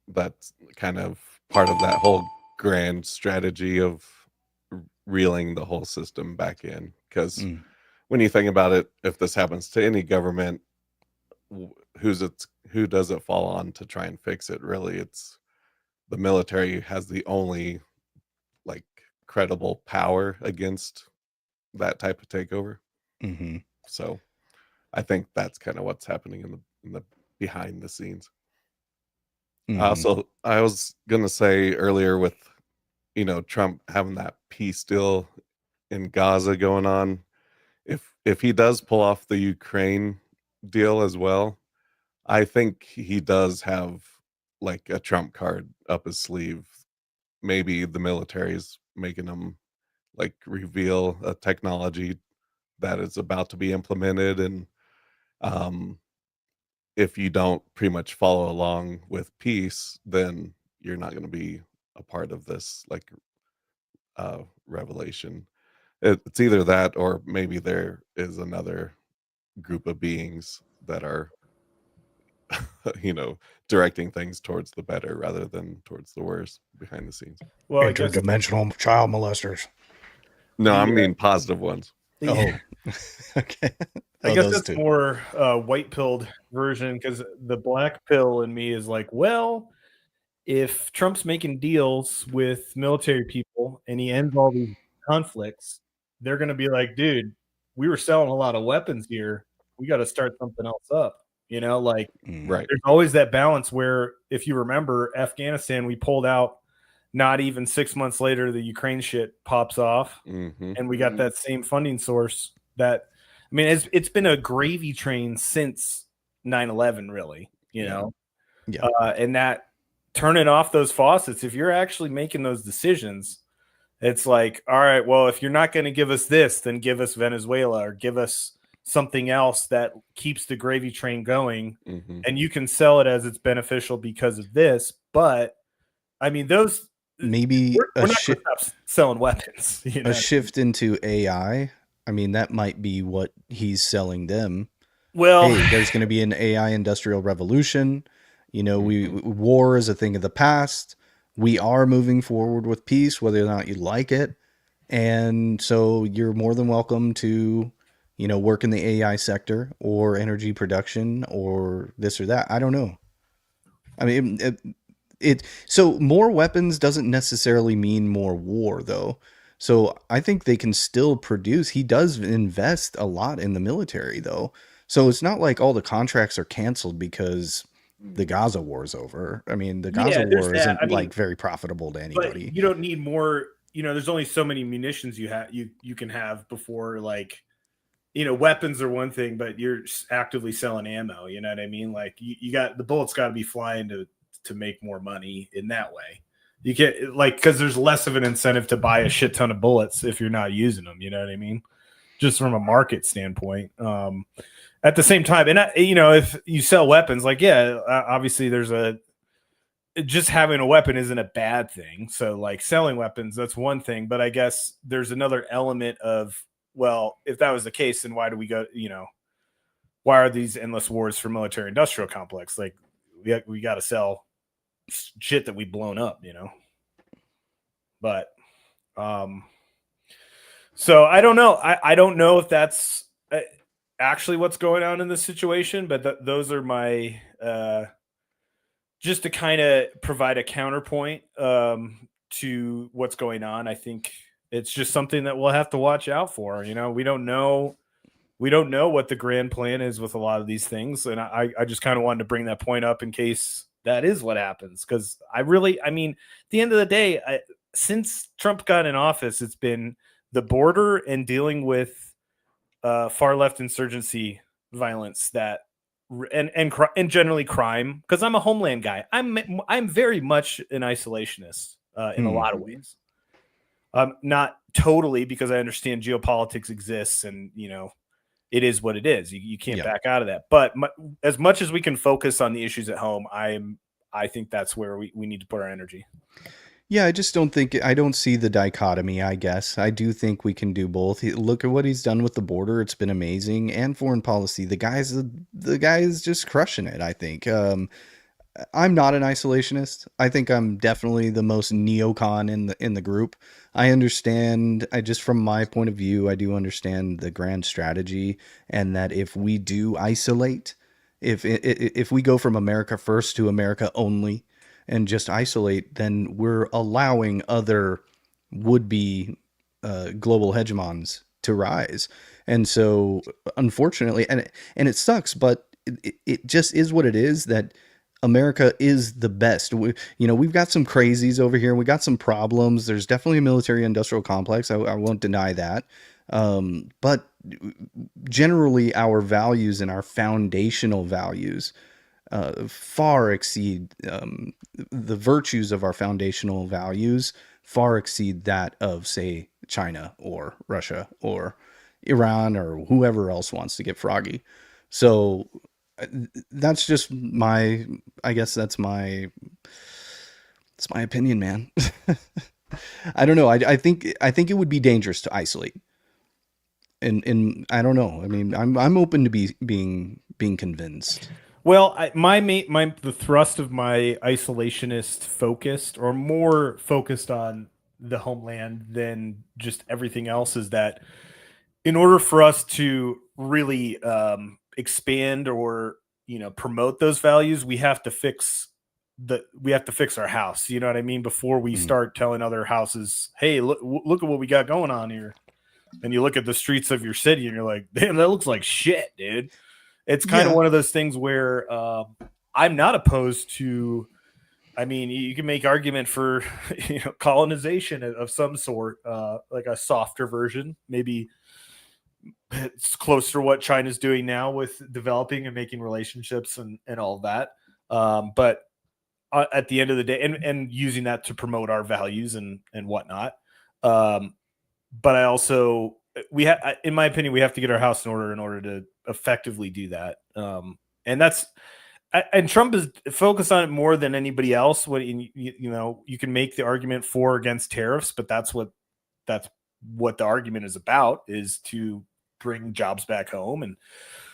Speaker 4: That's kind of part of that whole grand strategy of reeling the whole system back in. Because when you think about it, if this happens to any government, who does it fall on to try and fix it? Really, it's the military has the only like credible power against that type of takeover. So I think that's kind of what's happening in the behind the scenes. Also, I was gonna say earlier, with you know, Trump having that peace deal in Gaza going on, if he does pull off the Ukraine deal as well, I think he does have like a trump card up his sleeve. Maybe the military is making him like reveal a technology that is about to be implemented, and if you don't pretty much follow along with peace, then you're not going to be a part of this like revelation. It's either that, or maybe there is another group of beings that are you know, directing things towards the better rather than towards the worse behind the scenes.
Speaker 2: Well, interdimensional child molesters.
Speaker 4: No, I mean positive ones.
Speaker 2: Oh, okay.
Speaker 1: I guess that's more white pilled version, because the black pill in me is like, well, if Trump's making deals with military people and he ends all these conflicts, they're going to be like, dude, we were selling a lot of weapons here. We got to start something else up. You know, like,
Speaker 4: right.
Speaker 1: There's always that balance where, if you remember Afghanistan, we pulled out, not even 6 months later, the Ukraine shit pops off, and we got that same funding source. That, I mean, it's been a gravy train since 9/11, really, you know?
Speaker 2: Yeah.
Speaker 1: And that turning off those faucets, if you're actually making those decisions, it's like, all right, well, if you're not going to give us this, then give us Venezuela, or give us something else that keeps the gravy train going, and you can sell it as it's beneficial because of this. But I mean, those
Speaker 2: maybe
Speaker 1: we're not going to stop selling weapons. You know?
Speaker 2: A shift into AI. I mean, that might be what he's selling them.
Speaker 1: Well,
Speaker 2: hey, there's going to be an AI industrial revolution. You know, war is a thing of the past. We are moving forward with peace, whether or not you like it. And so you're more than welcome to, you know, work in the AI sector or energy production or this or that. I don't know. I mean, so more weapons doesn't necessarily mean more war, though. So I think they can still produce. He does invest a lot in the military, though. So it's not like all the contracts are canceled because the Gaza war is over. I mean, the Gaza war isn't like very profitable to anybody.
Speaker 1: But you don't need more. There's only so many munitions you can have before, like, weapons are one thing, but you're actively selling ammo. You know what I mean? Like you got the bullets got to be flying to make more money in that way. You can't because there's less of an incentive to buy a shit ton of bullets if you're not using them. You know what I mean? Just from a market standpoint. At the same time, and if you sell weapons, obviously just having a weapon isn't a bad thing. So like selling weapons, that's one thing. But I guess there's another element of, well, if that was the case, then why do we go? Why are these endless wars for military industrial complex? Like we got to sell shit that we've blown up, But so I don't know. I don't know if that's actually what's going on in this situation, but those are my just to kind of provide a counterpoint to what's going on. I think it's just something that we'll have to watch out for. We don't know what the grand plan is with a lot of these things, and I just kind of wanted to bring that point up in case that is what happens, because at the end of the day, since Trump got in office, it's been the border and dealing with far left insurgency violence and generally crime. Because I'm a homeland guy, I'm very much an isolationist in a lot of ways. Not totally, because I understand geopolitics exists, and it is what it is. You can't back out of that. But as much as we can focus on the issues at home, I think that's where we need to put our energy.
Speaker 2: Yeah, I don't see the dichotomy, I guess. I do think we can do both. Look at what he's done with the border. It's been amazing. And foreign policy. The guy is just crushing it, I think. I'm not an isolationist. I think I'm definitely the most neocon in the group. I understand, from my point of view, I do understand the grand strategy, and that if we do isolate, if we go from America first to America only and just isolate, then we're allowing other would-be global hegemons to rise. And so, unfortunately, and it sucks, but it just is what it is, that America is the best. We've got some crazies over here. We got some problems. There's definitely a military industrial complex. I won't deny that. But generally, our values and our foundational values far exceed the virtues of our foundational values far exceed that of, say, China or Russia or Iran or whoever else wants to get froggy. So that's just that's my opinion, man. I don't know. I think it would be dangerous to isolate. And I don't know. I mean, I'm open to being convinced.
Speaker 1: Well, the thrust of my isolationist focused, or more focused on the homeland than just everything else, is that in order for us to really expand or promote those values, we have to fix our house. You know what I mean? Before we start telling other houses, hey, look at what we got going on here. And you look at the streets of your city and you're like, damn, that looks like shit, dude. It's kind of one of those things where I'm not opposed to. I mean, you can make argument for colonization of some sort, like a softer version. Maybe it's closer to what China's doing now with developing and making relationships and all of that. But at the end of the day, and using that to promote our values and whatnot. But I also, in my opinion, we have to get our house in order to effectively do that. And Trump is focused on it more than anybody else. You can make the argument for or against tariffs, but that's what the argument is about, is to bring jobs back home and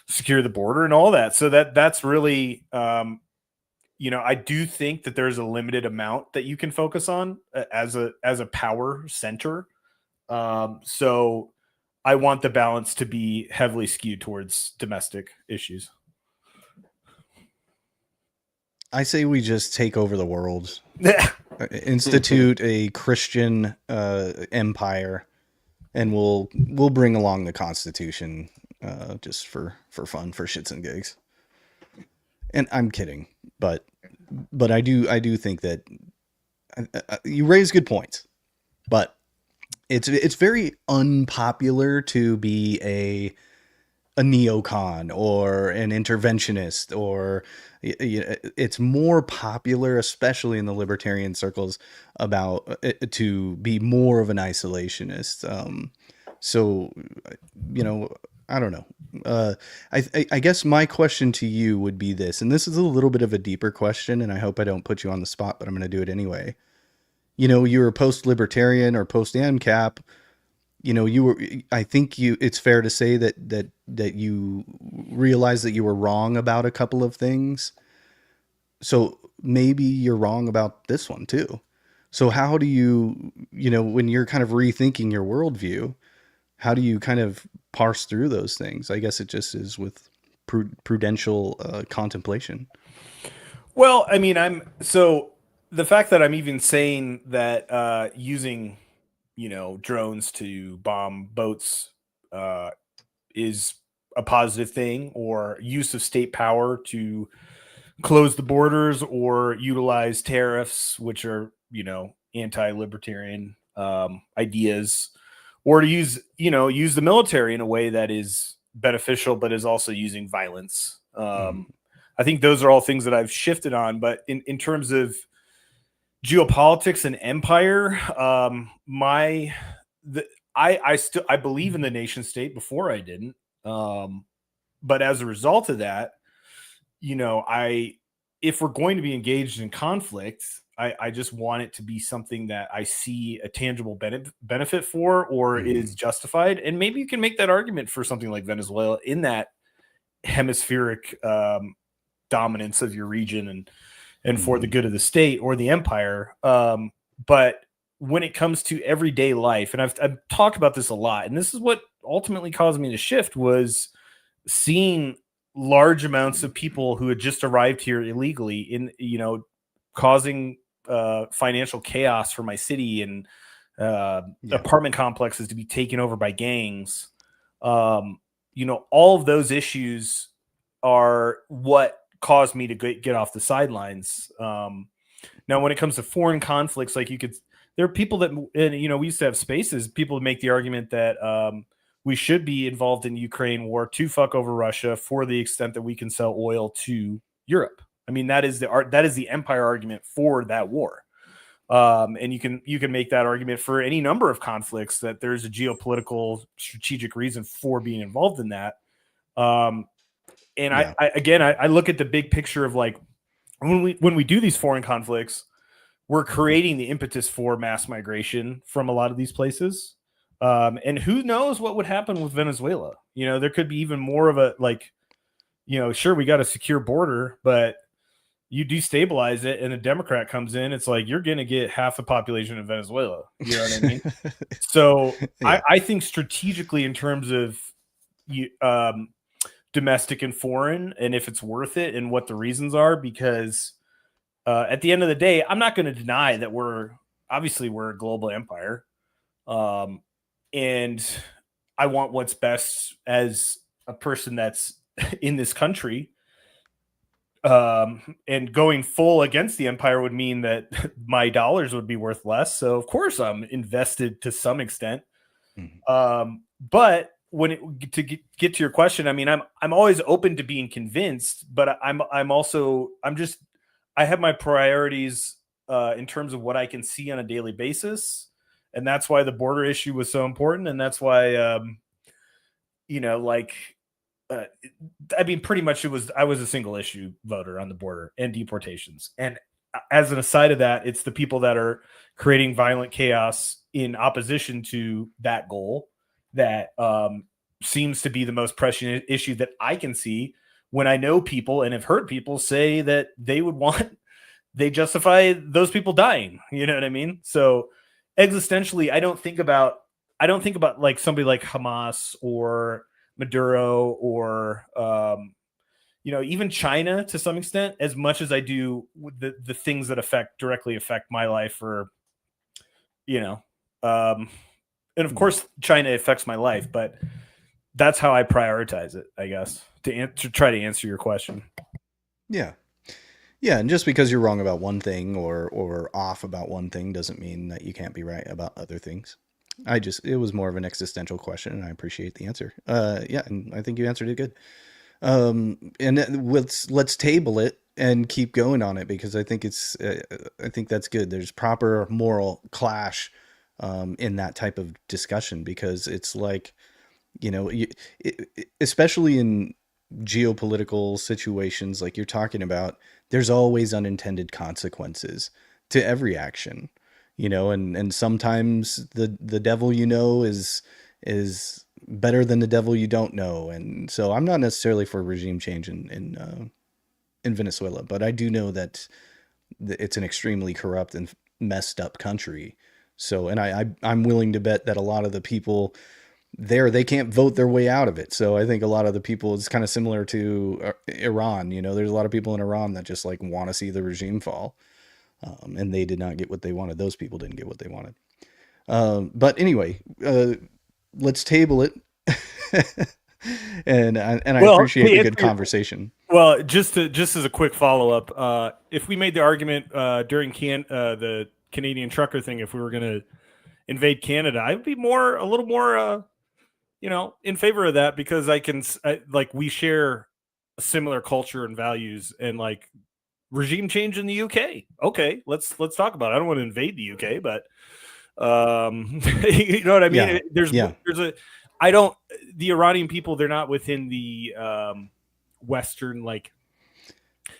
Speaker 1: secure the border and all that. So that's really, I do think that there's a limited amount that you can focus on as a power center. So I want the balance to be heavily skewed towards domestic issues.
Speaker 2: I say we just take over the world, institute a Christian empire, and we'll bring along the Constitution. just for fun, for shits and gigs. And I'm kidding, but I do think that you raise good points, but it's very unpopular to be a neocon or an interventionist, or it's more popular, especially in the libertarian circles, about to be more of an isolationist. So, I don't know. I guess my question to you would be this, and this is a little bit of a deeper question, and I hope I don't put you on the spot, but I'm going to do it anyway. You're post-libertarian or post-ANCAP. I think it's fair to say that you realize that you were wrong about a couple of things. So maybe you're wrong about this one too. So how do you, when you're kind of rethinking your worldview, how do you kind of parse through those things? I guess it just is with prudential contemplation.
Speaker 1: Well, I mean, the fact that I'm even saying that using, drones to bomb boats is a positive thing, or use of state power to close the borders or utilize tariffs, which are, anti-libertarian ideas, or to use the military in a way that is beneficial, but is also using violence. I think those are all things that I've shifted on. But in terms of geopolitics and empire, I believe in the nation state. Before I didn't, but as a result of that, if we're going to be engaged in conflict, I just want it to be something that I see a tangible benefit for, or is justified. And maybe you can make that argument for something like Venezuela in that hemispheric dominance of your region and for the good of the state or the empire. But when it comes to everyday life, and I've talked about this a lot, and this is what ultimately caused me to shift, was seeing large amounts of people who had just arrived here illegally in, causing financial chaos for my city, and apartment complexes to be taken over by gangs. All of those issues are what caused me to get off the sidelines. Now, when it comes to foreign conflicts, there are people that, we used to have spaces, people make the argument that we should be involved in Ukraine war to fuck over Russia for the extent that we can sell oil to Europe. I mean, that is the empire argument for that war. And you can make that argument for any number of conflicts, that there's a geopolitical strategic reason for being involved in that. I look at the big picture of when we do these foreign conflicts, we're creating the impetus for mass migration from a lot of these places. And who knows what would happen with Venezuela? There could be even more of a sure, we got a secure border, but you destabilize it and a Democrat comes in, it's like you're going to get half the population of Venezuela. You know what I mean? So I think strategically, in terms of domestic and foreign, and if it's worth it and what the reasons are, because at the end of the day, I'm not going to deny that we're a global empire. And I want what's best as a person that's in this country. And going full against the empire would mean that my dollars would be worth less. So of course I'm invested to some extent. But to get to your question, I mean, I'm always open to being convinced, but I have my priorities in terms of what I can see on a daily basis. And that's why the border issue was so important. And that's why, pretty much I was a single issue voter on the border and deportations. And as an aside of that, it's the people that are creating violent chaos in opposition to that goal that seems to be the most pressing issue that I can see, when I know people and have heard people say that they justify those people dying. You know what I mean? So existentially, I don't think about like somebody like Hamas or Maduro or even China to some extent, as much as I do the things that directly affect my life, or and of course China affects my life, but that's how I prioritize it, I guess, to try to answer your question.
Speaker 2: Yeah. Yeah, and just because you're wrong about one thing or off about one thing doesn't mean that you can't be right about other things. It was more of an existential question, and I appreciate the answer. Yeah, and I think you answered it good. And let's table it and keep going on it, because I think I think that's good. There's proper moral clash in that type of discussion, because it's like, especially in geopolitical situations like you're talking about, there's always unintended consequences to every action, and sometimes the devil is better than the devil you don't know. And so I'm not necessarily for regime change in Venezuela, but I do know that it's an extremely corrupt and messed up country. So, and I'm willing to bet that a lot of the people there, they can't vote their way out of it. So I think a lot of the people, it's kind of similar to Iran. There's a lot of people in Iran that just like want to see the regime fall. And they did not get what they wanted. Those people didn't get what they wanted. But anyway, let's table it. and I appreciate the good conversation.
Speaker 1: Well, just as a quick follow up, if we made the argument during the Canadian trucker thing, if we were going to invade Canada, I would be a little more in favor of that, because we share a similar culture and values, and like regime change in the UK. Okay, let's talk about it. I don't want to invade the UK, but you know what I mean?
Speaker 2: Yeah.
Speaker 1: The Iranian people, they're not within the Western, like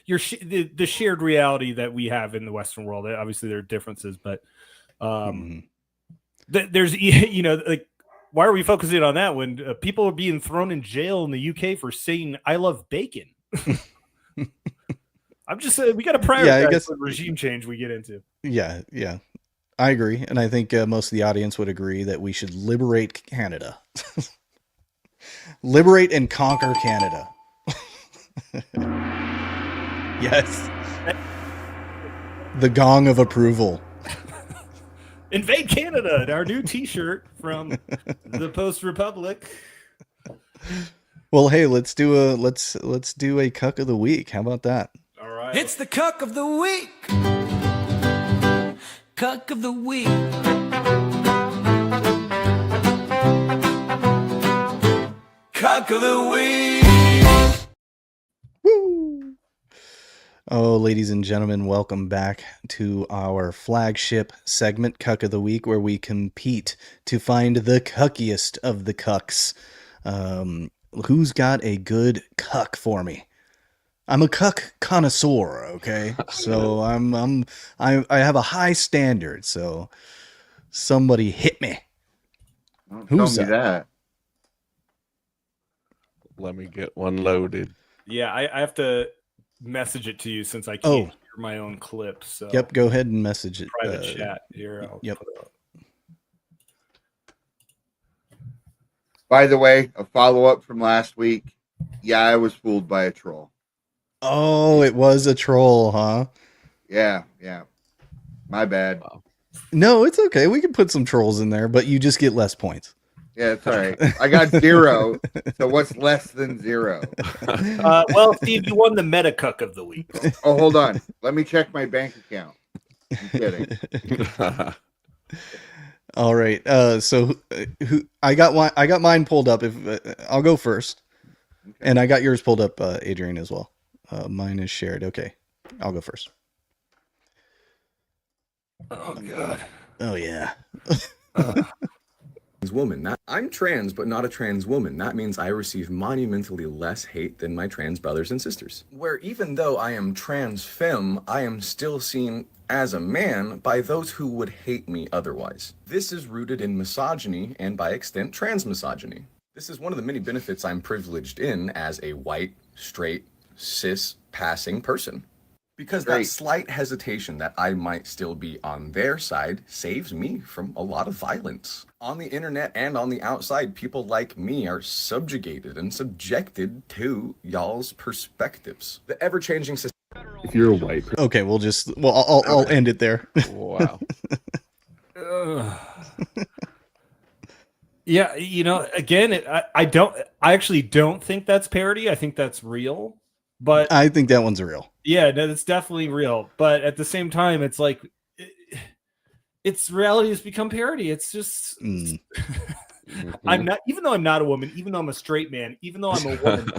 Speaker 1: the shared reality that we have in the Western world. Obviously there are differences, but there's, like, why are we focusing on that when people are being thrown in jail in the UK for saying "I love bacon"? I'm just saying we got to prioritize the regime change we get into.
Speaker 2: Yeah, I agree, and I think most of the audience would agree that we should liberate Canada, liberate and conquer Canada. Yes, the gong of approval.
Speaker 1: Invade Canada, our new T-shirt from the Post Republic.
Speaker 2: Well, hey, let's do a cuck of the week. How about that?
Speaker 1: All right,
Speaker 9: it's the cuck of the week. Cuck of the week. Cuck of the week.
Speaker 2: Woo! Oh, ladies and gentlemen, welcome back to our flagship segment, Cuck of the Week, where we compete to find the cuckiest of the cucks. Who's got a good cuck for me? I'm a cuck connoisseur, okay? So I have a high standard. So somebody hit me.
Speaker 3: Who's that?
Speaker 4: Let me get one loaded.
Speaker 1: Yeah, I have to message it to you since I can't hear my own clip. So
Speaker 2: yep, go ahead and message it.
Speaker 1: Private chat here.
Speaker 2: Yep.
Speaker 3: By the way, a follow-up from last week. Yeah, I was fooled by a troll.
Speaker 2: Oh, it was a troll, huh?
Speaker 3: Yeah. My bad.
Speaker 4: Wow.
Speaker 2: No, it's okay. We can put some trolls in there, but you just get less points.
Speaker 3: Yeah, it's all right. I got 0. So what's less than 0?
Speaker 1: Well, Steve, you won the Meta Cuck of the Week.
Speaker 3: Oh, hold on. Let me check my bank account. I'm kidding.
Speaker 2: All right. So I got mine pulled up. If I'll go first, okay. And I got yours pulled up, Adrian, as well. Mine is shared. Okay, I'll go first.
Speaker 1: Oh God.
Speaker 2: Oh yeah.
Speaker 10: Woman. I'm trans, but not a trans woman. That means I receive monumentally less hate than my trans brothers and sisters. Where even though I am trans femme, I am still seen as a man by those who would hate me otherwise. This is rooted in misogyny and by extent trans misogyny. This is one of the many benefits I'm privileged in as a white, straight, cis passing person. Because that slight hesitation that I might still be on their side saves me from a lot of violence. On the internet and on the outside, people like me are subjugated and subjected to y'all's perspectives. The ever-changing system.
Speaker 4: If you're a white person.
Speaker 2: Okay, I'll end it there.
Speaker 4: Wow.
Speaker 1: Yeah, again, I actually don't think that's parody. I think that's real. But
Speaker 2: I think that one's real.
Speaker 1: Yeah, no, that's definitely real. But at the same time, it's like it's reality has become parody. It's just I'm not, even though I'm not a woman, even though I'm a straight man, even though I'm a woman,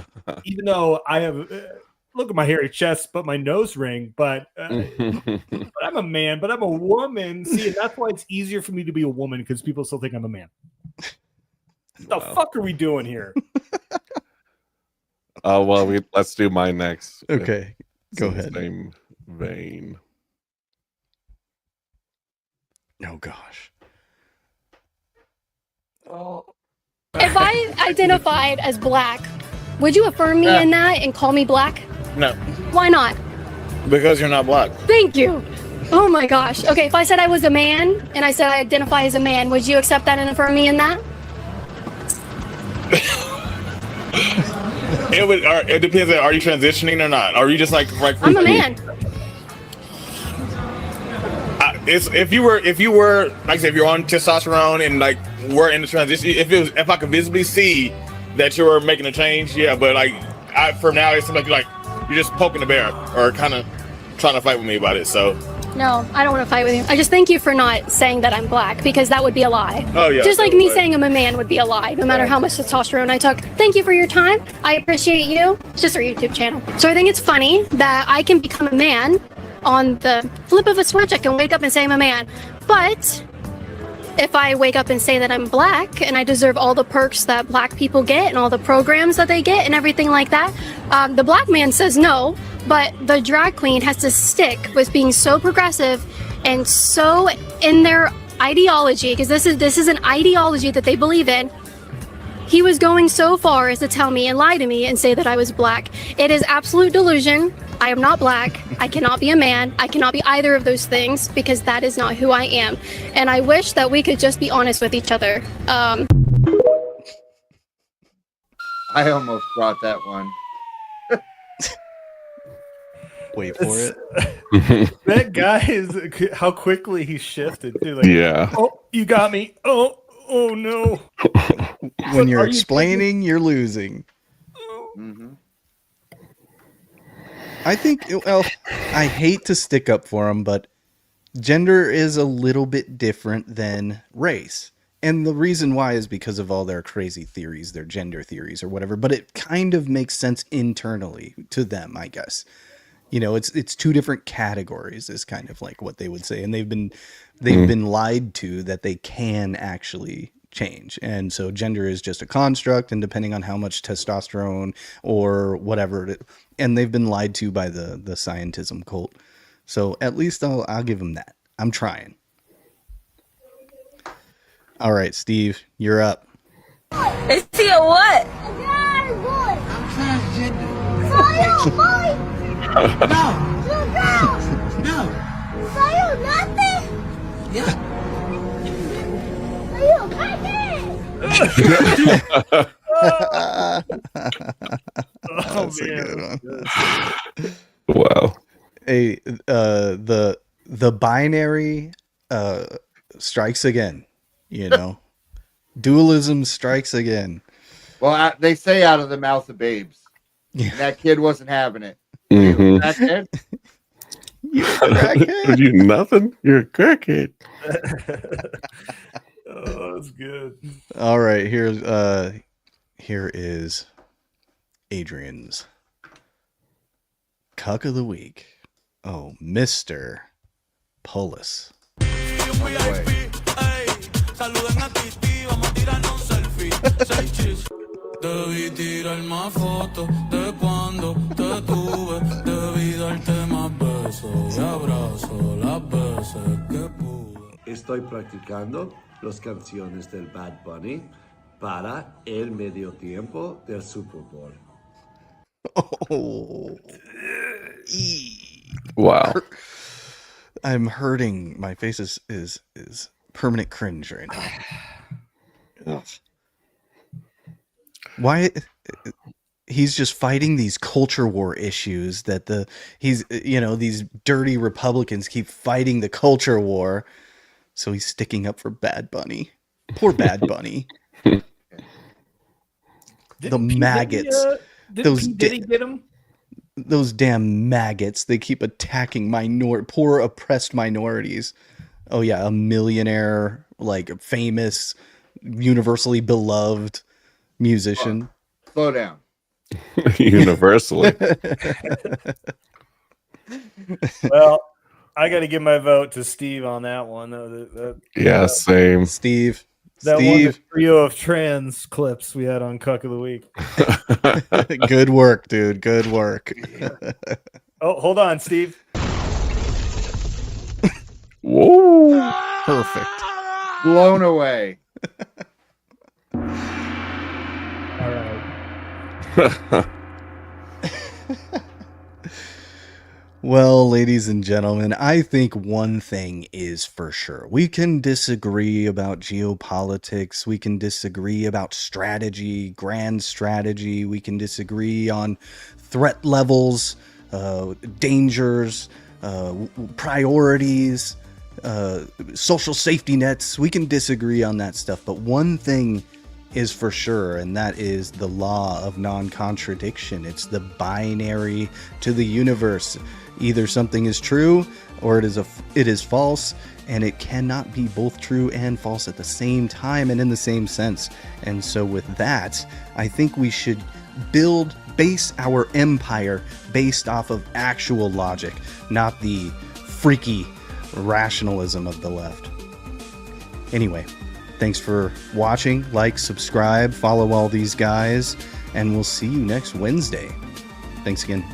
Speaker 1: even though I have look at my hairy chest, but my nose ring, but I'm a man, but I'm a woman. See, and that's why it's easier for me to be a woman, because people still think I'm a man. What the fuck are we doing here?
Speaker 4: Well, let's do mine next.
Speaker 2: Okay, go ahead.
Speaker 4: Same vein.
Speaker 2: Oh gosh.
Speaker 11: If I identified as black, would you affirm me in that and call me black?
Speaker 12: No.
Speaker 11: Why not?
Speaker 12: Because you're not black.
Speaker 11: Thank you. Oh my gosh. Okay, if I said I was a man and I said I identify as a man, would you accept that and affirm me in that?
Speaker 12: It depends. Are you transitioning or not? Are you just like
Speaker 11: I'm a man.
Speaker 12: If you were like I said, if you're on testosterone and like we're in the transition, if I could visibly see that you were making a change, yeah. But like for now, it seems like you're just poking the bear or kind of trying to fight with me about it. So
Speaker 11: No, I don't want to fight with you. I just thank you for not saying that I'm black, because that would be a lie.
Speaker 12: Oh yeah.
Speaker 11: Just like me saying I'm a man would be a lie, no matter how much testosterone I took. Thank you for your time. I appreciate you. It's just our YouTube channel. So I think it's funny that I can become a man on the flip of a switch. I can wake up and say I'm a man. But if I wake up and say that I'm black and I deserve all the perks that black people get and all the programs that they get and everything like that, the black man says no, but the drag queen has to stick with being so progressive and so in their ideology, because this is an ideology that they believe in. He was going so far as to tell me and lie to me and say that I was black. It is absolute delusion. I am not black. I cannot be a man. I cannot be either of those things, because that is not who I am. And I wish that we could just be honest with each other.
Speaker 3: I almost brought that one.
Speaker 2: Wait for it.
Speaker 1: That guy is how quickly he shifted too. Like,
Speaker 4: Yeah.
Speaker 1: Oh, you got me. Oh no.
Speaker 2: When you're explaining, you're losing.
Speaker 3: Mm-hmm.
Speaker 2: I think, well, I hate to stick up for him, but gender is a little bit different than race. And the reason why is because of all their crazy theories, their gender theories or whatever, but it kind of makes sense internally to them, I guess. You know, it's two different categories is kind of like what they would say. And they've been lied to that they can actually change. And so gender is just a construct, and depending on how much testosterone or whatever, and they've been lied to by the scientism cult. So at least I'll give them that. I'm trying. All right, Steve, you're up.
Speaker 8: Is he a what?
Speaker 9: I'm transgender. No. No. Yeah.
Speaker 2: That's a good one.
Speaker 4: Wow.
Speaker 2: Hey, the binary strikes again. You know, dualism strikes again.
Speaker 3: Well, they say out of the mouth of babes.
Speaker 2: Yeah.
Speaker 3: And that kid wasn't having it.
Speaker 4: Mhm.
Speaker 3: Crackhead?
Speaker 2: You're a crackhead.
Speaker 4: You nothing? You're a crackhead.
Speaker 1: Oh, that's good.
Speaker 2: All right, here is Adrian's Cuck of the Week. Oh, Mr. Polis.
Speaker 9: Debí tirar más fotos de cuando te tuve. Debí darte más besos y abrazos las veces que pude.
Speaker 13: Estoy practicando las canciones del Bad Bunny para el medio tiempo del Super Bowl.
Speaker 2: Oh.
Speaker 4: Wow.
Speaker 2: I'm hurting. My face is permanent cringe right now. Why he's just fighting these culture war issues that these dirty Republicans keep fighting the culture war. So he's sticking up for Bad Bunny. Poor Bad Bunny. the maggots.
Speaker 1: Did P. Diddy get him?
Speaker 2: Those damn maggots. They keep attacking poor oppressed minorities. Oh yeah, a millionaire, like famous, universally beloved musician.
Speaker 3: Slow down.
Speaker 4: Universally.
Speaker 1: Well, I got to give my vote to Steve on that one.
Speaker 4: Yeah, same.
Speaker 2: Steve.
Speaker 1: That one trio of trans clips we had on Cuck of the Week.
Speaker 2: Good work, dude. Good work.
Speaker 1: Oh, hold on, Steve.
Speaker 4: Whoa.
Speaker 2: Perfect.
Speaker 3: Blown away.
Speaker 1: All right.
Speaker 2: Well, ladies and gentlemen, I think one thing is for sure. We can disagree about geopolitics. We can disagree about strategy, grand strategy. We can disagree on threat levels, dangers, priorities, social safety nets. We can disagree on that stuff. But one thing is for sure, and that is the law of non-contradiction. It's the binary to the universe. Either something is true or it is false, and it cannot be both true and false at the same time and in the same sense. And so with that, I think we should base our empire based off of actual logic, not the freaky rationalism of the left. Anyway, thanks for watching. Like, subscribe, follow all these guys, and we'll see you next Wednesday. Thanks again.